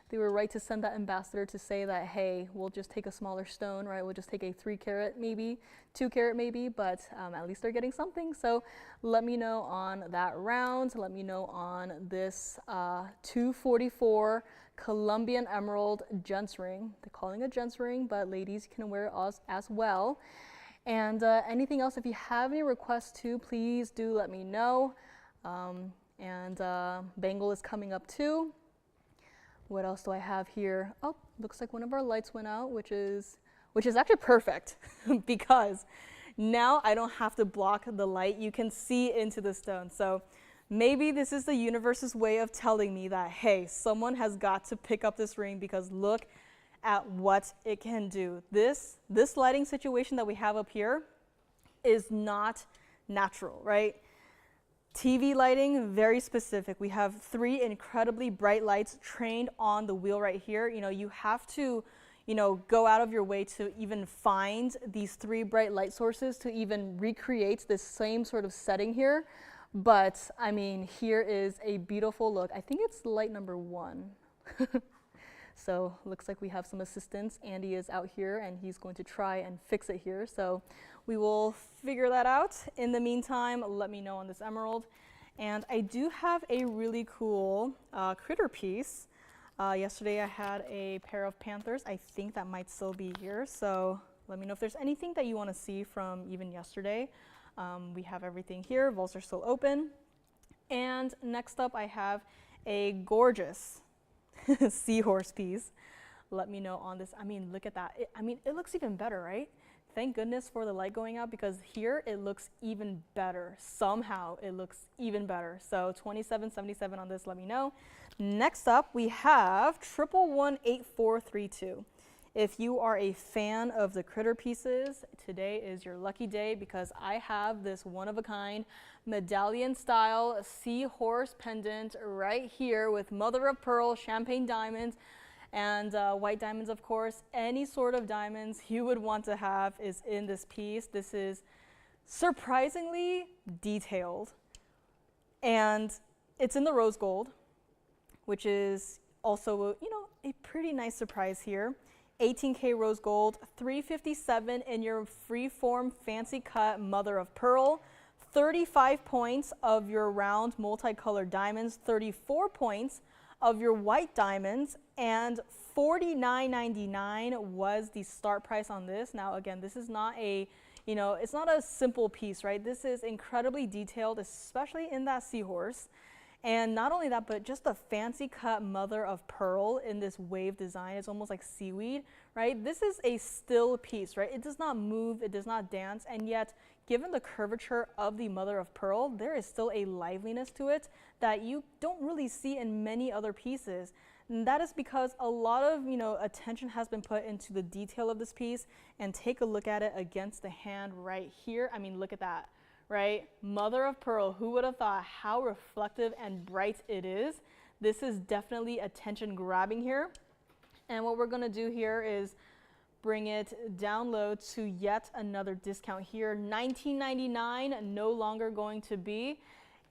They were right to send that ambassador to say that, hey, we'll just take a smaller stone, right? We'll just take a 3 carat maybe, 2 carat maybe, but at least they're getting something. So let me know on that round. Let me know on this 244 Colombian emerald gents ring. They're calling it a gents ring, but ladies can wear it as well. And anything else, if you have any requests too, please do let me know. Bangle is coming up too. What else do I have here? Oh, looks like one of our lights went out, which is actually perfect because now I don't have to block the light. You can see into the stone. So maybe this is the universe's way of telling me that, hey, someone has got to pick up this ring because look at what it can do. This lighting situation that we have up here is not natural, right? TV lighting, very specific. We have 3 incredibly bright lights trained on the wheel right here. You have to, go out of your way to even find these 3 bright light sources to even recreate this same sort of setting here. But I mean, here is a beautiful look. I think it's light number 1. So looks like we have some assistance. Andy is out here and he's going to try and fix it here. So we will figure that out. In the meantime, let me know on this emerald. And I do have a really cool critter piece. Yesterday I had a pair of panthers. I think that might still be here. So let me know if there's anything that you want to see from even yesterday. We have everything here. Vaults are still open. And next up I have a gorgeous Seahorse piece. Let me know on this. I mean, look at that. It looks even better, right? thank goodness for the light going out, because here it looks even better. Somehow it looks even better. So 2777 on this, let me know. Next up, we have 1118432. If you are a fan of the critter pieces, today is your lucky day, because I have this one-of-a-kind medallion style Seahorse pendant right here with mother of pearl, champagne diamonds, and white diamonds, of course. Any sort of diamonds you would want to have is in this piece. This is surprisingly detailed, and it's in the rose gold, which is also, you know, a pretty nice surprise here. 18K rose gold, 357 in your freeform fancy cut mother of pearl, 35 points of your round multicolored diamonds, 34 points of your white diamonds, and $49.99 was the start price on this. Now again, this is not a, you know, it's not a simple piece, right? This is incredibly detailed, especially in that seahorse. And not only that, but just the fancy cut mother of pearl in this wave design. It's almost like seaweed, right? This is a still piece, right? It does not move, it does not dance, and yet given the curvature of the mother of pearl, there is still a liveliness to it that you don't really see in many other pieces. And that is because a lot of, you know, attention has been put into the detail of this piece. And take a look at it against the hand right here. I mean, look at that. Right? Mother of pearl, who would have thought how reflective and bright it is? This is definitely attention grabbing here. And what we're gonna do here is bring it down low to yet another discount here. $19.99, no longer going to be.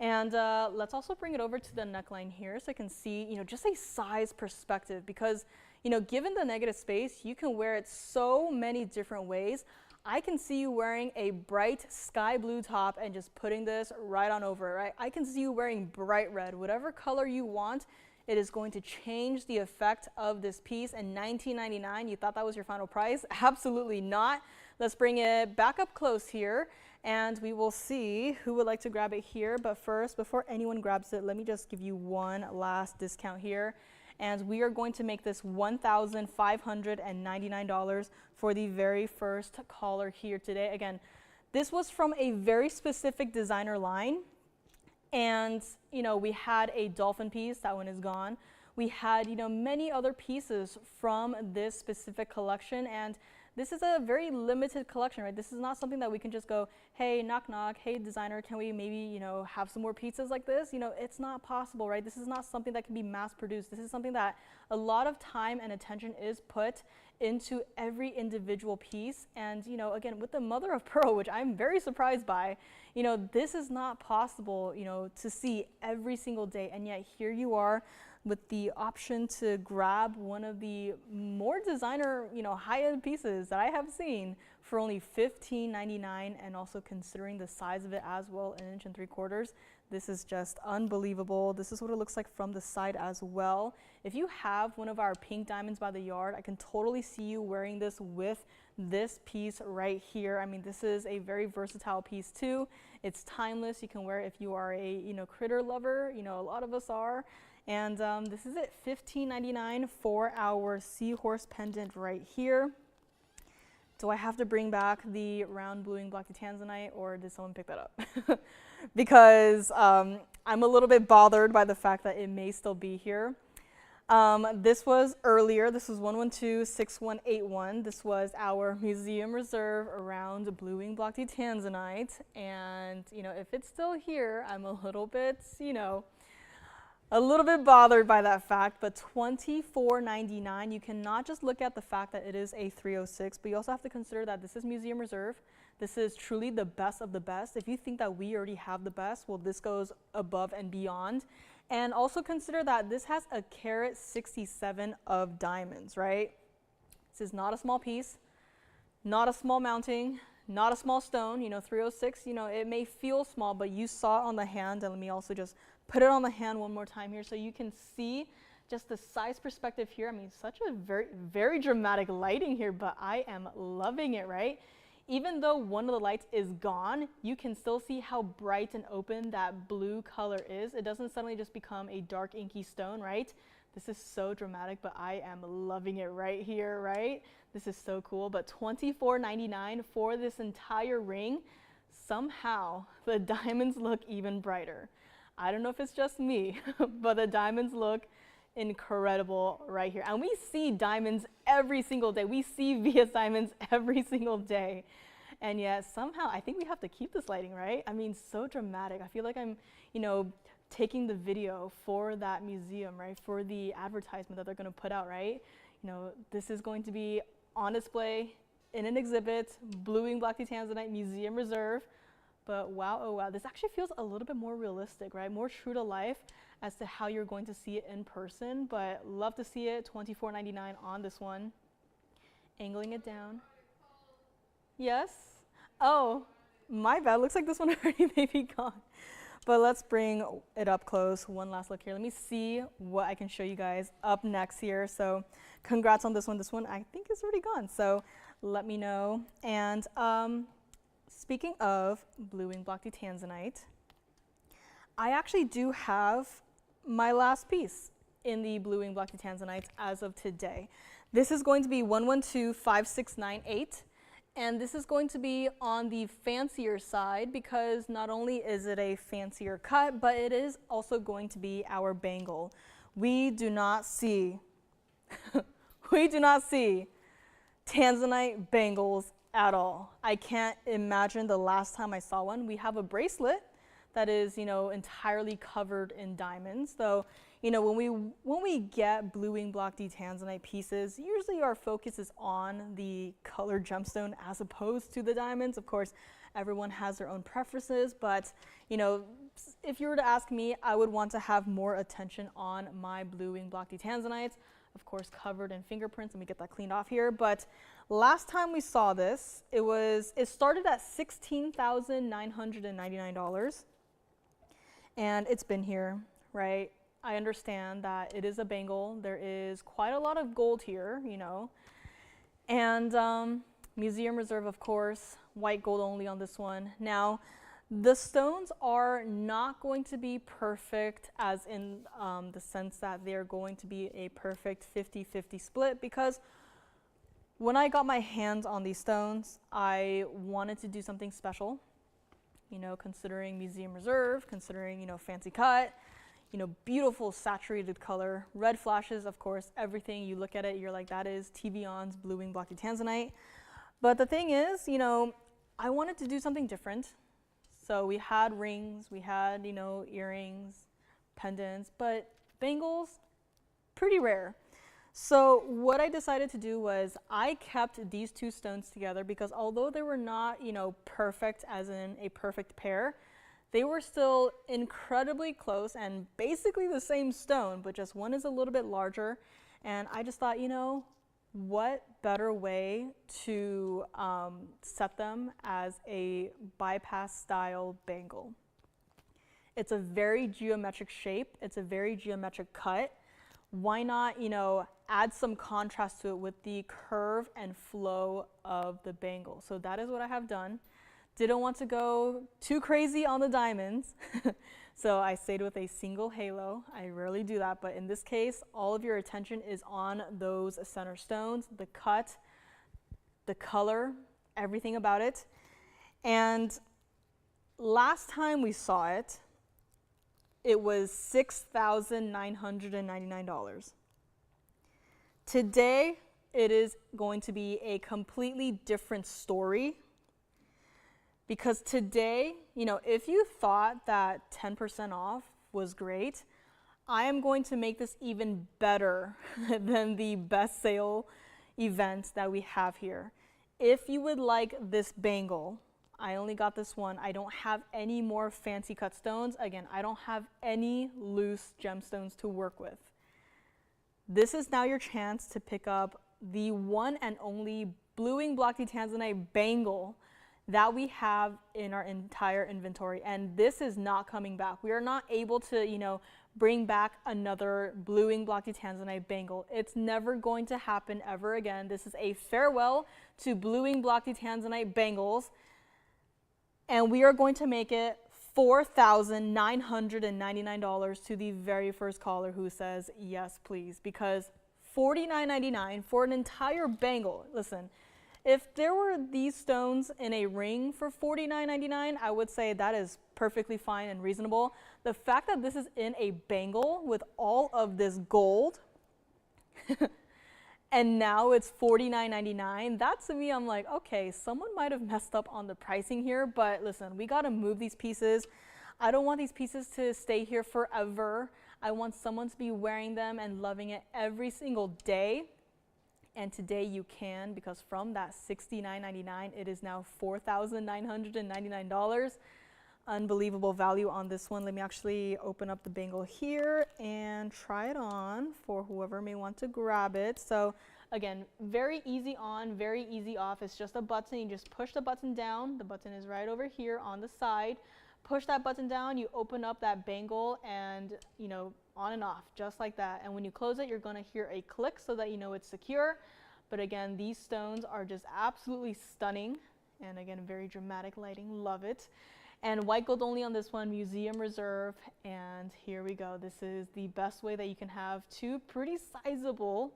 And let's also bring it over to the neckline here so you can see, you know, just a size perspective, because, you know, given the negative space, you can wear it so many different ways. I can see you wearing a bright sky blue top and just putting this right on over, right? I can see you wearing bright red, whatever color you want. It is going to change the effect of this piece. And $19.99, you thought that was your final price? Absolutely not. Let's bring it back up close here and we will see who would like to grab it here. But first, before anyone grabs it, let me just give you one last discount here. And we are going to make this $1,599 for the very first caller here today. Again, this was from a very specific designer line. And, you know, we had a dolphin piece, that one is gone. We had, you know, many other pieces from this specific collection. And this is a very limited collection, right? This is not something that we can just go, hey, knock, knock, hey, designer, can we maybe, you know, have some more pieces like this? You know, it's not possible, right? This is not something that can be mass produced. This is something that a lot of time and attention is put into every individual piece. And, you know, again, with the mother of pearl, which I'm very surprised by, you know, this is not possible, you know, to see every single day. And yet here you are with the option to grab one of the more designer, you know, high-end pieces that I have seen for only $15.99, and also considering the size of it as well, 1 3/4 inches. This is just unbelievable. This is what it looks like from the side as well. If you have one of our pink diamonds by the yard, I can totally see you wearing this with this piece right here. I mean, this is a very versatile piece too. It's timeless. You can wear it if you are a, you know, critter lover. You know, a lot of us are. And this is it, $15.99 for our Seahorse pendant right here. Do I have to bring back the round bluing blocky Tanzanite, or did someone pick that up? Because I'm a little bit bothered by the fact that it may still be here. This was earlier. This was 1126181. This was our Museum Reserve round bluing blocky Tanzanite. And, you know, if it's still here, I'm a little bit, you know, a little bit bothered by that fact, but $24.99. You cannot just look at the fact that it is a 306, but you also have to consider that this is Museum Reserve. This is truly the best of the best. If you think that we already have the best, well, this goes above and beyond. And also consider that this has a carat 67 of diamonds, right? This is not a small piece, not a small mounting, not a small stone. You know, 306, you know, it may feel small, but you saw it on the hand. And let me also just put it on the hand one more time here so you can see just the size perspective here. I mean, such a very, very dramatic lighting here, but I am loving it, right? Even though one of the lights is gone, you can still see how bright and open that blue color is. It doesn't suddenly just become a dark inky stone, right? This is so dramatic, but I am loving it right here, right? This is so cool, but $24.99 for this entire ring. Somehow the diamonds look even brighter. I don't know if it's just me, but the diamonds look incredible right here. And we see diamonds every single day. We see VS diamonds every single day. And yet somehow I think we have to keep this lighting, right? I mean, so dramatic. I feel like I'm, you know, taking the video for that museum, right? For the advertisement that they're going to put out, right? You know, this is going to be on display in an exhibit, Blue Wing Black Tanzanite Museum Reserve. But wow, oh wow, this actually feels a little bit more realistic, right? More true to life as to how you're going to see it in person. But love to see it, $24.99 on this one. Angling it down. Yes? Oh, my bad. Looks like this one already may be gone. But let's bring it up close. One last look here. Let me see what I can show you guys up next here. So congrats on this one. This one I think is already gone. So let me know. And speaking of Blue Wing Black Tanzanite, I actually do have my last piece in the Blue Wing Black Tanzanite as of today. This is going to be 1125698. And this is going to be on the fancier side because not only is it a fancier cut, but it is also going to be our bangle. We do not see, Tanzanite bangles at all. I can't imagine the last time I saw one. We have a bracelet that is, you know, entirely covered in diamonds. Though, you know, when we get Blue Wing Black Tanzanite pieces, usually our focus is on the colored gemstone as opposed to the diamonds. Of course, everyone has their own preferences, but you know, if you were to ask me, I would want to have more attention on my Blue Wing Black Tanzanites, of course covered in fingerprints. Let me get that cleaned off here. But last time we saw this, it started at $16,999, and it's been here, right? I understand that it is a bangle. There is quite a lot of gold here, you know. And Museum Reserve, of course, white gold only on this one. Now, the stones are not going to be perfect as in the sense that they're going to be a perfect 50-50 split, because when I got my hands on these stones, I wanted to do something special, you know, considering Museum Reserve, considering, you know, fancy cut, you know, beautiful saturated color, red flashes, of course, everything. You look at it, you're like, that is TVON's Blue Wing Black Tanzanite. But the thing is, you know, I wanted to do something different. So we had rings, we had, you know, earrings, pendants, but bangles, pretty rare. So what I decided to do was I kept these two stones together because although they were not, you know, perfect as in a perfect pair, they were still incredibly close and basically the same stone, but just one is a little bit larger. And I just thought, you know, what better way to set them as a bypass style bangle? It's a very geometric shape. It's a very geometric cut. Why not, you know, add some contrast to it with the curve and flow of the bangle? So that is what I have done. Didn't want to go too crazy on the diamonds, so I stayed with a single halo. I rarely do that, but in this case, all of your attention is on those center stones, the cut, the color, everything about it. And last time we saw it, it was $6,999. Today, it is going to be a completely different story. Because today, you know, if you thought that 10% off was great, I am going to make this even better than the best sale event that we have here. If you would like this bangle, I only got this one. I don't have any more fancy cut stones. Again, I don't have any loose gemstones to work with. This is now your chance to pick up the one and only Blue Wing Black Tanzanite bangle that we have in our entire inventory, and this is not coming back. We are not able to, you know, bring back another Blue Wing Black Tanzanite bangle. It's never going to happen ever again. This is a farewell to Blue Wing Black Tanzanite bangles, and we are going to make it $4,999 to the very first caller who says yes, please, because $49.99 for an entire bangle. Listen, if there were these stones in a ring for $49.99, I would say that is perfectly fine and reasonable. The fact that this is in a bangle with all of this gold and now it's $49.99, that to me, I'm like, okay, someone might have messed up on the pricing here, but listen, we gotta move these pieces. I don't want these pieces to stay here forever. I want someone to be wearing them and loving it every single day. And today you can, because from that $69.99, it is now $4,999. Unbelievable value on this one. Let me actually open up the bangle here and try it on for whoever may want to grab it. So again, very easy on, very easy off. It's just a button. You just push the button down. The button is right over here on the side. Push that button down, you open up that bangle, and you know, on and off, just like that. And when you close it, you're gonna hear a click so that you know it's secure. But again, these stones are just absolutely stunning. And again, very dramatic lighting, love it. And white gold only on this one, museum reserve. And here we go. This is the best way that you can have two pretty sizable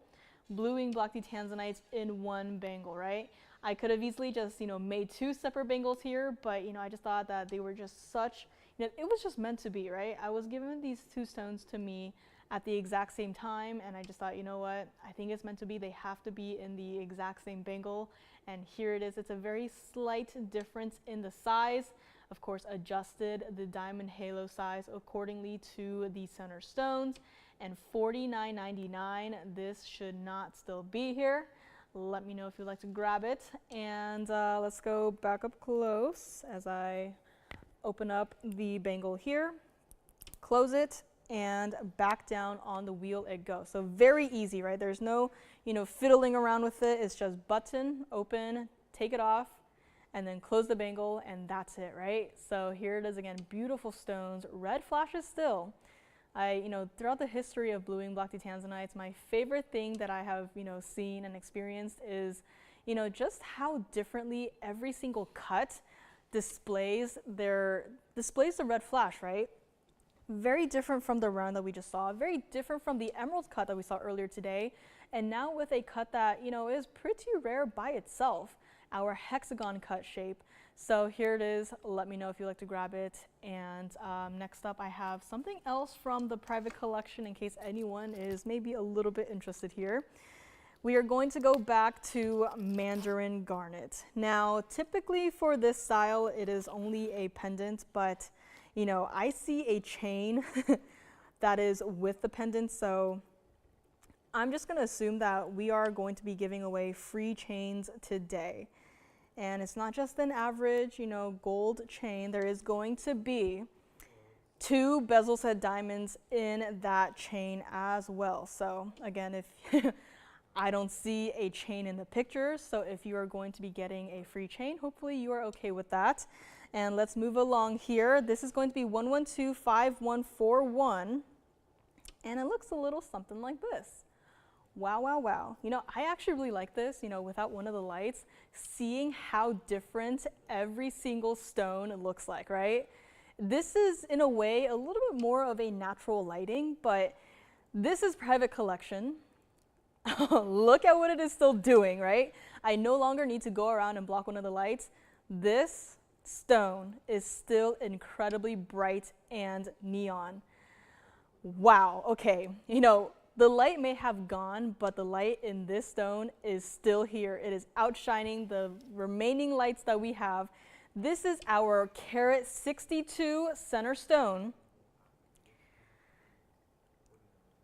blue winged black tea tanzanites in one bangle, right? I could have easily just, you know, made two separate bangles here, but, you know, I just thought that they were just such, you know, it was just meant to be, right? I was given these two stones to me at the exact same time, and I just thought, you know what, I think it's meant to be. They have to be in the exact same bangle, and here it is. It's a very slight difference in the size. Of course, adjusted the diamond halo size accordingly to the center stones, and $49.99. This should not still be here. Let me know if you'd like to grab it. And let's go back up close as I open up the bangle here, close it, and back down on the wheel it goes. So very easy, right? There's no, you know, fiddling around with it. It's just button, open, take it off, and then close the bangle, and that's it, right? So here it is again, beautiful stones, red flashes still. You know, throughout the history of blue winged black tea tanzanites, my favorite thing that I have, you know, seen and experienced is, you know, just how differently every single cut displays the red flash, right? Very different from the round that we just saw, very different from the emerald cut that we saw earlier today, and now with a cut that, you know, is pretty rare by itself, our hexagon cut shape. So here it is. Let me know if you'd like to grab it. And next up, I have something else from the private collection in case anyone is maybe a little bit interested here. We are going to go back to Mandarin garnet. Now, typically for this style, it is only a pendant, but you know, I see a chain that is with the pendant, so I'm just going to assume that we are going to be giving away free chains today. And it's not just an average, you know, gold chain. There is going to be 2 bezel set diamonds in that chain as well. So again, if I don't see a chain in the picture, so if you are going to be getting a free chain, hopefully you are okay with that. And let's move along here. This is going to be 1125141, and it looks a little something like this. Wow, wow, wow. You know, I actually really like this, you know, without one of the lights, seeing how different every single stone looks like, right? This is, in a way, a little bit more of a natural lighting, but this is private collection. Look at what it is still doing, right? I no longer need to go around and block one of the lights. This stone is still incredibly bright and neon. Wow, okay, you know, the light may have gone, but the light in this stone is still here. It is outshining the remaining lights that we have. This is our carat 62 center stone.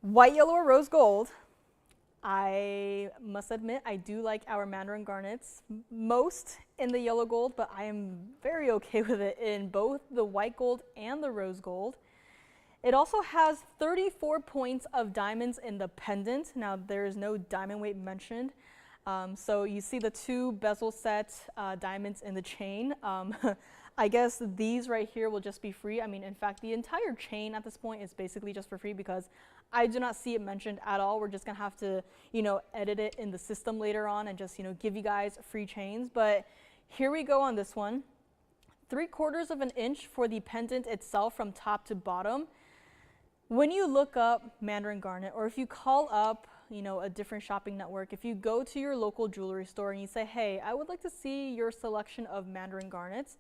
White, yellow, or rose gold. I must admit, I do like our Mandarin garnets most in the yellow gold, but I am very okay with it in both the white gold and the rose gold. It also has 34 points of diamonds in the pendant. Now, there is no diamond weight mentioned. So you see the 2 bezel set diamonds in the chain. I guess these right here will just be free. I mean, in fact, the entire chain at this point is basically just for free because I do not see it mentioned at all. We're just gonna have to, you know, edit it in the system later on and just, you know, give you guys free chains. But here we go on this one. 3/4 of an inch for the pendant itself from top to bottom. When you look up Mandarin Garnet, or if you call up, you know, a different shopping network, if you go to your local jewelry store and you say, hey, I would like to see your selection of Mandarin Garnets,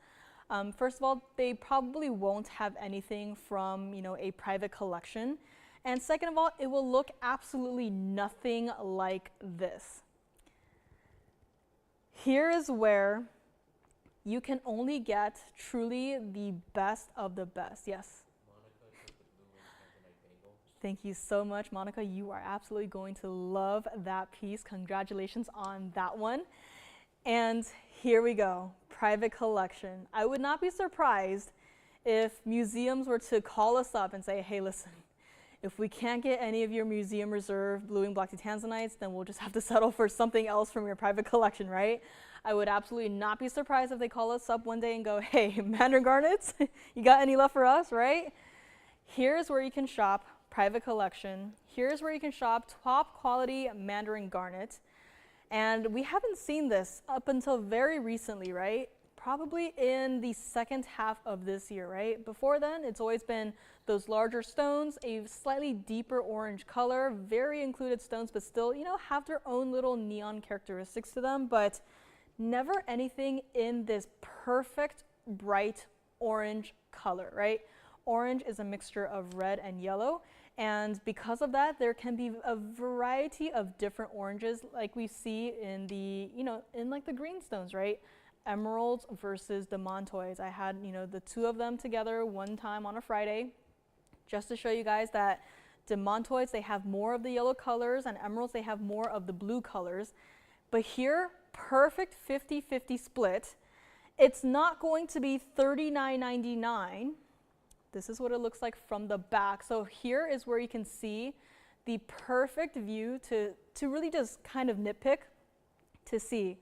first of all, they probably won't have anything from, you know, a private collection. And second of all, it will look absolutely nothing like this. Here is where you can only get truly the best of the best. Yes? Thank you so much, Monica. You are absolutely going to love that piece. Congratulations on that one. And here we go, private collection. I would not be surprised if museums were to call us up and say, hey, listen, if we can't get any of your museum reserve blue and black Tanzanites, then we'll just have to settle for something else from your private collection, right? I would absolutely not be surprised if they call us up one day and go, hey, Mandarin Garnets, you got any left for us, right? Here's where you can shop private collection. Here's where you can shop top quality Mandarin Garnet. And we haven't seen this up until very recently, right? Probably in the second half of this year, right? Before then, it's always been those larger stones, a slightly deeper orange color, very included stones, but still, you know, have their own little neon characteristics to them, but never anything in this perfect, bright orange color, right? Orange is a mixture of red and yellow. And because of that, there can be a variety of different oranges like we see in the, you know, in like the green stones, right? Emeralds versus Demantoids. I had, you know, the two of them together one time on a Friday, just to show you guys that Demantoids, they have more of the yellow colors, and emeralds, they have more of the blue colors. But here, perfect 50-50 split. It's not going to be $39.99. This is what it looks like from the back. So here is where you can see the perfect view to really just kind of nitpick to see,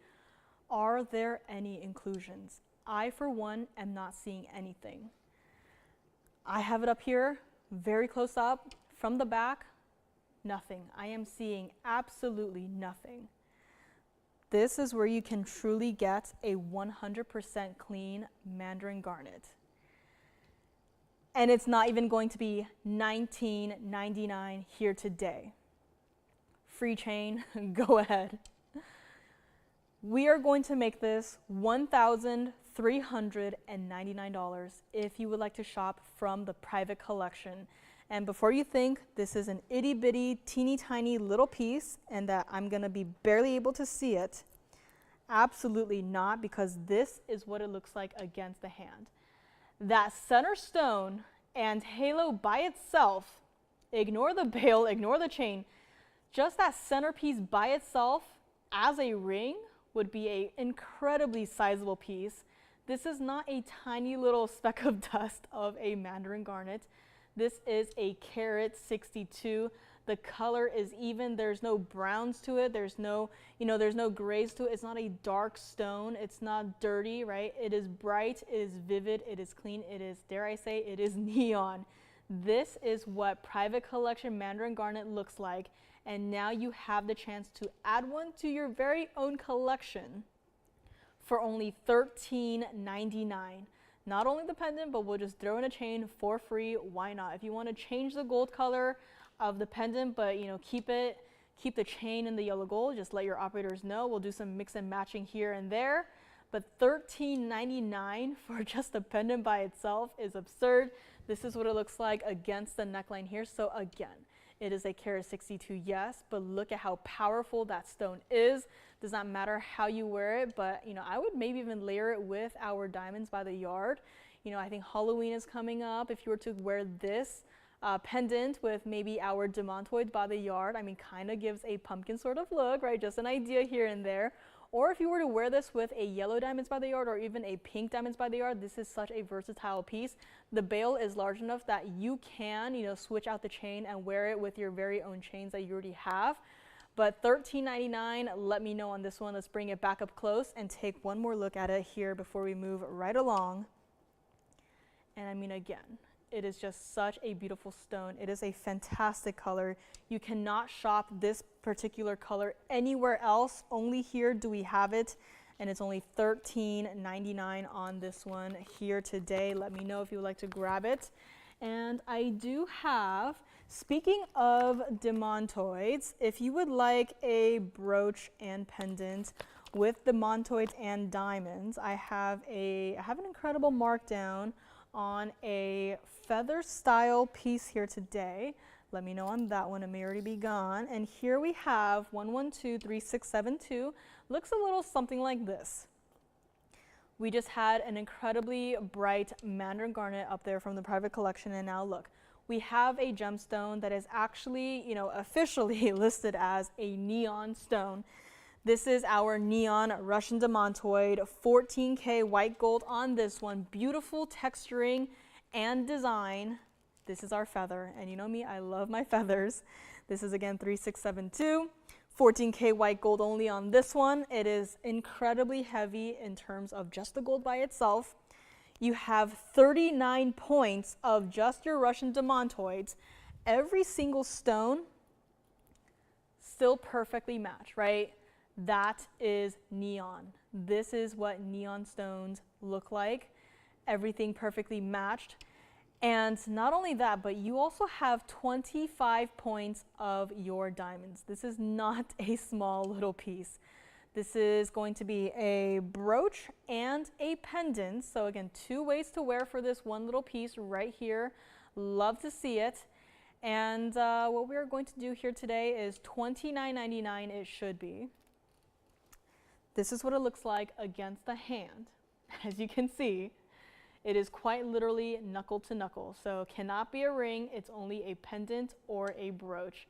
are there any inclusions? I, for one, am not seeing anything. I have it up here, very close up. From the back, nothing. I am seeing absolutely nothing. This is where you can truly get a 100% clean Mandarin Garnet. And it's not even going to be $19.99 here today. Free chain, go ahead. We are going to make this $1,399 if you would like to shop from the private collection. And before you think this is an itty bitty, teeny tiny little piece and that I'm gonna be barely able to see it, absolutely not, because this is what it looks like against the hand. That center stone and halo by itself, ignore the bail, ignore the chain, just that centerpiece by itself as a ring would be an incredibly sizable piece. This is not a tiny little speck of dust of a Mandarin Garnet. This is a carat 62. The color is even, there's no browns to it, there's no, you know, there's no grays to it. It's not a dark stone, it's not dirty, right? It is bright, it is vivid, it is clean, it is, dare I say, it is neon. This is what private collection Mandarin Garnet looks like, and now you have the chance to add one to your very own collection for only $13.99. Not only the pendant, but we'll just throw in a chain for free. Why not? If you want to change the gold color of the pendant, but you know, keep the chain in the yellow gold, just let your operators know. We'll do some mix and matching here and there. But $13.99 for just the pendant by itself is absurd. This is what it looks like against the neckline here. So again, it is a carat 62, yes, but look at how powerful that stone is. Does not matter how you wear it, but you know, I would maybe even layer it with our diamonds by the yard. You know, I think Halloween is coming up. If you were to wear this pendant with maybe our Demantoid by the yard, I mean, kind of gives a pumpkin sort of look, right? Just an idea here and there. Or if you were to wear this with a yellow diamonds by the yard or even a pink diamonds by the yard, this is such a versatile piece. The bail is large enough that you can, you know, switch out the chain and wear it with your very own chains that you already have. But $13.99, let me know on this one. Let's bring it back up close and take one more look at it here before we move right along. And I mean, again, it is just such a beautiful stone. It is a fantastic color. You cannot shop this particular color anywhere else. Only here do we have it. and it's only $13.99 on this one here today. Let me know if you would like to grab it. And I do have, speaking of Demantoids, if you would like a brooch and pendant with Demantoids and diamonds, I have an incredible markdown on a feather style piece here today. Let me know on that one, it may already be gone. And here we have 1123672. Looks a little something like this. We just had an incredibly bright Mandarin garnet up there from the private collection, and now look, we have a gemstone that is actually, officially listed as a neon stone. This is our neon Russian Demantoid, 14K white gold on this one. Beautiful texturing and design. This is our feather, and you know me, I love my feathers. This is again 3672, 14K white gold only on this one. It is incredibly heavy in terms of just the gold by itself. You have 39 points of just your Russian Demantoids. Every single stone still perfectly matched, right? That is neon. This is what neon stones look like. Everything perfectly matched. And not only that, but you also have 25 points of your diamonds. This is not a small little piece. This is going to be a brooch and a pendant. So again, 2 ways to wear for this one little piece right here. Love to see it. And what we are going to do here today is $29.99 it should be. This is what it looks like against the hand. As you can see, it is quite literally knuckle to knuckle. So it cannot be a ring, it's only a pendant or a brooch.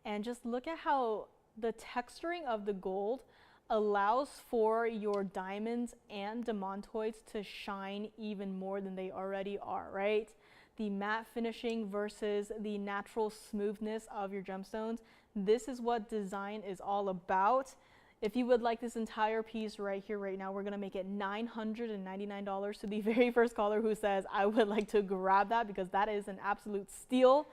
And just look at how the texturing of the gold allows for your diamonds and Demantoids to shine even more than they already are, right? The matte finishing versus the natural smoothness of your gemstones. This is what design is all about. If you would like this entire piece right here, right now, we're gonna make it $999 to the very first caller who says, I would like to grab that, because that is an absolute steal.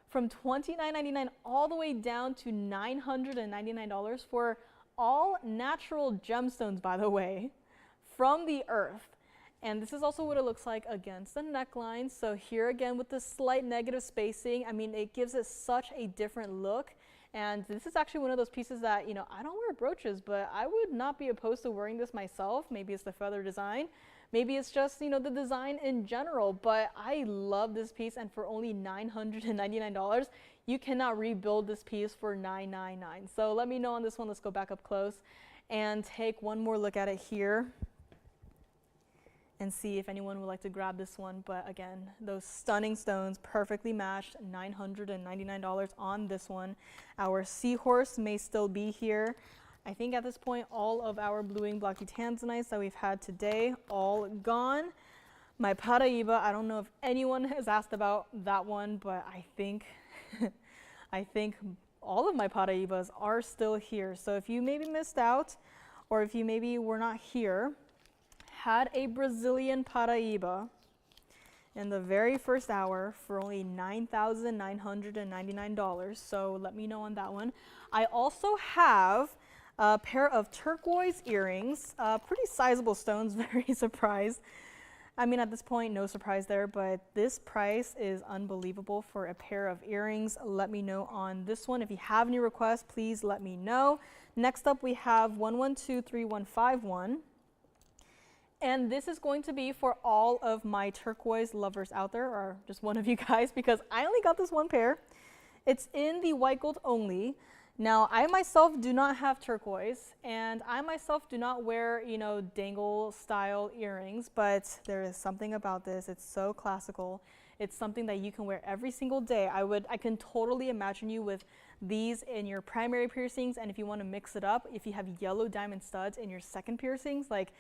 From $29.99 all the way down to $999 for all natural gemstones, by the way, from the earth. And this is also what it looks like against the neckline. So here again with the slight negative spacing, I mean, it gives it such a different look. And this is actually one of those pieces that, I don't wear brooches, but I would not be opposed to wearing this myself. Maybe it's the feather design. Maybe it's just, the design in general. But I love this piece, and for only $999, you cannot rebuild this piece for $999. So let me know on this one. Let's go back up close and take one more look at it here and see if anyone would like to grab this one. But again, those stunning stones, perfectly matched, $999 on this one. Our Seahorse may still be here. I think at this point, all of our blue and blocky Tanzanites that we've had today, all gone. My Paraiba, I don't know if anyone has asked about that one, but I think, I think all of my Paraibas are still here. So if you maybe missed out, or if you maybe were not here, had a Brazilian Paraiba in the very first hour for only $9,999. So let me know on that one. I also have a pair of turquoise earrings, pretty sizable stones, very surprised. I mean, at this point, no surprise there, but this price is unbelievable for a pair of earrings. Let me know on this one. If you have any requests, please let me know. Next up, we have 1123151. And this is going to be for all of my turquoise lovers out there, or just one of you guys, because I only got this one pair. It's in the white gold only. Now, I myself do not have turquoise, and I myself do not wear, dangle style earrings, but there is something about this. It's so classical. It's something that you can wear every single day. I can totally imagine you with these in your primary piercings, and if you want to mix it up, if you have yellow diamond studs in your second piercings, like,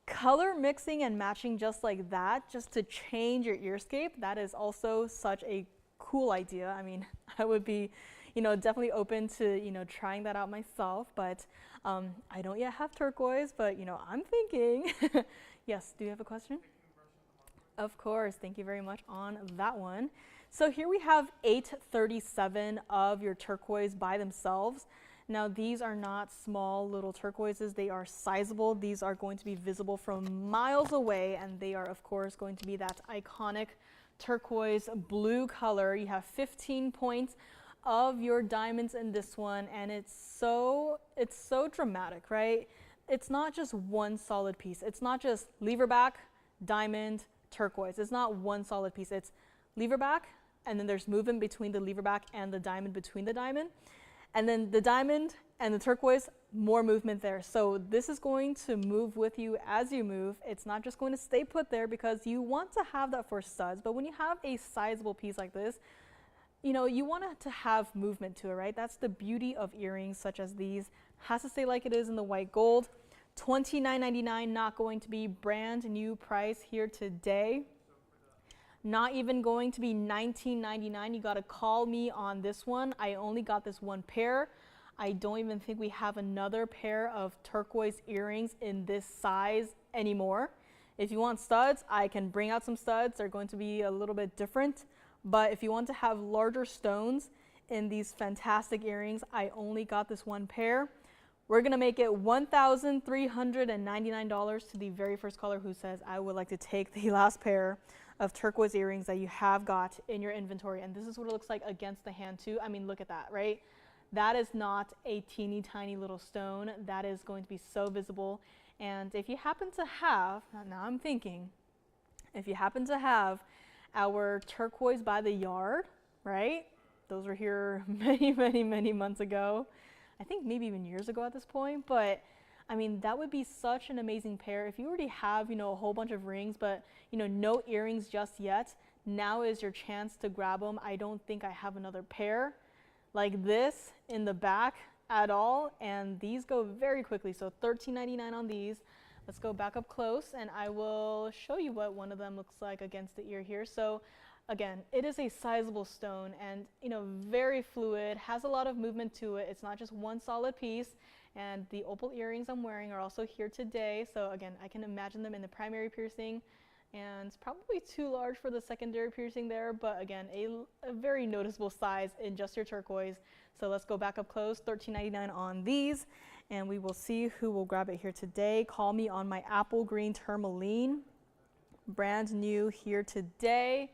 color mixing and matching just like that, just to change your earscape, that is also such a cool idea. I mean, I would be, definitely open to, trying that out myself, but I don't yet have turquoise, but, I'm thinking. Yes, do you have a question? Of course, thank you very much on that one. So here we have 837 of your turquoise by themselves. Now these are not small little turquoises, they are sizable. These are going to be visible from miles away, and they are of course going to be that iconic turquoise blue color. You have 15 points of your diamonds in this one, and it's so dramatic, right? It's not just one solid piece. It's not just lever back, diamond, turquoise. It's not one solid piece. It's lever back, and then there's movement between the lever back and the diamond between the diamond. And then the diamond and the turquoise, more movement there. So this is going to move with you as you move. It's not just going to stay put there because you want to have that for studs. But when you have a sizable piece like this, you know, you want it to have movement to it, right? That's the beauty of earrings such as these. Has to stay like it is in the white gold. $29.99, not going to be brand new price here today. Not even going to be $19.99. You got to call me on this one. I only got this one pair. I don't even think we have another pair of turquoise earrings in this size anymore. If you want studs, I can bring out some studs. They're going to be a little bit different. But if you want to have larger stones in these fantastic earrings, I only got this one pair. We're going to make it $1,399 to the very first caller who says, I would like to take the last pair of turquoise earrings that you have got in your inventory. And this is what it looks like against the hand too. I mean, look at that, right? That is not a teeny tiny little stone. That is going to be so visible. And if you happen to have, now I'm thinking, if you happen to have our turquoise by the yard, right? Those were here many months ago. I think maybe even years ago at this point, but I mean, that would be such an amazing pair. If you already have, you know, a whole bunch of rings, but, you know, no earrings just yet, now is your chance to grab them. I don't think I have another pair like this in the back at all, and these go very quickly. So $13.99 on these. Let's go back up close, and I will show you what one of them looks like against the ear here. So again, it is a sizable stone and, you know, very fluid, has a lot of movement to it. It's not just one solid piece. And the opal earrings I'm wearing are also here today. So again, I can imagine them in the primary piercing, and it's probably too large for the secondary piercing there, but again, a very noticeable size in just your turquoise. So let's go back up close, $13.99 on these, and we will see who will grab it here today. Call me on my apple green tourmaline, brand new here today.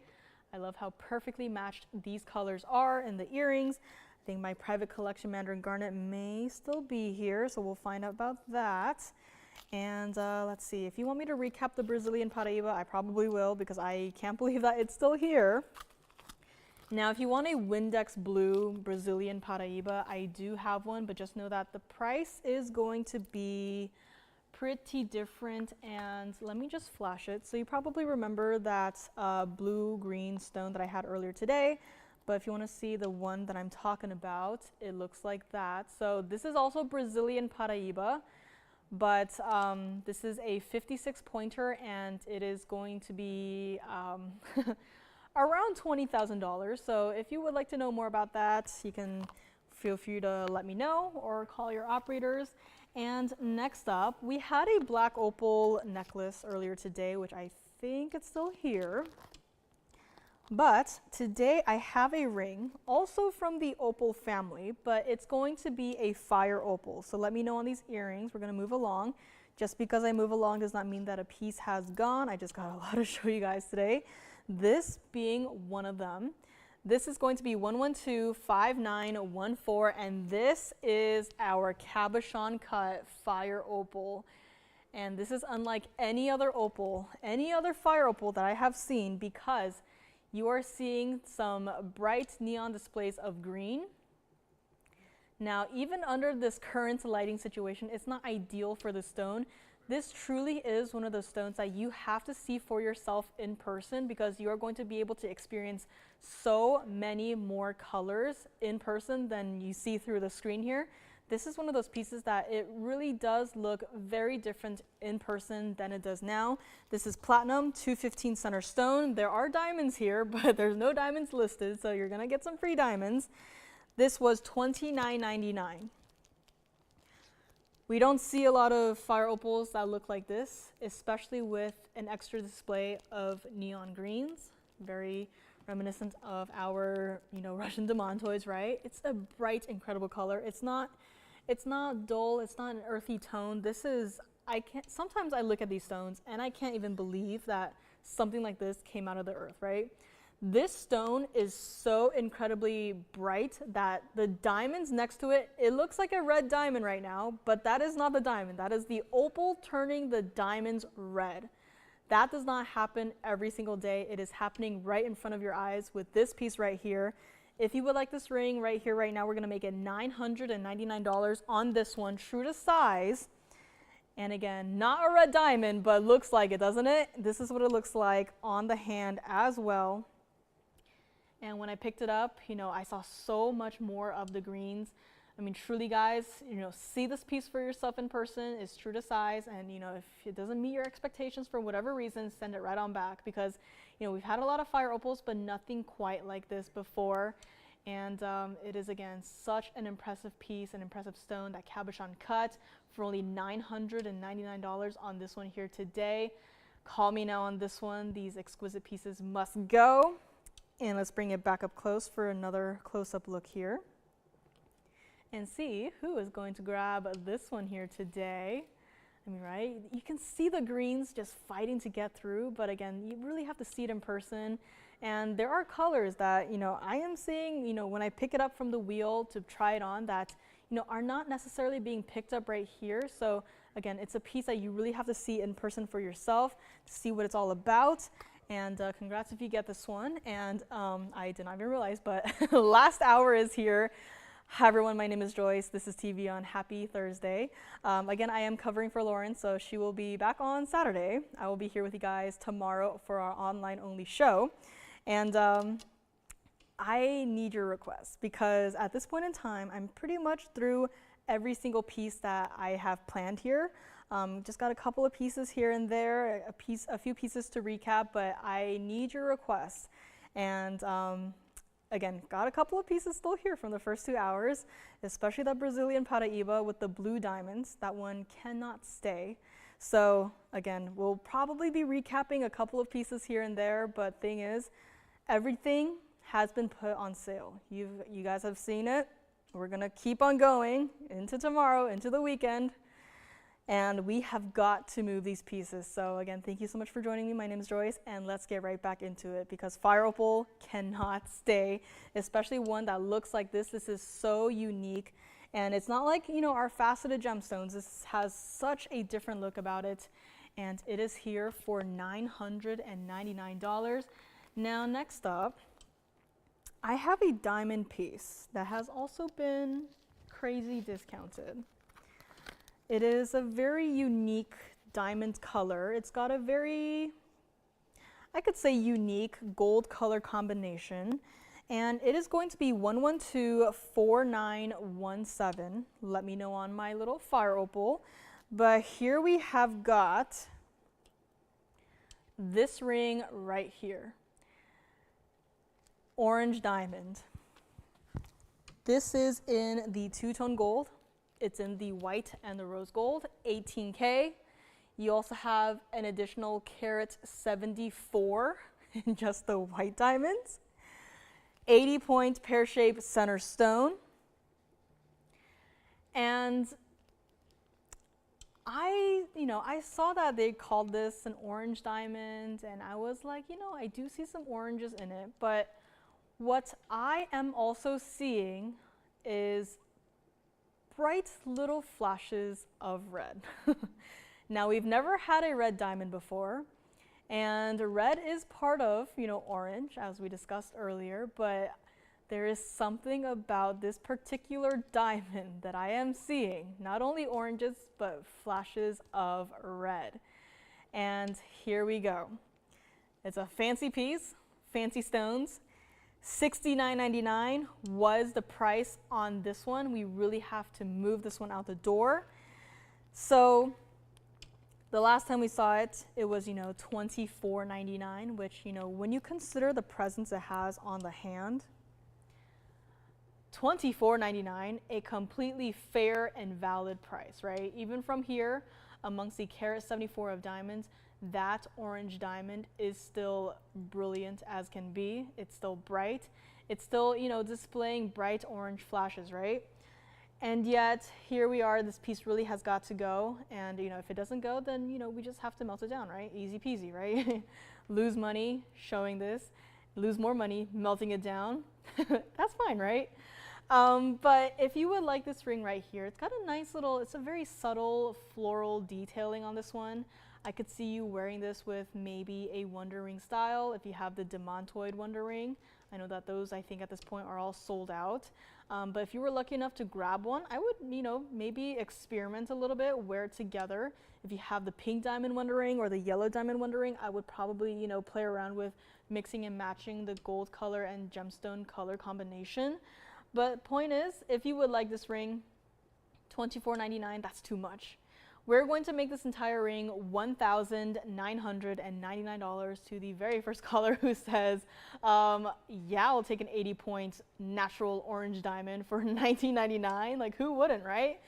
I love how perfectly matched these colors are in the earrings. I think my private collection Mandarin Garnet may still be here, so we'll find out about that. And let's see, if you want me to recap the Brazilian Paraiba, I probably will because I can't believe that it's still here. Now, if you want a Windex blue Brazilian Paraiba, I do have one, but just know that the price is going to be pretty different, and let me just flash it. So you probably remember that blue-green stone that I had earlier today, but if you want to see the one that I'm talking about, it looks like that. So this is also Brazilian Paraiba, but this is a 56 pointer, and it is going to be around $20,000. So if you would like to know more about that, you can feel free to let me know or call your operators. And next up, we had a black opal necklace earlier today, which I think it's still here. But today I have a ring, also from the opal family, but it's going to be a fire opal. So let me know on these earrings. We're going to move along. Just because I move along does not mean that a piece has gone. I just got a lot to show you guys today. This being one of them. This is going to be 112-5914, and this is our cabochon cut fire opal. And this is unlike any other opal, any other fire opal that I have seen, because you are seeing some bright neon displays of green. Now, even under this current lighting situation, it's not ideal for the stone. This truly is one of those stones that you have to see for yourself in person, because you are going to be able to experience so many more colors in person than you see through the screen here. This is one of those pieces that it really does look very different in person than it does now. This is platinum 215 center stone. There are diamonds here, but there's no diamonds listed, so you're gonna get some free diamonds. This was $29.99. We don't see a lot of fire opals that look like this, especially with an extra display of neon greens. Very reminiscent of our, Russian Demantoids, right? It's a bright, incredible color. It's not It's not dull, it's not an earthy tone. This is, sometimes I look at these stones and I can't even believe that something like this came out of the earth, right? This stone is so incredibly bright that the diamonds next to it, it looks like a red diamond right now, but that is not the diamond. That is the opal turning the diamonds red. That does not happen every single day. It is happening right in front of your eyes with this piece right here. If you would like this ring right here, right now, we're gonna make it $999 on this one, true to size. And again, not a red diamond, but looks like it, doesn't it? This is what it looks like on the hand as well. And when I picked it up, you know, I saw so much more of the greens. I mean, truly guys, you know, see this piece for yourself in person. It's true to size. And, you know, if it doesn't meet your expectations for whatever reason, send it right on back, because, you know, we've had a lot of fire opals, but nothing quite like this before. And it is, again, such an impressive piece, an impressive stone, that cabochon cut for only $999 on this one here today. Call me now on this one. These exquisite pieces must go. And let's bring it back up close for another close-up look here and see who is going to grab this one here today. I mean, right? You can see the greens just fighting to get through, but again, you really have to see it in person. And there are colors that, you know, I am seeing, you know, when I pick it up from the wheel to try it on, that, you know, are not necessarily being picked up right here. So again, it's a piece that you really have to see in person for yourself to see what it's all about. And congrats if you get this one. And I did not even realize, but last hour is here. Hi everyone, my name is Joyce. This is TVON. Happy Thursday. Again, I am covering for Lauren, so she will be back on Saturday. I will be here with you guys tomorrow for our online only show. And I need your requests, because at this point in time, I'm pretty much through every single piece that I have planned here. Just got a couple of pieces here and there, a few pieces to recap, but I need your requests. And again, got a couple of pieces still here from the first 2 hours, especially that Brazilian Paraiba with the blue diamonds. That one cannot stay. So again, we'll probably be recapping a couple of pieces here and there, but thing is, everything has been put on sale. You guys have seen it. We're gonna keep on going into tomorrow, into the weekend. And we have got to move these pieces. So again, thank you so much for joining me. My name is Joyce, and let's get right back into it, because fire opal cannot stay, especially one that looks like this. This is so unique. And it's not like, you know, our faceted gemstones. This has such a different look about it. And it is here for $999. Now, next up, I have a diamond piece that has also been crazy discounted. It is a very unique diamond color. It's got a very, I could say, unique gold color combination. And it is going to be 1124917. Let me know on my little fire opal. But here we have got this ring right here. Orange diamond. This is in the two-tone gold. It's in the white and the rose gold, 18K. You also have an additional carat 74 in just the white diamonds. 80-point pear-shaped center stone. And I saw that they called this an orange diamond, and I was like, you know, I do see some oranges in it, but what I am also seeing is bright little flashes of red. Now, we've never had a red diamond before, and red is part of, you know, orange, as we discussed earlier, but there is something about this particular diamond that I am seeing, not only oranges, but flashes of red. And here we go. It's a fancy piece, fancy stones. $69.99 was the price on this one. We really have to move this one out the door. So the last time we saw it, it was, you know, $24.99, which, you know, when you consider the presence it has on the hand, $24.99, a completely fair and valid price, right? Even from here, amongst the carat 74 of diamonds, that orange diamond is still brilliant as can be. It's still bright. It's still, you know, displaying bright orange flashes, right? And yet, here we are, this piece really has got to go. And, you know, if it doesn't go, then, you know, we just have to melt it down, right? Easy peasy, right? Lose money showing this, lose more money melting it down. That's fine, right? But if you would like this ring right here, it's got a nice little, it's a very subtle floral detailing on this one. I could see you wearing this with maybe a wonder ring style if you have the Demantoid wonder ring. I know that those, I think at this point, are all sold out. But if you were lucky enough to grab one, I would, you know, maybe experiment a little bit, wear it together. If you have the pink diamond wonder ring or the yellow diamond wonder ring, I would probably, you know, play around with mixing and matching the gold color and gemstone color combination. But point is, if you would like this ring, $24.99, that's too much. We're going to make this entire ring $1,999 to the very first caller who says, yeah, I'll take an 80-point natural orange diamond for $19.99. Like, who wouldn't, right?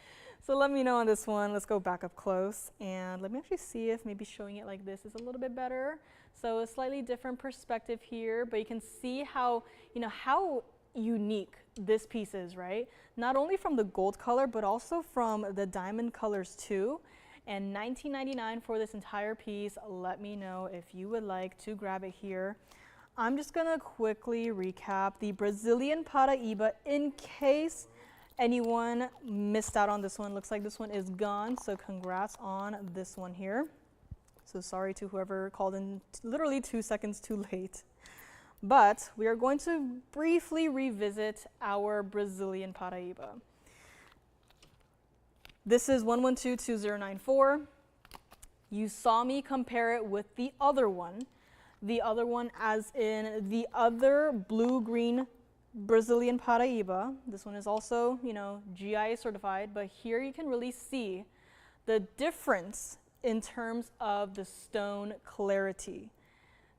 So let me know on this one. Let's go back up close. And let me actually see if maybe showing it like this is a little bit better. So a slightly different perspective here, but you can see how, you know, how unique this piece is, right? Not only from the gold color, but also from the diamond colors too. And $19.99 for this entire piece. Let me know if you would like to grab it here. I'm just gonna quickly recap the Brazilian Paraiba in case anyone missed out on this one. Looks like this one is gone, so congrats on this one here. So sorry to whoever called in literally 2 seconds too late. But we are going to briefly revisit our Brazilian Paraiba. This is 1122094. You saw me compare it with the other one as in the other blue-green Brazilian Paraiba. This one is also, you know, GIA certified, but here you can really see the difference in terms of the stone clarity.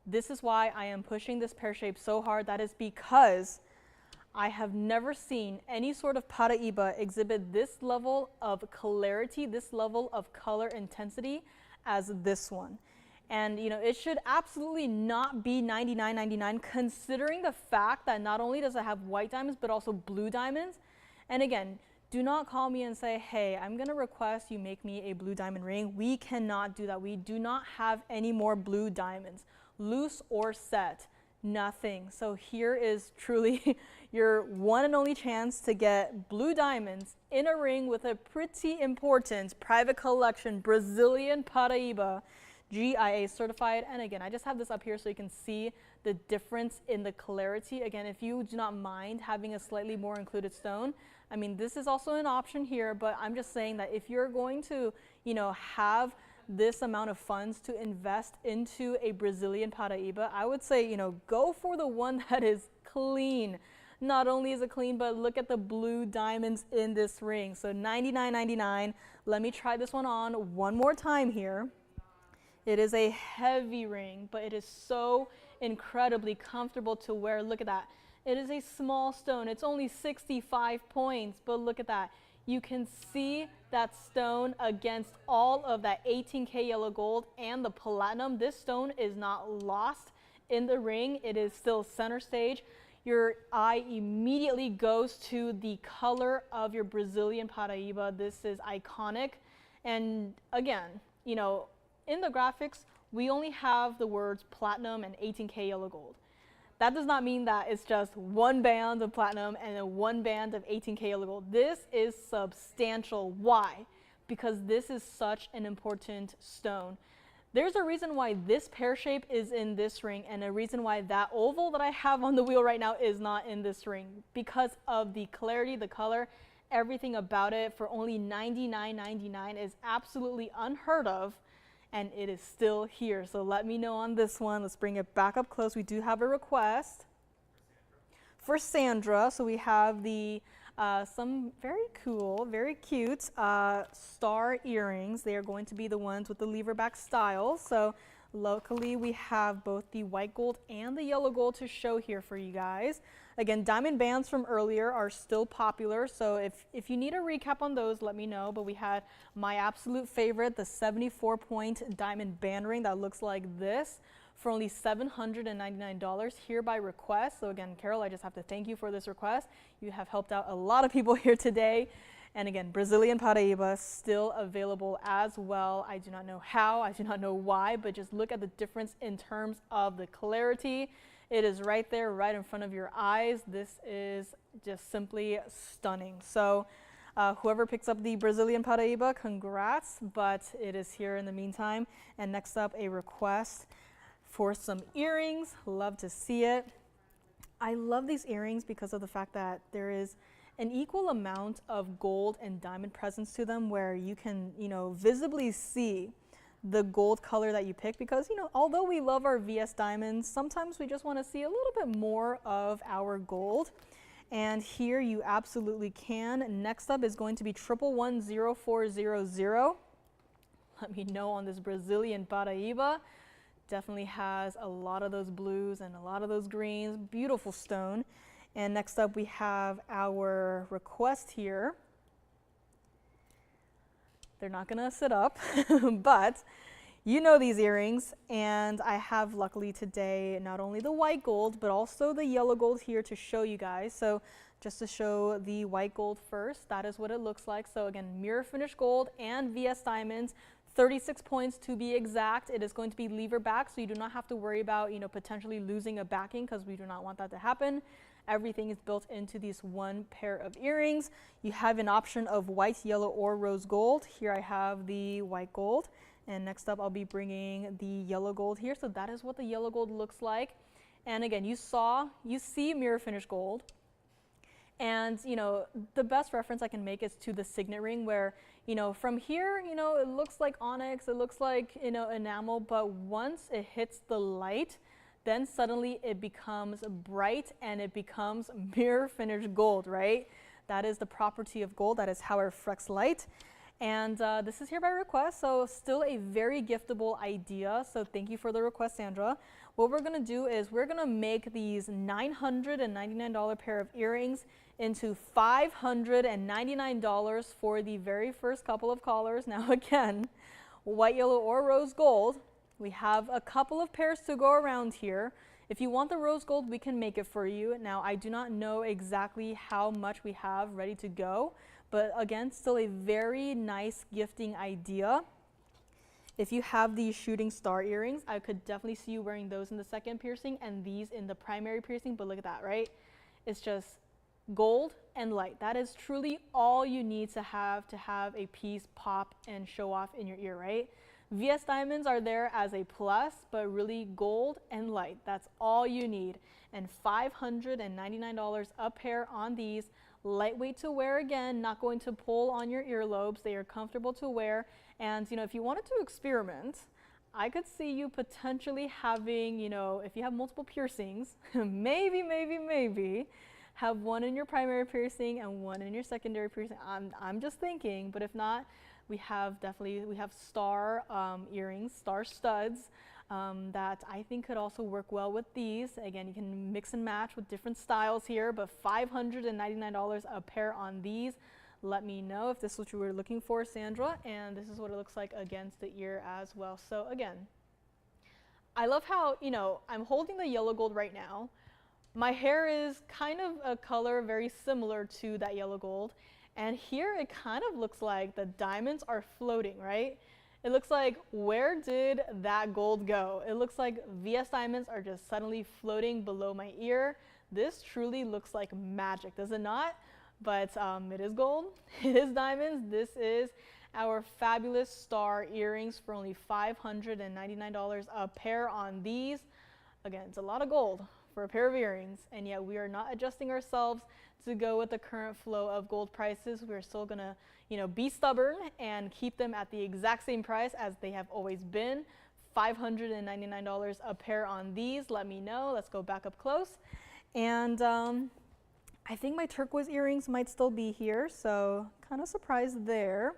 This is why I am pushing this pear shape so hard. That is because I have never seen any sort of Paraiba exhibit this level of clarity, this level of color intensity as this one. And you know, it should absolutely not be $99.99 considering the fact that not only does it have white diamonds, but also blue diamonds. And again, do not call me and say, hey, I'm gonna request you make me a blue diamond ring. We cannot do that. We do not have any more blue diamonds, loose or set, nothing. So here is truly your one and only chance to get blue diamonds in a ring with a pretty important private collection Brazilian Paraiba, GIA certified. And again, I just have this up here so you can see the difference in the clarity. Again, if you do not mind having a slightly more included stone, I mean, this is also an option here, but I'm just saying that if you're going to, you know, have this amount of funds to invest into a Brazilian Paraiba, I would say, you know, go for the one that is clean. Not only is it clean, but look at the blue diamonds in this ring. So $99.99. Let me try this one on one more time here. It is a heavy ring, but it is so incredibly comfortable to wear. Look at that. It is a small stone. It's only 65 points, but look at that. You can see that stone against all of that 18K yellow gold and the platinum. This stone is not lost in the ring. It is still center stage. Your eye immediately goes to the color of your Brazilian Paraiba. This is iconic. And again, you know, in the graphics, we only have the words platinum and 18K yellow gold. That does not mean that it's just one band of platinum and then one band of 18K yellow gold. This is substantial. Why? Because this is such an important stone. There's a reason why this pear shape is in this ring and a reason why that oval that I have on the wheel right now is not in this ring, because of the clarity, the color, everything about it. For only $99.99 is absolutely unheard of. And it is still here. So let me know on this one. Let's bring it back up close. We do have a request for Sandra. So we have the some very cool, very cute star earrings. They are going to be the ones with the lever back style. So locally we have both the white gold and the yellow gold to show here for you guys. Again, diamond bands from earlier are still popular, so if you need a recap on those, let me know. But we had my absolute favorite, the 74-point diamond band ring that looks like this for only $799 here by request. So again, Carol, I just have to thank you for this request. You have helped out a lot of people here today. And again, Brazilian Paraiba still available as well. I do not know how, I do not know why, but just look at the difference in terms of the clarity. It is right there, right in front of your eyes. This is just simply stunning. So whoever picks up the Brazilian Paraiba, congrats, but it is here in the meantime. And next up, a request for some earrings. Love to see it. I love these earrings because of the fact that there is an equal amount of gold and diamond presence to them, where you can, visibly see the gold color that you pick, because, although we love our VS diamonds, sometimes we just want to see a little bit more of our gold. And here you absolutely can. Next up is going to be 1110400. Let me know on this Brazilian Paraiba. Definitely has a lot of those blues and a lot of those greens. Beautiful stone. And next up we have our request here. They're not gonna sit up, but you know these earrings, and I have luckily today not only the white gold but also the yellow gold here to show you guys. So just to show the white gold first, that is what it looks like. So again, mirror finish gold and VS diamonds, 36 points to be exact. It is going to be lever back, so you do not have to worry about potentially losing a backing, because we do not want that to happen. Everything is built into these one pair of earrings. You have an option of white, yellow, or rose gold. Here I have the white gold. And next up, I'll be bringing the yellow gold here. So that is what the yellow gold looks like. And again, you see mirror finish gold. And, the best reference I can make is to the signet ring, where, from here, it looks like onyx, it looks like, enamel, but once it hits the light, then suddenly it becomes bright and it becomes mirror finished gold, right? That is the property of gold. That is how it reflects light. And this is here by request, so still a very giftable idea. So thank you for the request, Sandra. What we're gonna do is we're gonna make these $999 pair of earrings into $599 for the very first couple of callers. Now again, white, yellow, or rose gold. We have a couple of pairs to go around here. If you want the rose gold, we can make it for you. Now, I do not know exactly how much we have ready to go, but again, still a very nice gifting idea. If you have these shooting star earrings, I could definitely see you wearing those in the second piercing and these in the primary piercing, but look at that, right? It's just gold and light. That is truly all you need to have a piece pop and show off in your ear, right? VS diamonds are there as a plus, but really gold and light. That's all you need. And $599 a pair on these. Lightweight to wear, again, not going to pull on your earlobes. They are comfortable to wear. And, if you wanted to experiment, I could see you potentially having, if you have multiple piercings, maybe, have one in your primary piercing and one in your secondary piercing. I'm just thinking, but if not, we have star earrings, star studs that I think could also work well with these. Again, you can mix and match with different styles here, but $599 a pair on these. Let me know if this is what you were looking for, Sandra. And this is what it looks like against the ear as well. So again, I love how, I'm holding the yellow gold right now. My hair is kind of a color very similar to that yellow gold. And here it kind of looks like the diamonds are floating, right? It looks like, where did that gold go? It looks like VS diamonds are just suddenly floating below my ear. This truly looks like magic, does it not? But it is gold, it is diamonds. This is our fabulous star earrings for only $599 a pair on these. Again, it's a lot of gold for a pair of earrings, and yet we are not adjusting ourselves to go with the current flow of gold prices. We're still gonna, be stubborn and keep them at the exact same price as they have always been. $599 a pair on these. Let me know. Let's go back up close. And I think my turquoise earrings might still be here, so kind of surprised there.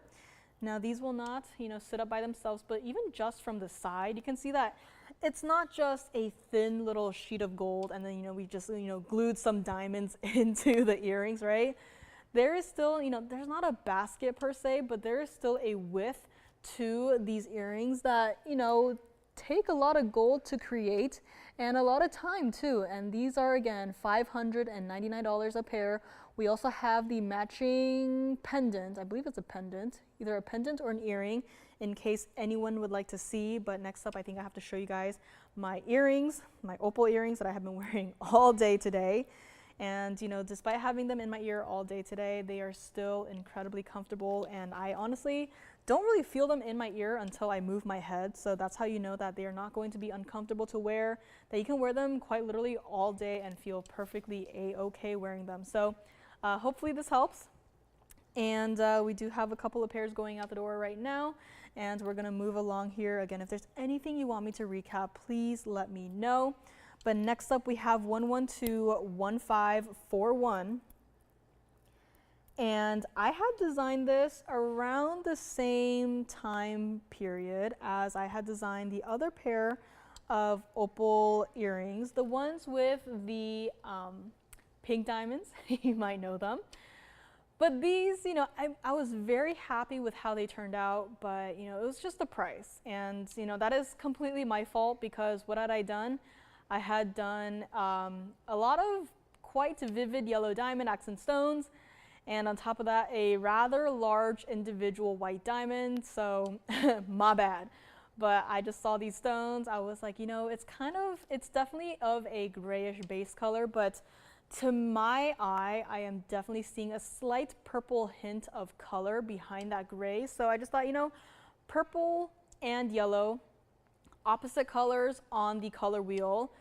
Now these will not, sit up by themselves, but even just from the side, you can see that it's not just a thin little sheet of gold and then, we just, glued some diamonds into the earrings, right? There is still, there's not a basket per se, but there is still a width to these earrings that, take a lot of gold to create and a lot of time too. And these are again $599 a pair. We also have the matching pendant. I believe it's a pendant, either a pendant or an earring, in case anyone would like to see. But next up, I think I have to show you guys my earrings, my opal earrings that I have been wearing all day today. And you know, despite having them in my ear all day today, they are still incredibly comfortable, and I honestly don't really feel them in my ear until I move my head. So that's how you know that they are not going to be uncomfortable to wear, that you can wear them quite literally all day and feel perfectly a-okay wearing them. So hopefully this helps. And we do have a couple of pairs going out the door right now, and we're gonna move along here. Again, if there's anything you want me to recap, please let me know. But next up we have 1121541. And I had designed this around the same time period as I had designed the other pair of opal earrings, the ones with the pink diamonds, you might know them. But these, you know, I was very happy with how they turned out, but you know, it was just the price. And you know, that is completely my fault, because what had I done? I had done a lot of quite vivid yellow diamond accent stones, and on top of that, a rather large individual white diamond, so my bad. But I just saw these stones, I was like, you know, it's definitely of a grayish base color, but to my eye, I am definitely seeing a slight purple hint of color behind that gray. So I just thought, you know, purple and yellow, opposite colors on the color wheel.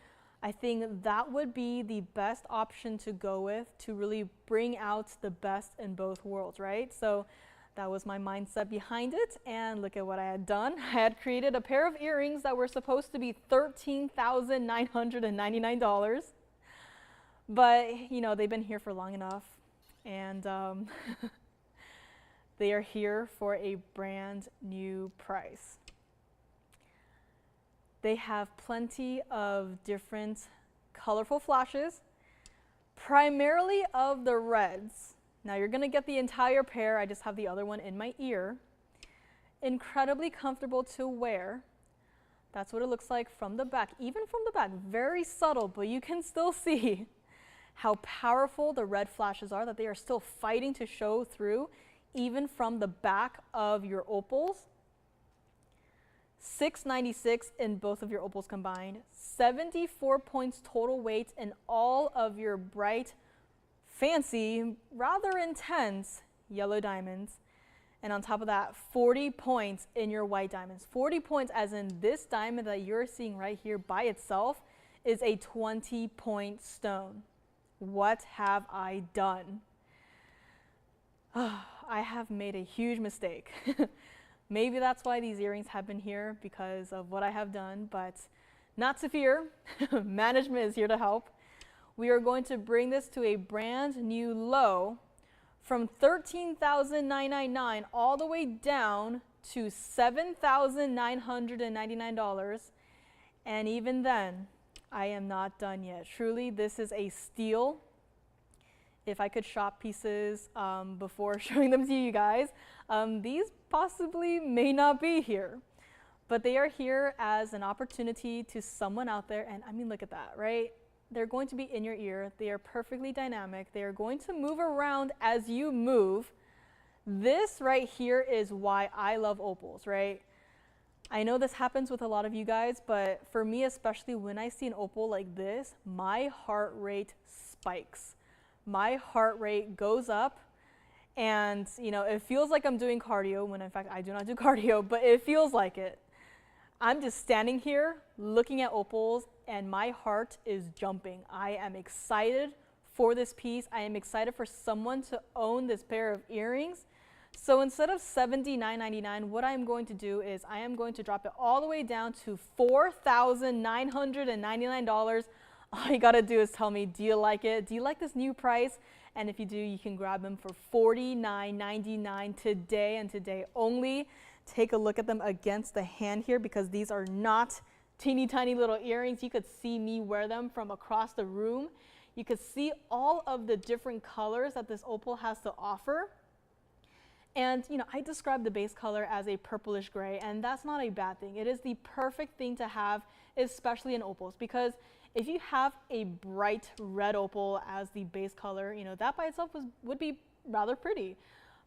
I think that would be the best option to go with to really bring out the best in both worlds, right? So that was my mindset behind it, and look at what I had done. I had created a pair of earrings that were supposed to be $13,999, but you know, they've been here for long enough, and they are here for a brand new price. They have plenty of different colorful flashes, primarily of the reds. Now you're gonna get the entire pair, I just have the other one in my ear. Incredibly comfortable to wear. That's what it looks like from the back, even from the back, very subtle, but you can still see how powerful the red flashes are, that they are still fighting to show through, even from the back of your opals. $696 in both of your opals combined, 74 points total weight in all of your bright, fancy, rather intense yellow diamonds. And on top of that, 40 points in your white diamonds. 40 points as in this diamond that you're seeing right here by itself is a 20-point stone. What have I done? I have made a huge mistake. Maybe that's why these earrings have been here, because of what I have done, but not to fear. Management is here to help. We are going to bring this to a brand new low from $13,999 all the way down to $7,999. And even then, I am not done yet. Truly, this is a steal. If I could shop pieces before showing them to you guys, these possibly may not be here, but they are here as an opportunity to someone out there. And I mean, look at that, right? They're going to be in your ear. They are perfectly dynamic. They are going to move around as you move. This right here is why I love opals, right? I know this happens with a lot of you guys, but for me especially, when I see an opal like this, my heart rate spikes. My heart rate goes up, and you know, it feels like I'm doing cardio, when in fact I do not do cardio, but it feels like it. I'm just standing here looking at opals and my heart is jumping. I am excited for this piece. I am excited for someone to own this pair of earrings. So instead of $79.99, what I'm going to do is I am going to drop it all the way down to $4,999. All you gotta do is tell me, do you like it? Do you like this new price? And if you do, you can grab them for $49.99 today and today only. Take a look at them against the hand here, because these are not teeny tiny little earrings. You could see me wear them from across the room. You could see all of the different colors that this opal has to offer. And I described the base color as a purplish gray, and that's not a bad thing. It is the perfect thing to have, especially in opals, because if you have a bright red opal as the base color, that by itself would be rather pretty.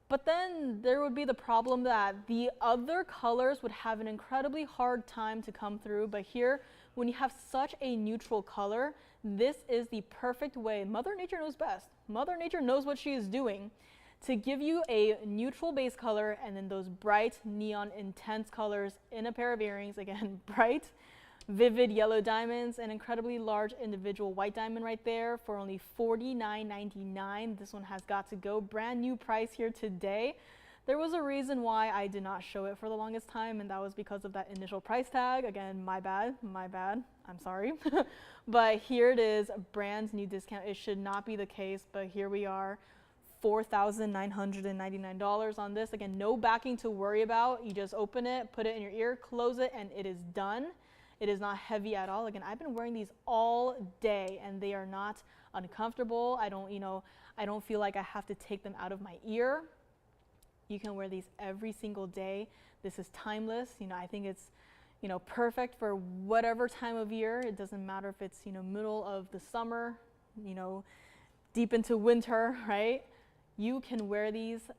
But then there would be the problem that the other colors would have an incredibly hard time to come through. But here, when you have such a neutral color, this is the perfect way. Mother Nature knows best. Mother Nature knows what she is doing to give you a neutral base color and then those bright, neon, intense colors in a pair of earrings. Again, bright, vivid yellow diamonds, an incredibly large individual white diamond right there for only $49.99. This one has got to go. Brand new price here today. There was a reason why I did not show it for the longest time, and that was because of that initial price tag. Again, my bad, I'm sorry. But here it is, brand new discount. It should not be the case, but here we are. $4,999 on this. Again, no backing to worry about. You just open it, put it in your ear, close it, and it is done. It is not heavy at all. Again, I've been wearing these all day and they are not uncomfortable. I don't feel like I have to take them out of my ear. You can wear these every single day. This is timeless. I think it's, perfect for whatever time of year. It doesn't matter if it's, middle of the summer, deep into winter, right? You can wear these.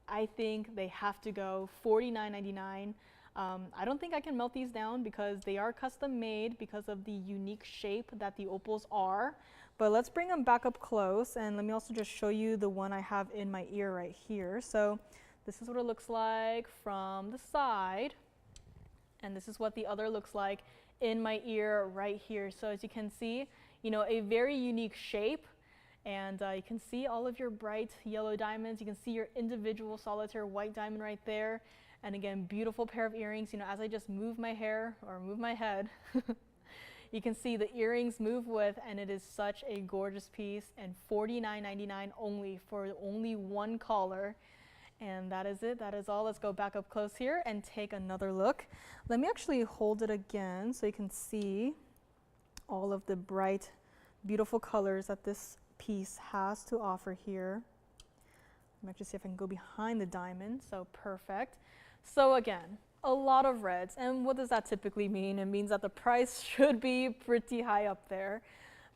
I think they have to go. $49.99. I don't think I can melt these down because they are custom made because of the unique shape that the opals are. But let's bring them back up close, and let me also just show you the one I have in my ear right here. So this is what it looks like from the side, and this is what the other looks like in my ear right here. So as you can see, a very unique shape. And you can see all of your bright yellow diamonds. You can see your individual solitaire white diamond right there. And again, beautiful pair of earrings. As I just move my hair or move my head, you can see the earrings move with, and it is such a gorgeous piece. And $49.99 only for only one collar. And that is it. That is all. Let's go back up close here and take another look. Let me actually hold it again so you can see all of the bright, beautiful colors that this piece has to offer here. Let me actually see if I can go behind the diamond. So perfect. So again, a lot of reds. And what does that typically mean? It means that the price should be pretty high up there.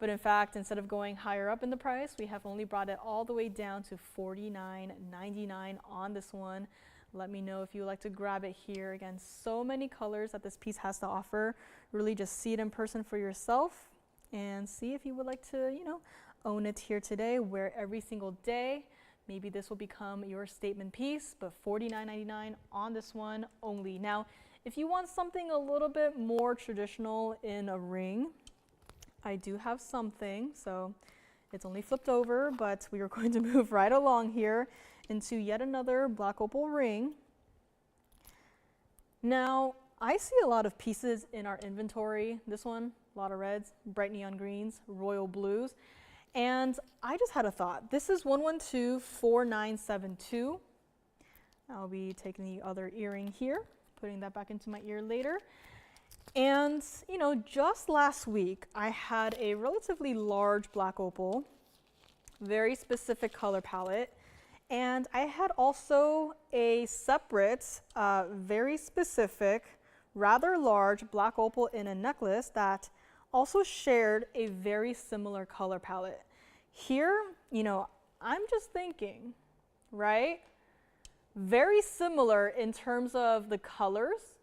But in fact, instead of going higher up in the price, we have only brought it all the way down to $49.99 on this one. Let me know if you would like to grab it here. Again, so many colors that this piece has to offer. Really just see it in person for yourself and see if you would like to, own it here today, wear every single day. Maybe this will become your statement piece, but $49.99 on this one only. Now, if you want something a little bit more traditional in a ring, I do have something. So it's only flipped over, but we are going to move right along here into yet another black opal ring. Now, I see a lot of pieces in our inventory. This one, a lot of reds, bright neon greens, royal blues. And I just had a thought. This is 1124972. I'll be taking the other earring here, putting that back into my ear later. And, just last week, I had a relatively large black opal, very specific color palette. And I had also a separate, very specific, rather large black opal in a necklace that also shared a very similar color palette. Here, I'm just thinking, right? Very similar in terms of the colors,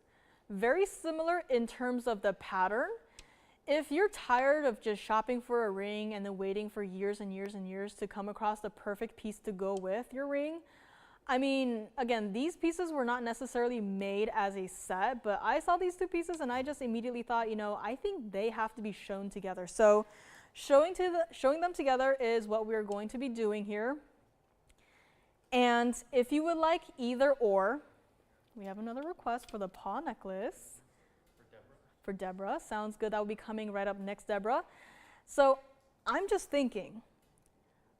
very similar in terms of the pattern. If you're tired of just shopping for a ring and then waiting for years and years and years to come across the perfect piece to go with your ring, again, these pieces were not necessarily made as a set, but I saw these two pieces and I just immediately thought, I think they have to be shown together. So showing them together is what we're going to be doing here. And if you would like either or, we have another request for the paw necklace. For Deborah. Sounds good. That will be coming right up next, Deborah. So I'm just thinking,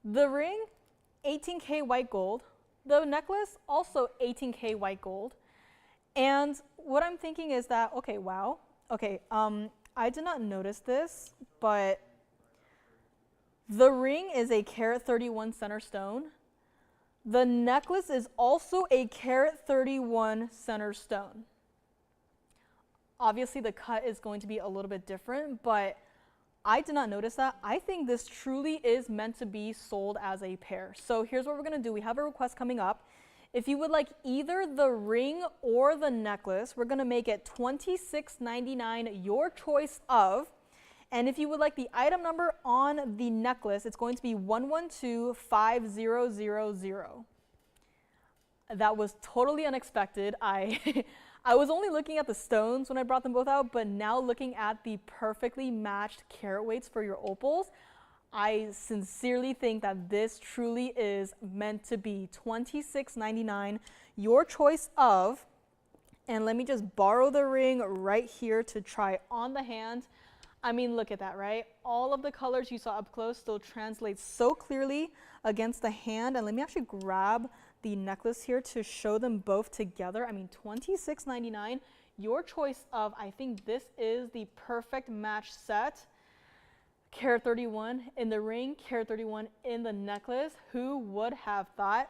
the ring, 18K white gold. The necklace, also 18K white gold. And what I'm thinking is that, okay, wow. Okay, I did not notice this, but the ring is a carat 31 center stone. The necklace is also a carat 31 center stone. Obviously the cut is going to be a little bit different, but I did not notice that. I think this truly is meant to be sold as a pair. So here's what we're gonna do. We have a request coming up. If you would like either the ring or the necklace, we're gonna make it $26.99, your choice of. And if you would like the item number on the necklace, it's going to be 112500. That was totally unexpected. I was only looking at the stones when I brought them both out, but now looking at the perfectly matched carat weights for your opals, I sincerely think that this truly is meant to be $26.99, your choice of. And let me just borrow the ring right here to try on the hand. I mean, look at that, right? All of the colors you saw up close still translate so clearly against the hand. And let me actually grab the necklace here to show them both together. I mean, $26.99, your choice of. I think this is the perfect match set. Carat 31 in the ring, carat 31 in the necklace. Who would have thought?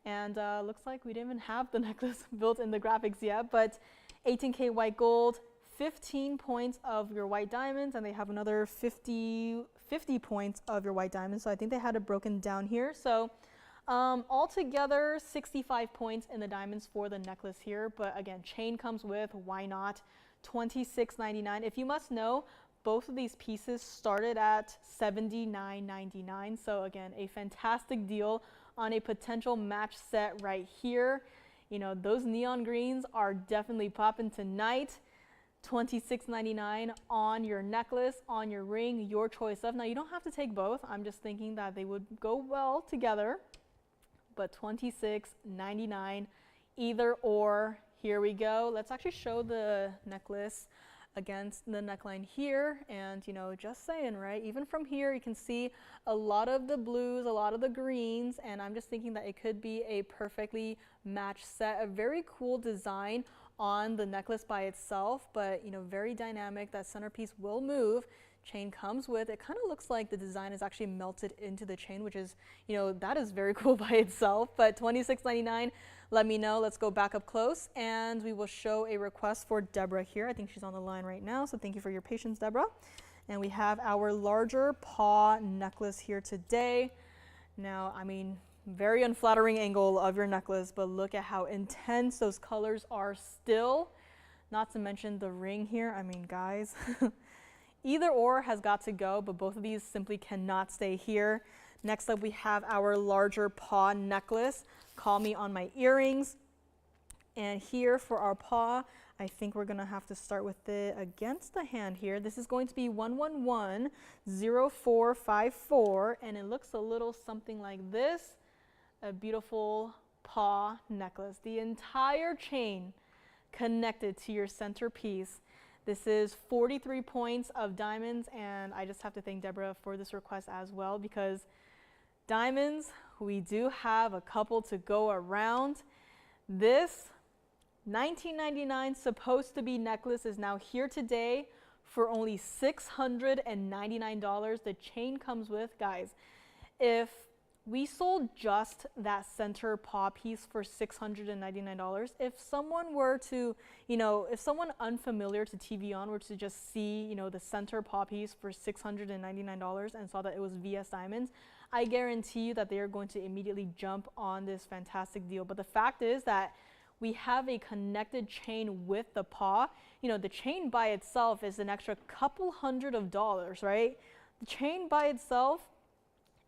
And looks like we didn't even have the necklace built in the graphics yet, but 18K white gold, 15 points of your white diamonds, and they have another 50 points of your white diamonds. So I think they had it broken down here. So altogether 65 points in the diamonds for the necklace here. But again, chain comes with, why not? $26.99. If you must know, both of these pieces started at $79.99. So again, a fantastic deal on a potential match set right here. You know, those neon greens are definitely popping tonight. $26.99 on your necklace, on your ring, your choice of. Now you don't have to take both. I'm just thinking that they would go well together. But $26.99, either or. Here we go. Let's actually show the necklace against the neckline here, and you know, just saying, right, even from here you can see a lot of the blues, a lot of the greens, and I'm just thinking that it could be a perfectly matched set. A very cool design on the necklace by itself, but you know, very dynamic. That centerpiece will move. Chain comes with, it kind of looks like the design is actually melted into the chain, which is, you know, that is very cool by itself. But $26.99, let me know. Let's go back up close and we will show a request for Deborah here. I think she's on the line right now, so thank you for your patience, Deborah. And we have our larger paw necklace here today. Now, I mean, very unflattering angle of your necklace, but look at how intense those colors are still. Not to mention the ring here. I mean, guys, either or has got to go, but both of these simply cannot stay here. Next up, we have our larger paw necklace. Call me on my earrings. And here for our paw, I think we're gonna have to start with it against the hand here. This is going to be 1110454, and it looks a little something like this. A beautiful paw necklace. The entire chain connected to your centerpiece. This is 43 points of diamonds, and I just have to thank Deborah for this request as well, because diamonds, we do have a couple to go around. This $19.99 supposed to be necklace is now here today for only $699. The chain comes with, guys, if we sold just that center paw piece for $699. If someone were to, you know, if someone unfamiliar to TVON were to just see, you know, the center paw piece for $699 and saw that it was VS Diamonds, I guarantee you that they are going to immediately jump on this fantastic deal. But the fact is that we have a connected chain with the paw. You know, the chain by itself is an extra couple hundred of dollars, right? The chain by itself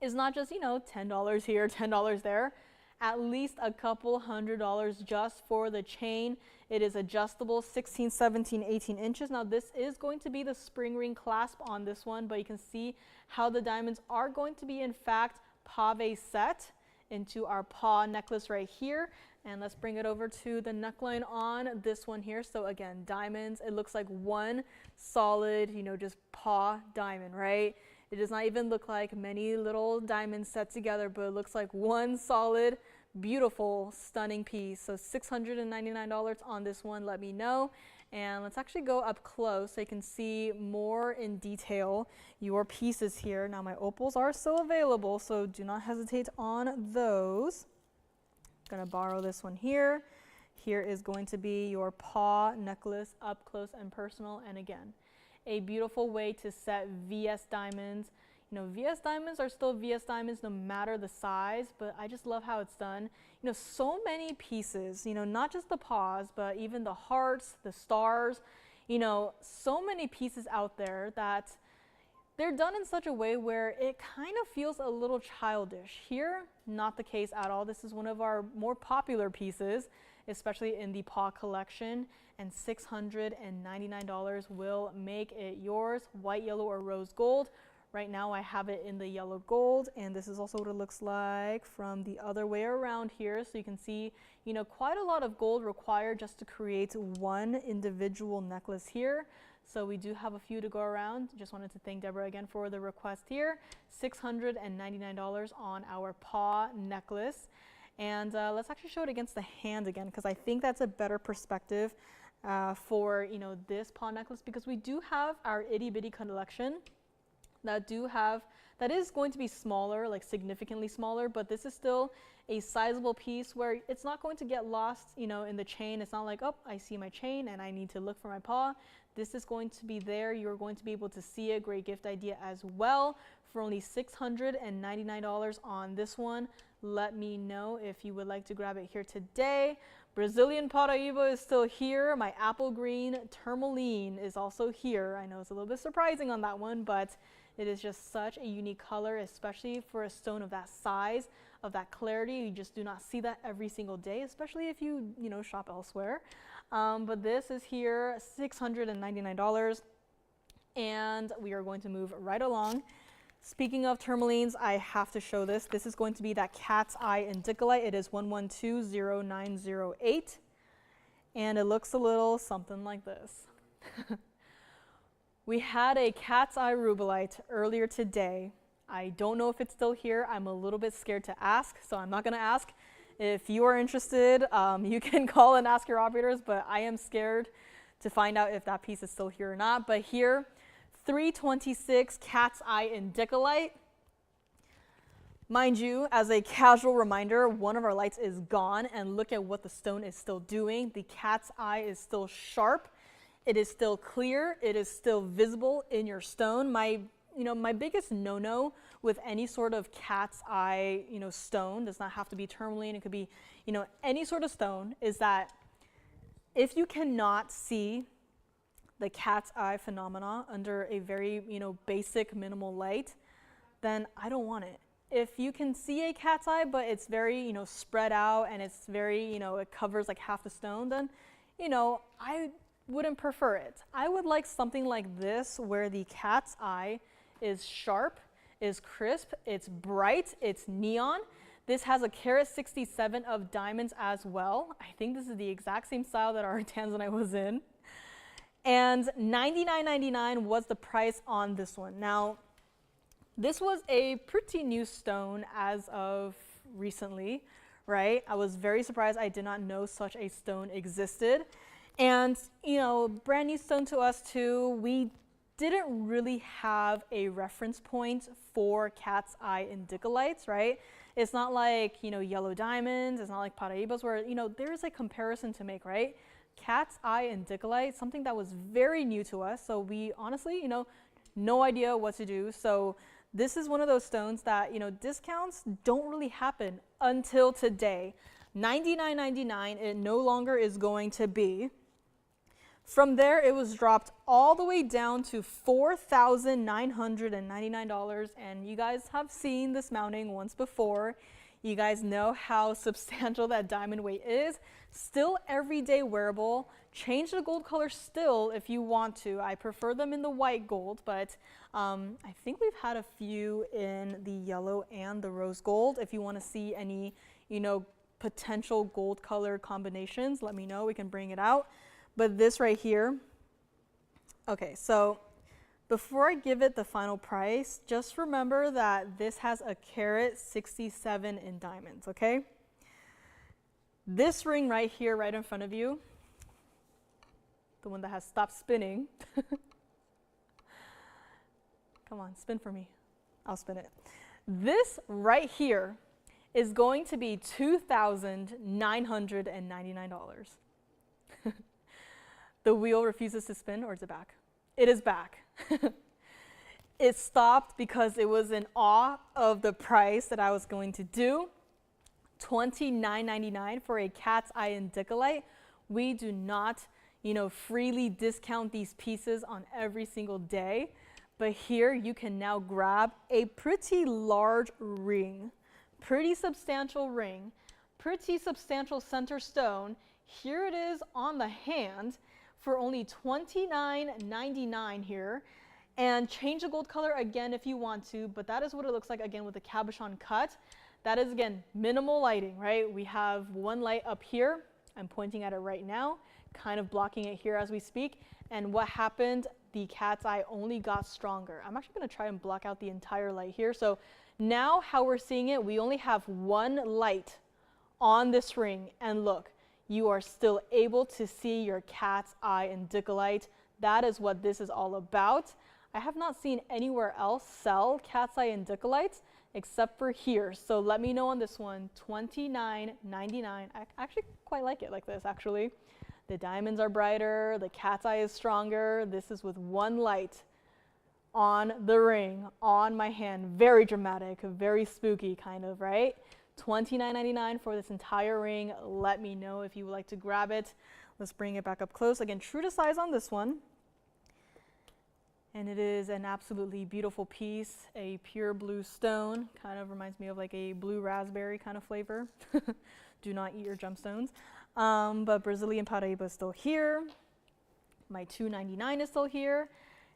is not just, you know, $10 here, $10 there, at least a couple $100 just for the chain. It is adjustable, 16, 17, 18 inches. Now this is going to be the spring ring clasp on this one, but you can see how the diamonds are going to be in fact pave set into our paw necklace right here. And let's bring it over to the neckline on this one here. So again, diamonds, it looks like one solid, you know, just paw diamond, right? It does not even look like many little diamonds set together, but it looks like one solid, beautiful, stunning piece. So $699 on this one, let me know. And let's actually go up close so you can see more in detail your pieces here. Now my opals are still available, so do not hesitate on those. Gonna borrow this one here. Here is going to be your paw necklace, up close and personal. And again, a beautiful way to set VS diamonds. You know, VS diamonds are still VS diamonds no matter the size, but I just love how it's done. You know, so many pieces, you know, not just the paws, but even the hearts, the stars, you know, so many pieces out there that they're done in such a way where it kind of feels a little childish. Here, not the case at all. This is one of our more popular pieces, especially in the paw collection, and $699 will make it yours, white, yellow, or rose gold. Right now I have it in the yellow gold, and this is also what it looks like from the other way around here. So you can see, you know, quite a lot of gold required just to create one individual necklace here. So we do have a few to go around. Just wanted to thank Deborah again for the request here. $699 on our paw necklace. And let's actually show it against the hand again, because I think that's a better perspective for, you know, this paw necklace, because we do have our itty bitty collection that is going to be smaller, like significantly smaller, but this is still a sizable piece where it's not going to get lost, you know, in the chain. It's not like, oh, I see my chain and I need to look for my paw. This is going to be there. You're going to be able to see a great gift idea as well for only $699 on this one. Let me know if you would like to grab it here today. Brazilian Paraiba is still here. My apple green tourmaline is also here. I know it's a little bit surprising on that one, but it is just such a unique color, especially for a stone of that size, of that clarity. You just do not see that every single day, especially if you know, shop elsewhere. But this is here, $699, and we are going to move right along. Speaking of tourmalines, I have to show this. This is going to be that cat's eye indicolite. It is 1120908, and it looks a little something like this. We had a cat's eye rubellite earlier today. I don't know if it's still here. I'm a little bit scared to ask, so I'm not going to ask. If you are interested, you can call and ask your operators, but I am scared to find out if that piece is still here or not. But here, 326 cat's eye indicolite. Mind you, as a casual reminder, one of our lights is gone, and look at what the stone is still doing. The cat's eye is still sharp. It is still clear. It is still visible in your stone. My biggest no-no with any sort of cat's eye, stone, does not have to be tourmaline. It could be, any sort of stone, is that if you cannot see the cat's eye phenomena under a very, basic minimal light, then I don't want it. If you can see a cat's eye, but it's very, spread out and it's very, it covers like half the stone, then, I wouldn't prefer it. I would like something like this where the cat's eye is sharp, is crisp, it's bright, it's neon. This has a carat 67 of diamonds as well. I think this is the exact same style that our Tanzanite was in. And $99.99 was the price on this one. Now, this was a pretty new stone as of recently, right? I was very surprised. I did not know such a stone existed. And, brand new stone to us too. We didn't really have a reference point for cat's eye indicolites, right? It's not like, yellow diamonds. It's not like Paraibas where, there's a comparison to make, right? Cat's eye indicolite, something that was very new to us. So we honestly, no idea what to do. So this is one of those stones that, discounts don't really happen until today. $99.99, it no longer is going to be. From there, it was dropped all the way down to $4,999, and you guys have seen this mounting once before. You guys know how substantial that diamond weight is. Still everyday wearable. Change the gold color still if you want to. I prefer them in the white gold, but I think we've had a few in the yellow and the rose gold. If you want to see any, potential gold color combinations, let me know. We can bring it out. But this right here, okay, so before I give it the final price, just remember that this has a carat 67 in diamonds, okay? This ring right here, right in front of you, the one that has stopped spinning. Come on, spin for me. I'll spin it. This right here is going to be $2,999. The wheel refuses to spin, or is it back? It is back. It stopped because it was in awe of the price that I was going to do. $29.99 for a cat's eye indicolite. We do not, freely discount these pieces on every single day. But here you can now grab a pretty large ring, pretty substantial ring, pretty substantial center stone. Here it is on the hand for only $29.99 here. And change the gold color again if you want to, but that is what it looks like again with the cabochon cut. That is again minimal lighting, right? We have one light up here. I'm pointing at it right now, kind of blocking it here as we speak. And what happened? The cat's eye only got stronger. I'm actually going to try and block out the entire light here. So now how we're seeing it, we only have one light on this ring. And look, you are still able to see your cat's eye indicolite. That is what this is all about. I have not seen anywhere else sell cat's eye indicolites except for here. So let me know on this one, $29.99. I actually quite like it like this, actually. The diamonds are brighter, the cat's eye is stronger. This is with one light on the ring, on my hand. Very dramatic, very spooky kind of, right? $29.99 for this entire ring. Let me know if you would like to grab it. Let's bring it back up close. Again, true to size on this one. And it is an absolutely beautiful piece, a pure blue stone. Kind of reminds me of like a blue raspberry kind of flavor. Do not eat your gemstones. But Brazilian Paraiba is still here. My $2.99 is still here.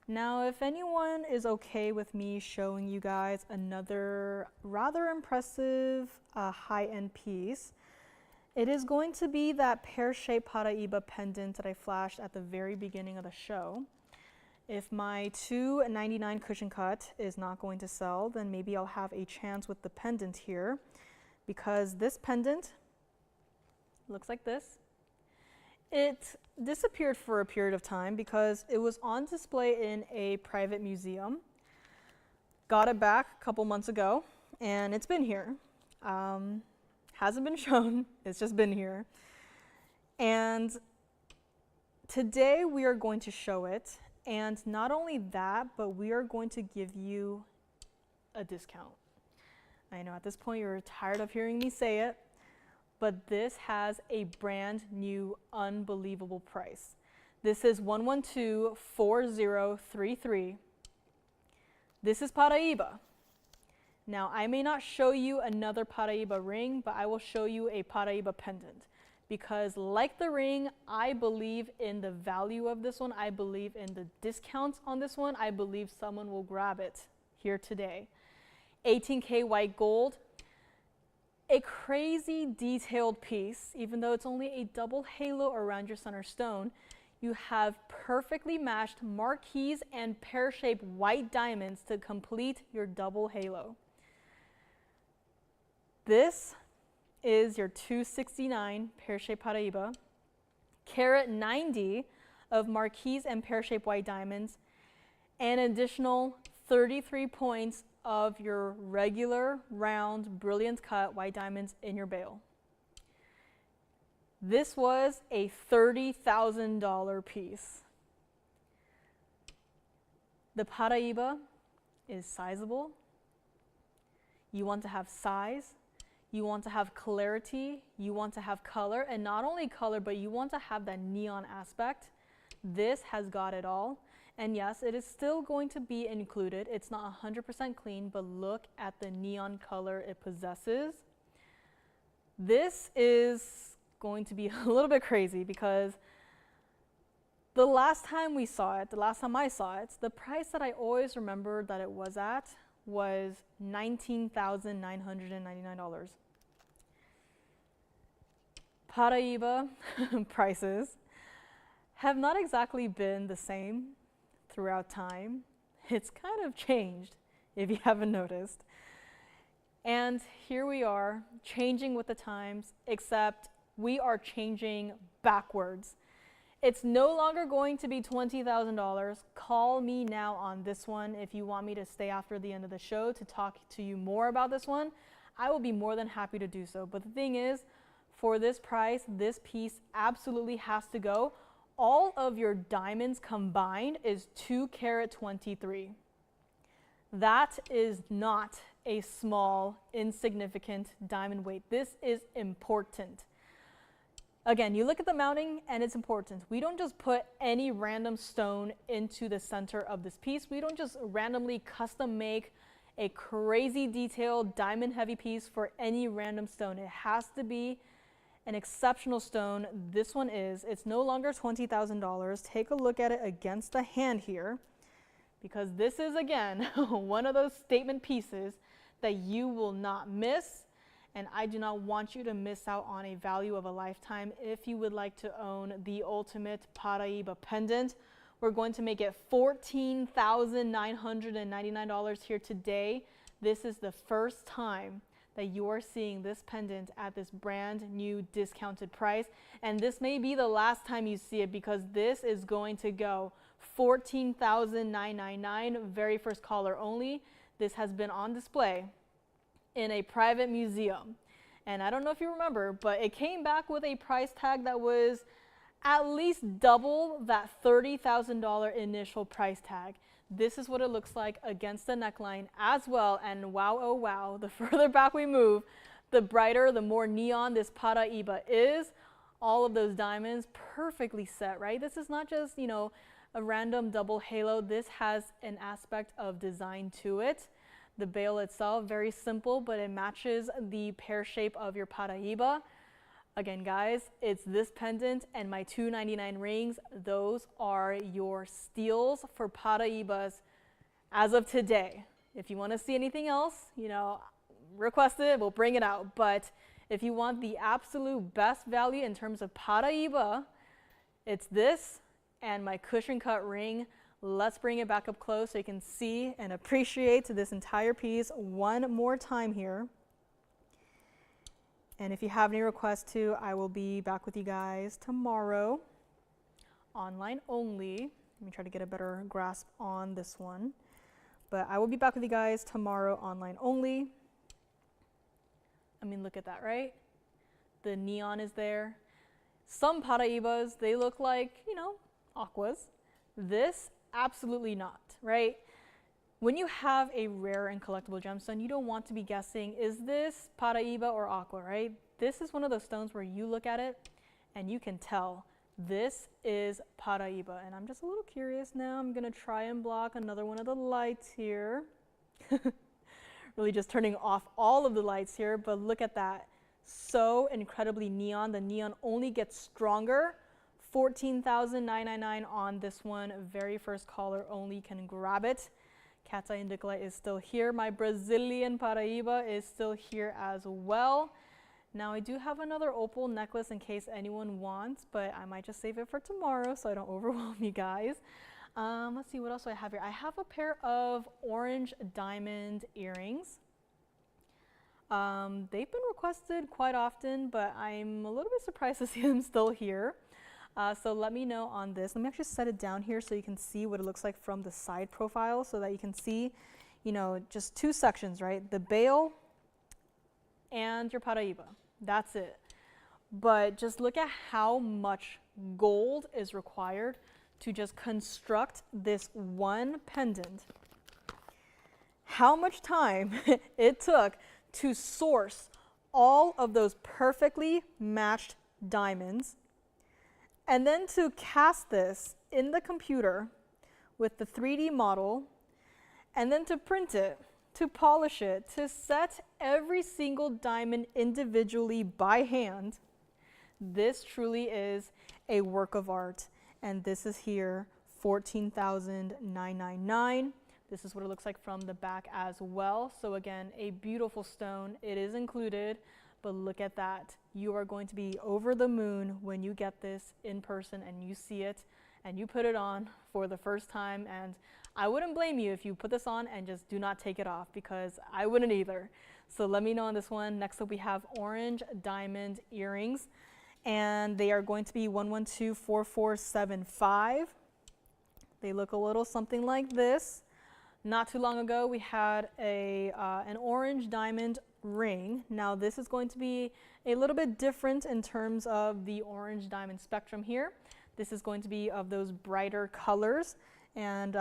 Now, if anyone is okay with me showing you guys another rather impressive high-end piece, it is going to be that pear-shaped Paraiba pendant that I flashed at the very beginning of the show. If my $2.99 cushion cut is not going to sell, then maybe I'll have a chance with the pendant here, because this pendant looks like this. It disappeared for a period of time because it was on display in a private museum. Got it back a couple months ago, and it's been here. Hasn't been shown, it's just been here. And today we are going to show it. And not only that, but we are going to give you a discount. I know at this point you're tired of hearing me say it, but this has a brand new unbelievable price. This is 1124033. This is Paraiba. Now, I may not show you another Paraiba ring, but I will show you a Paraiba pendant. Because like the ring, I believe in the value of this one. I believe in the discounts on this one. I believe someone will grab it here today. 18K white gold. A crazy detailed piece, even though it's only a double halo around your center stone. You have perfectly matched marquise and pear-shaped white diamonds to complete your double halo. This is your $269 pear-shaped Paraiba, carat 90 of marquise and pear-shaped white diamonds, and additional 33 points of your regular round brilliant cut white diamonds in your bail. This was a $30,000 piece. The Paraiba is sizable. You want to have size. You want to have clarity, you want to have color, and not only color, but you want to have that neon aspect. This has got it all. And yes, it is still going to be included. It's not 100% clean, but look at the neon color it possesses. This is going to be a little bit crazy because the last time we saw it, the last time I saw it, the price that I always remember that it was at was $19,999. Paraiba prices have not exactly been the same throughout time. It's kind of changed, if you haven't noticed. And here we are, changing with the times, except we are changing backwards. It's no longer going to be $20,000. Call me now on this one if you want me to stay after the end of the show to talk to you more about this one. I will be more than happy to do so. But the thing is, for this price, this piece absolutely has to go. All of your diamonds combined is 2 carat 23. That is not a small, insignificant diamond weight. This is important. Again, you look at the mounting and it's important. We don't just put any random stone into the center of this piece. We don't just randomly custom make a crazy detailed diamond heavy piece for any random stone. It has to be an exceptional stone. This one is. It's no longer $20,000. Take a look at it against the hand here, because this is, again, one of those statement pieces that you will not miss. And I do not want you to miss out on a value of a lifetime. If you would like to own the ultimate Paraiba pendant, we're going to make it $14,999 here today. This is the first time that you are seeing this pendant at this brand new discounted price. And this may be the last time you see it, because this is going to go $14,999, very first caller only. This has been on display in a private museum. And I don't know if you remember, but it came back with a price tag that was at least double that $30,000 initial price tag. This is what it looks like against the neckline as well. And wow, oh wow, the further back we move, the brighter, the more neon this Paraiba is. All of those diamonds perfectly set, right? This is not just, you know, a random double halo. This has an aspect of design to it. The bail itself, very simple, but it matches the pear shape of your Paraiba. Again, guys, it's this pendant and my $299 rings. Those are your steals for Paraibas as of today. If you want to see anything else, you know, request it, we'll bring it out. But if you want the absolute best value in terms of Paraiba, it's this and my cushion cut ring. Let's bring it back up close so you can see and appreciate this entire piece one more time here. And if you have any requests too, I will be back with you guys tomorrow, online only. Let me try to get a better grasp on this one. But I will be back with you guys tomorrow, online only. I mean, look at that, right? The neon is there. Some Paraibas, they look like, you know, aquas. This, absolutely not, right? When you have a rare and collectible gemstone, you don't want to be guessing, is this Paraiba or aqua, right? This is one of those stones where you look at it and you can tell this is Paraiba. And I'm just a little curious now. I'm gonna try and block another one of the lights here. Really just turning off all of the lights here, but look at that. So incredibly neon. The neon only gets stronger. $14,999 on this one. Very first caller only can grab it. Cat's Eye Indicolite is still here. My Brazilian Paraiba is still here as well. Now I do have another opal necklace in case anyone wants, but I might just save it for tomorrow so I don't overwhelm you guys. Let's see, what else do I have here? I have a pair of orange diamond earrings. They've been requested quite often, but I'm a little bit surprised to see them still here. So let me know on this. Let me actually set it down here so you can see what it looks like from the side profile, so that you can see, you know, just two sections, right? The bail and your Paraiba. That's it. But just look at how much gold is required to just construct this one pendant. How much time it took to source all of those perfectly matched diamonds, and then to cast this in the computer with the 3D model, and then to print it, to polish it, to set every single diamond individually by hand. This truly is a work of art. And this is here, $14,999. This is what it looks like from the back as well. So again, a beautiful stone. It is included. But look at that. You are going to be over the moon when you get this in person and you see it and you put it on for the first time. And I wouldn't blame you if you put this on and just do not take it off, because I wouldn't either. So let me know on this one. Next up we have orange diamond earrings, and they are going to be 1124475. They look a little something like this. Not too long ago, we had an orange diamond ring. Now this is going to be a little bit different in terms of the orange diamond spectrum here. This is going to be of those brighter colors, and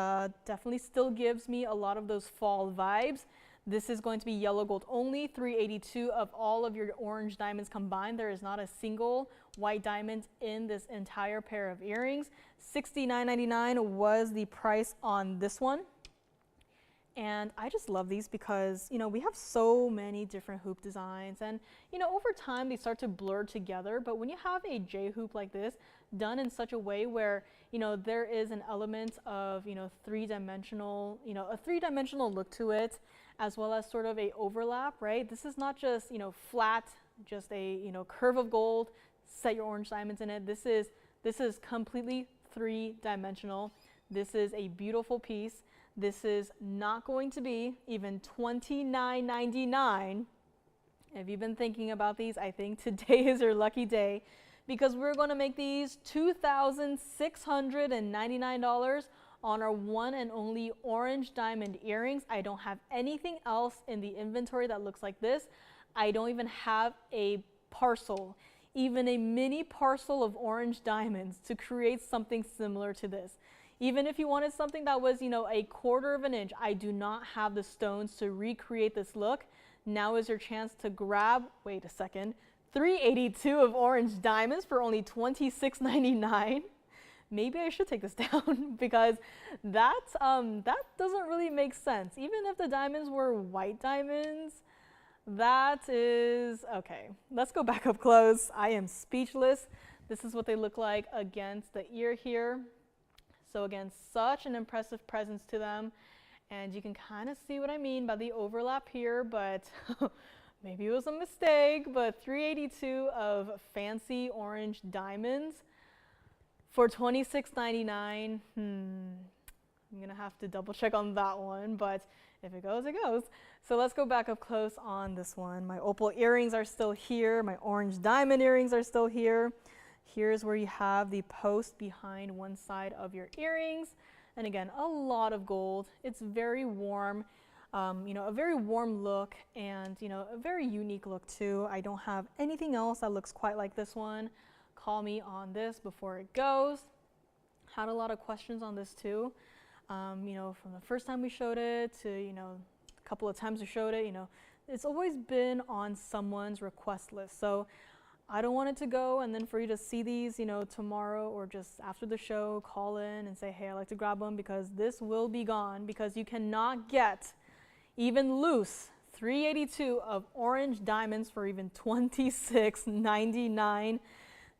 definitely still gives me a lot of those fall vibes. This is going to be yellow gold only, 382 of all of your orange diamonds combined. There is not a single white diamond in this entire pair of earrings. $69.99 was the price on this one. And I just love these because, you know, we have so many different hoop designs, and, you know, over time they start to blur together. But when you have a J hoop like this done in such a way where, you know, there is an element of, you know, three-dimensional, you know, a three-dimensional look to it, as well as sort of a overlap, right? This is not just, you know, flat, just a, you know, curve of gold, set your orange diamonds in it. This is completely three-dimensional. This is a beautiful piece. This is not going to be even $29.99. If you've been thinking about these, I think today is your lucky day, because we're going to make these $2,699 on our one and only orange diamond earrings. I don't have anything else in the inventory that looks like this. I don't even have a parcel, even a mini parcel of orange diamonds to create something similar to this. Even if you wanted something that was, you know, a quarter of an inch, I do not have the stones to recreate this look. Now is your chance to grab, wait a second, 382 of orange diamonds for only $26.99. Maybe I should take this down because that doesn't really make sense. Even if the diamonds were white diamonds, that is, okay, let's go back up close. I am speechless. This is what they look like against the ear here. So again, such an impressive presence to them. And you can kind of see what I mean by the overlap here, but maybe it was a mistake, but 382 of fancy orange diamonds for $26.99. I'm gonna have to double check on that one, but if it goes, it goes. So let's go back up close on this one. My opal earrings are still here. My orange diamond earrings are still here. Here's where you have the post behind one side of your earrings. And again, a lot of gold. It's very warm, you know, a very warm look, and, you know, a very unique look too. I don't have anything else that looks quite like this one. Call me on this before it goes. Had a lot of questions on this too. You know, from the first time we showed it to, you know, a couple of times we showed it, you know, it's always been on someone's request list. So I don't want it to go and then for you to see these, you know, tomorrow or just after the show, call in and say, hey, I'd like to grab them, because this will be gone, because you cannot get even loose 382 of orange diamonds for even $26.99.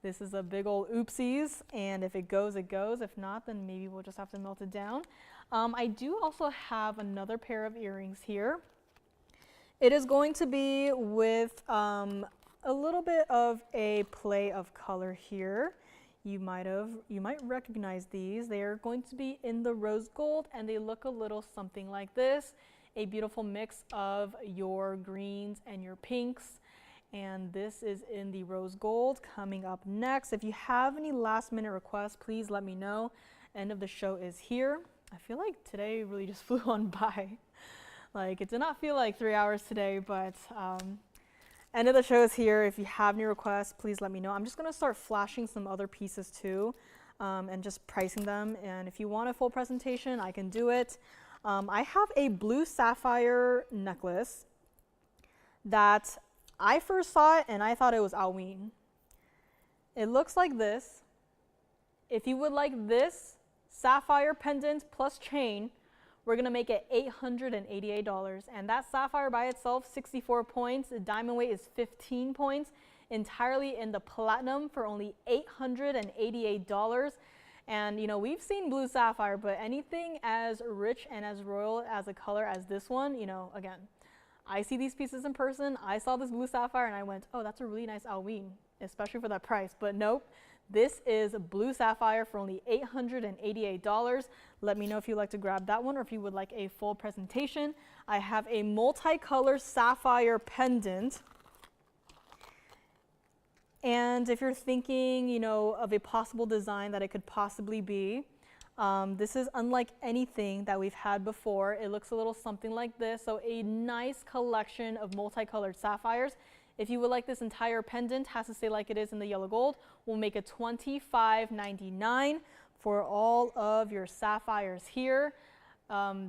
This is a big old oopsies, and if it goes, it goes. If not, then maybe we'll just have to melt it down. I do also have another pair of earrings here. It is going to be with a little bit of a play of color here. You might recognize these. They are going to be in the rose gold, and they look a little something like this. A beautiful mix of your greens and your pinks. And this is in the rose gold. Coming up next, if you have any last minute requests, please let me know. End of the show is here. I feel like today really just flew on by. Like, it did not feel like 3 hours today, but end of the show is here. If you have any requests, please let me know. I'm just gonna start flashing some other pieces too, and just pricing them. And if you want a full presentation, I can do it. I have a blue sapphire necklace that I first saw it and I thought it was Halloween. It looks like this. If you would like this sapphire pendant plus chain, we're gonna make it $888. And that sapphire by itself, 64 points. The diamond weight is 15 points, entirely in the platinum for only $888. And you know, we've seen blue sapphire, but anything as rich and as royal as a color as this one, you know, again, I see these pieces in person. I saw this blue sapphire and I went, oh, that's a really nice Halloween, especially for that price. But nope, this is blue sapphire for only $888. Let me know if you'd like to grab that one or if you would like a full presentation. I have a multicolor sapphire pendant. And if you're thinking, you know, of a possible design that it could possibly be, This is unlike anything that we've had before. It looks a little something like this. So a nice collection of multicolored sapphires. If you would like this entire pendant, has to stay like it is in the yellow gold, we'll make it $25.99 for all of your sapphires here.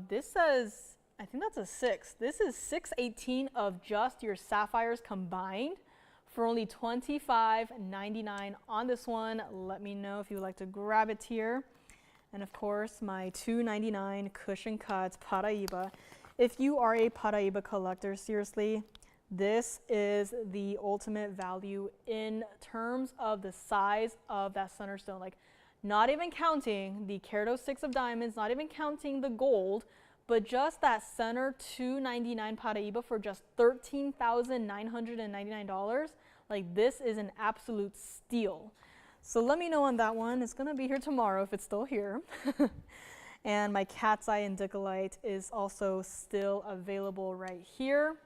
This says, I think that's a 6. This is 618 of just your sapphires combined for only $25.99 on this one. Let me know if you would like to grab it here. And of course, my $2.99 cushion cut Paraiba. If you are a Paraiba collector, seriously, this is the ultimate value in terms of the size of that center stone. Like, not even counting the carat 06 of diamonds, not even counting the gold, but just that center $2.99 Paraiba for just $13,999. Like, this is an absolute steal. So let me know on that one. It's gonna be here tomorrow if it's still here. And my cat's eye indicolite is also still available right here.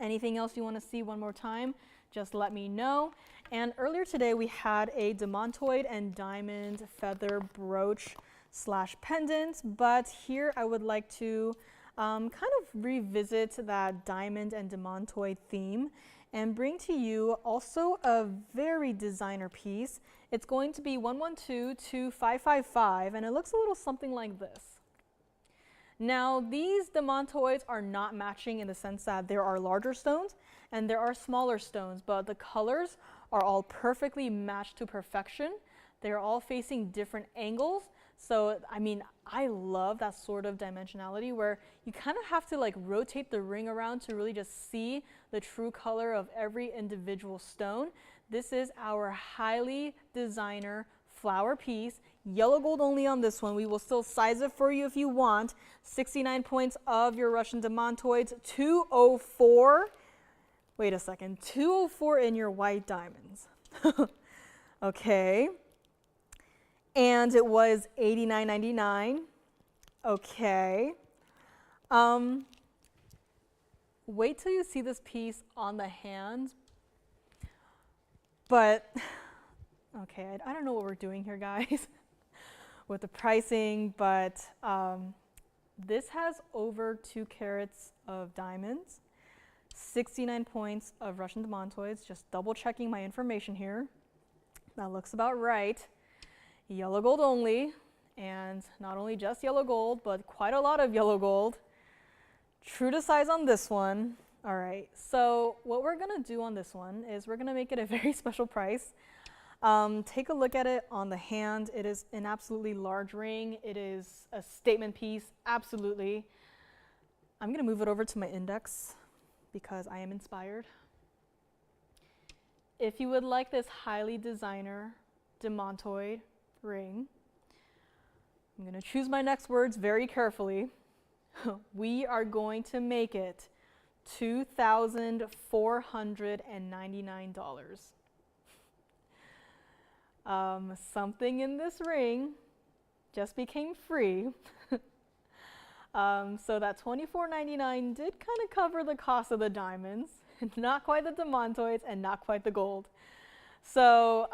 Anything else you want to see one more time, just let me know. And earlier today we had a Demantoid and diamond feather brooch / pendant, but here I would like to kind of revisit that diamond and Demantoid theme and bring to you also a very designer piece. It's going to be 112-2555, and it looks a little something like this. Now, these Demantoids are not matching in the sense that there are larger stones and there are smaller stones, but the colors are all perfectly matched to perfection. They're all facing different angles. So, I mean, I love that sort of dimensionality where you kind of have to like rotate the ring around to really just see the true color of every individual stone. This is our highly designer flower piece, yellow gold only on this one. We will still size it for you if you want. 69 points of your Russian Demantoids, 204. Wait a second, 204 in your white diamonds. Okay. And it was $89.99. Okay. Wait till you see this piece on the hand. But okay, I don't know what we're doing here, guys, with the pricing, but this has over 2 carats of diamonds, 69 points of Russian Demantoids, just double checking my information here. That looks about right. Yellow gold only, and not only just yellow gold, but quite a lot of yellow gold. True to size on this one. All right, so what we're gonna do on this one is we're gonna make it a very special price. Take a look at it on the hand. It is an absolutely large ring. It is a statement piece, absolutely. I'm gonna move it over to my index because I am inspired. If you would like this highly designer Demantoid ring, I'm gonna choose my next words very carefully. We are going to make it $2,499. Something in this ring just became free. So that $24.99 did kind of cover the cost of the diamonds, not quite the Demantoids and not quite the gold. So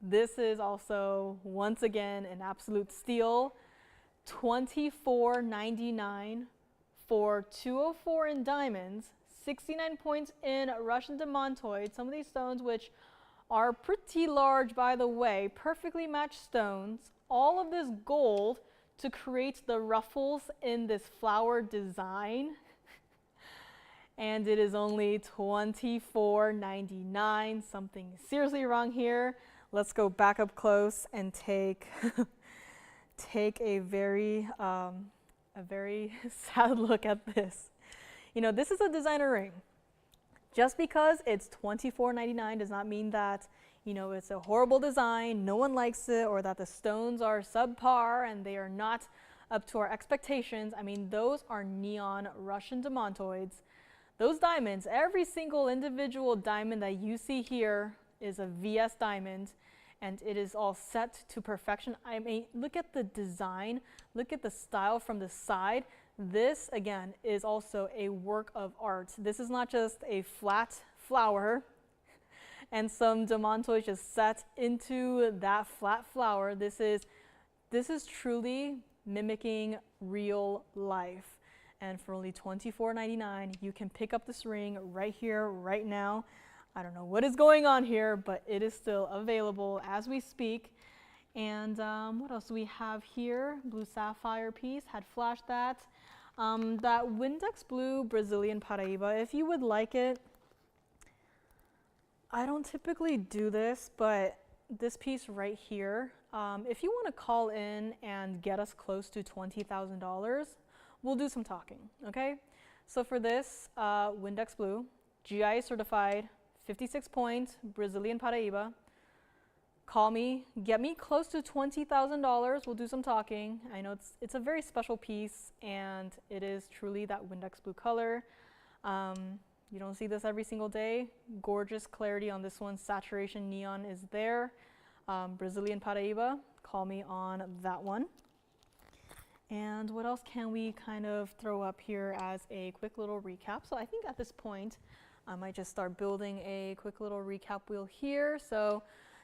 this is also, once again, an absolute steal. $24.99 for 204 in diamonds, 69 points in Russian Demantoid. Some of these stones, which are pretty large, by the way, perfectly matched stones. All of this gold to create the ruffles in this flower design. And it is only $24.99. Something seriously wrong here. Let's go back up close and take a very sad look at this. You know, this is a designer ring. Just because it's $24.99 does not mean that, you know, it's a horrible design, no one likes it, or that the stones are subpar and they are not up to our expectations. I mean, those are neon Russian Demantoids. Those diamonds, every single individual diamond that you see here is a VS diamond, and it is all set to perfection. I mean, look at the design, look at the style from the side. This, again, is also a work of art. This is not just a flat flower and some Demantoid just set into that flat flower. This is This is truly mimicking real life. And for only $24.99, you can pick up this ring right here, right now. I don't know what is going on here, but it is still available as we speak. And what else do we have here? Blue sapphire piece, had flashed that. That Windex blue Brazilian Paraiba, if you would like it. I don't typically do this, but this piece right here, if you want to call in and get us close to $20,000, we'll do some talking, okay? So for this, Windex blue, GI certified, 56-point Brazilian Paraiba. Call me, get me close to $20,000. We'll do some talking. I know it's a very special piece, and it is truly that Windex blue color. You don't see this every single day. Gorgeous clarity on this one. Saturation neon is there. Brazilian Paraiba. Call me on that one. And what else can we kind of throw up here as a quick little recap? So I think at this point, I might just start building a quick little recap wheel here. So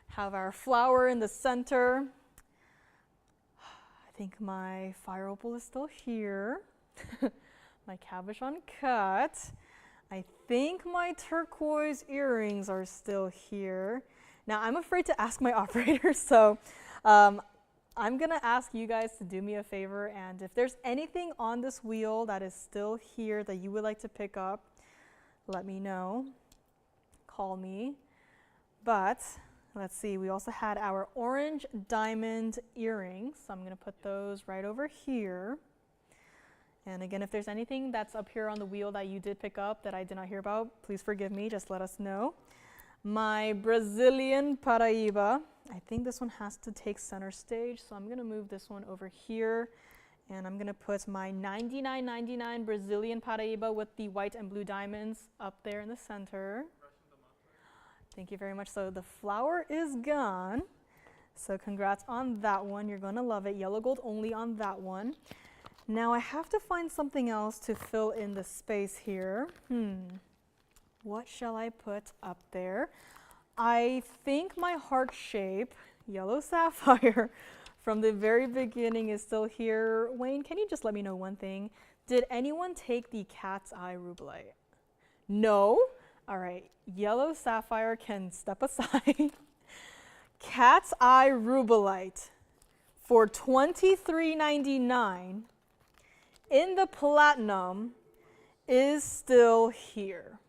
have our flower in the center. I think my fire opal is still here. My cabochon cut. I think my turquoise earrings are still here. Now I'm afraid to ask my operator, so I'm gonna ask you guys to do me a favor, and if there's anything on this wheel that is still here that you would like to pick up, let me know, call me. But let's see, we also had our orange diamond earrings, so I'm gonna put those right over here. And again, if there's anything that's up here on the wheel that you did pick up that I did not hear about, please forgive me, just let us know. My Brazilian Paraiba, I think this one has to take center stage, so I'm gonna move this one over here, and I'm gonna put my $99.99 Brazilian Paraiba with the white and blue diamonds up there in the center. Thank you very much. So the flower is gone, so congrats on that one. You're gonna love it. Yellow gold only on that one. Now I have to find something else to fill in the space here. What shall I put up there? I think my heart shape, yellow sapphire, from the very beginning is still here. Wayne, can you just let me know one thing? Did anyone take the cat's eye rubellite? No? All right, yellow sapphire can step aside. Cat's eye rubellite for $23.99 in the platinum is still here.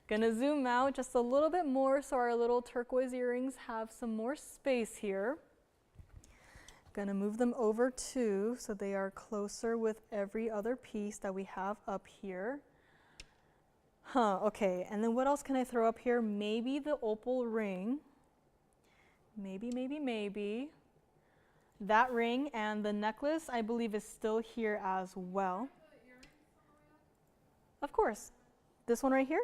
Gonna zoom out just a little bit more so our little turquoise earrings have some more space here. Gonna move them over too so they are closer with every other piece that we have up here. Okay, and then what else can I throw up here? Maybe the opal ring. Maybe. That ring and the necklace, I believe, is still here as well. Of course. This one right here?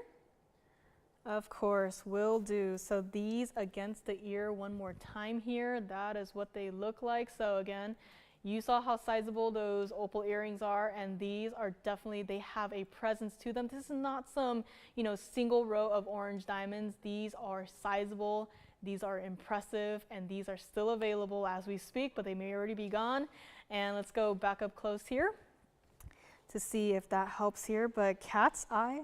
Of course, will do. So these against the ear one more time here. That is what they look like. So again, you saw how sizable those opal earrings are, and these are definitely, they have a presence to them. This is not some, single row of orange diamonds. These are sizable. These are impressive, and these are still available as we speak, but they may already be gone. And let's go back up close here to see if that helps here. But cat's eye,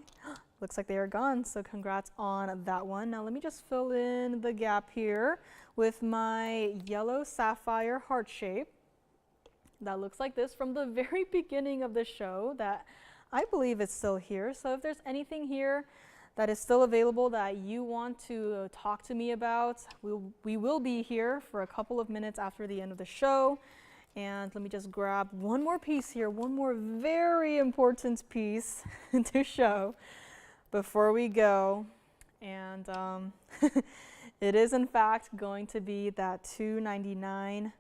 looks like they are gone, so congrats on that one. Now let me just fill in the gap here with my yellow sapphire heart shape. That looks like this from the very beginning of the show that I believe is still here. So if there's anything here that is still available that you want to talk to me about, we will be here for a couple of minutes after the end of the show. And let me just grab one more piece here, one more very important piece to show before we go. And it is in fact going to be that $2.99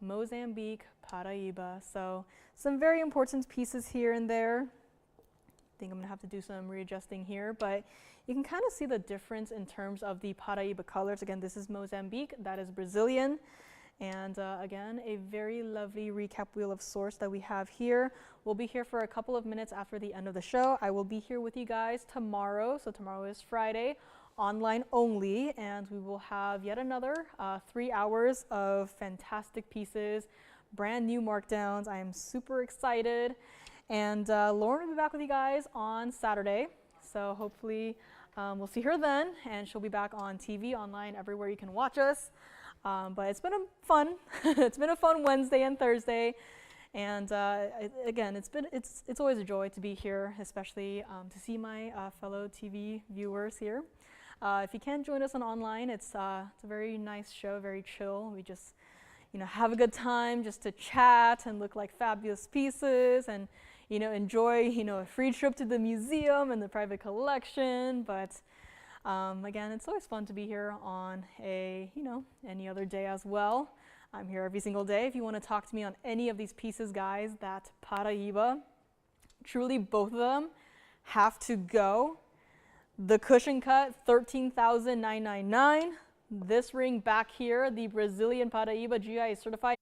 Mozambique Paraiba. So some very important pieces here and there. I think I'm gonna have to do some readjusting here, but you can kind of see the difference in terms of the Paraiba colors. Again, this is Mozambique, that is Brazilian. And again, a very lovely recap wheel of sorts that we have here. We'll be here for a couple of minutes after the end of the show. I will be here with you guys tomorrow. So tomorrow is Friday online only, and we will have yet another 3 hours of fantastic pieces, brand new markdowns. I am super excited, and Lauren will be back with you guys on Saturday, so hopefully we'll see her then, and she'll be back on TV, online, everywhere you can watch us. But it's been it's been a fun Wednesday and Thursday, and again, it's always a joy to be here, especially to see my fellow TV viewers here. If you can't join us on online, it's a very nice show, very chill. We just, have a good time just to chat and look like fabulous pieces, and enjoy a free trip to the museum and the private collection. But again, it's always fun to be here on any other day as well. I'm here every single day. If you want to talk to me on any of these pieces, guys, that Paraiba, truly both of them have to go. The cushion cut, $13,999. This ring back here, the Brazilian Paraiba GI certified.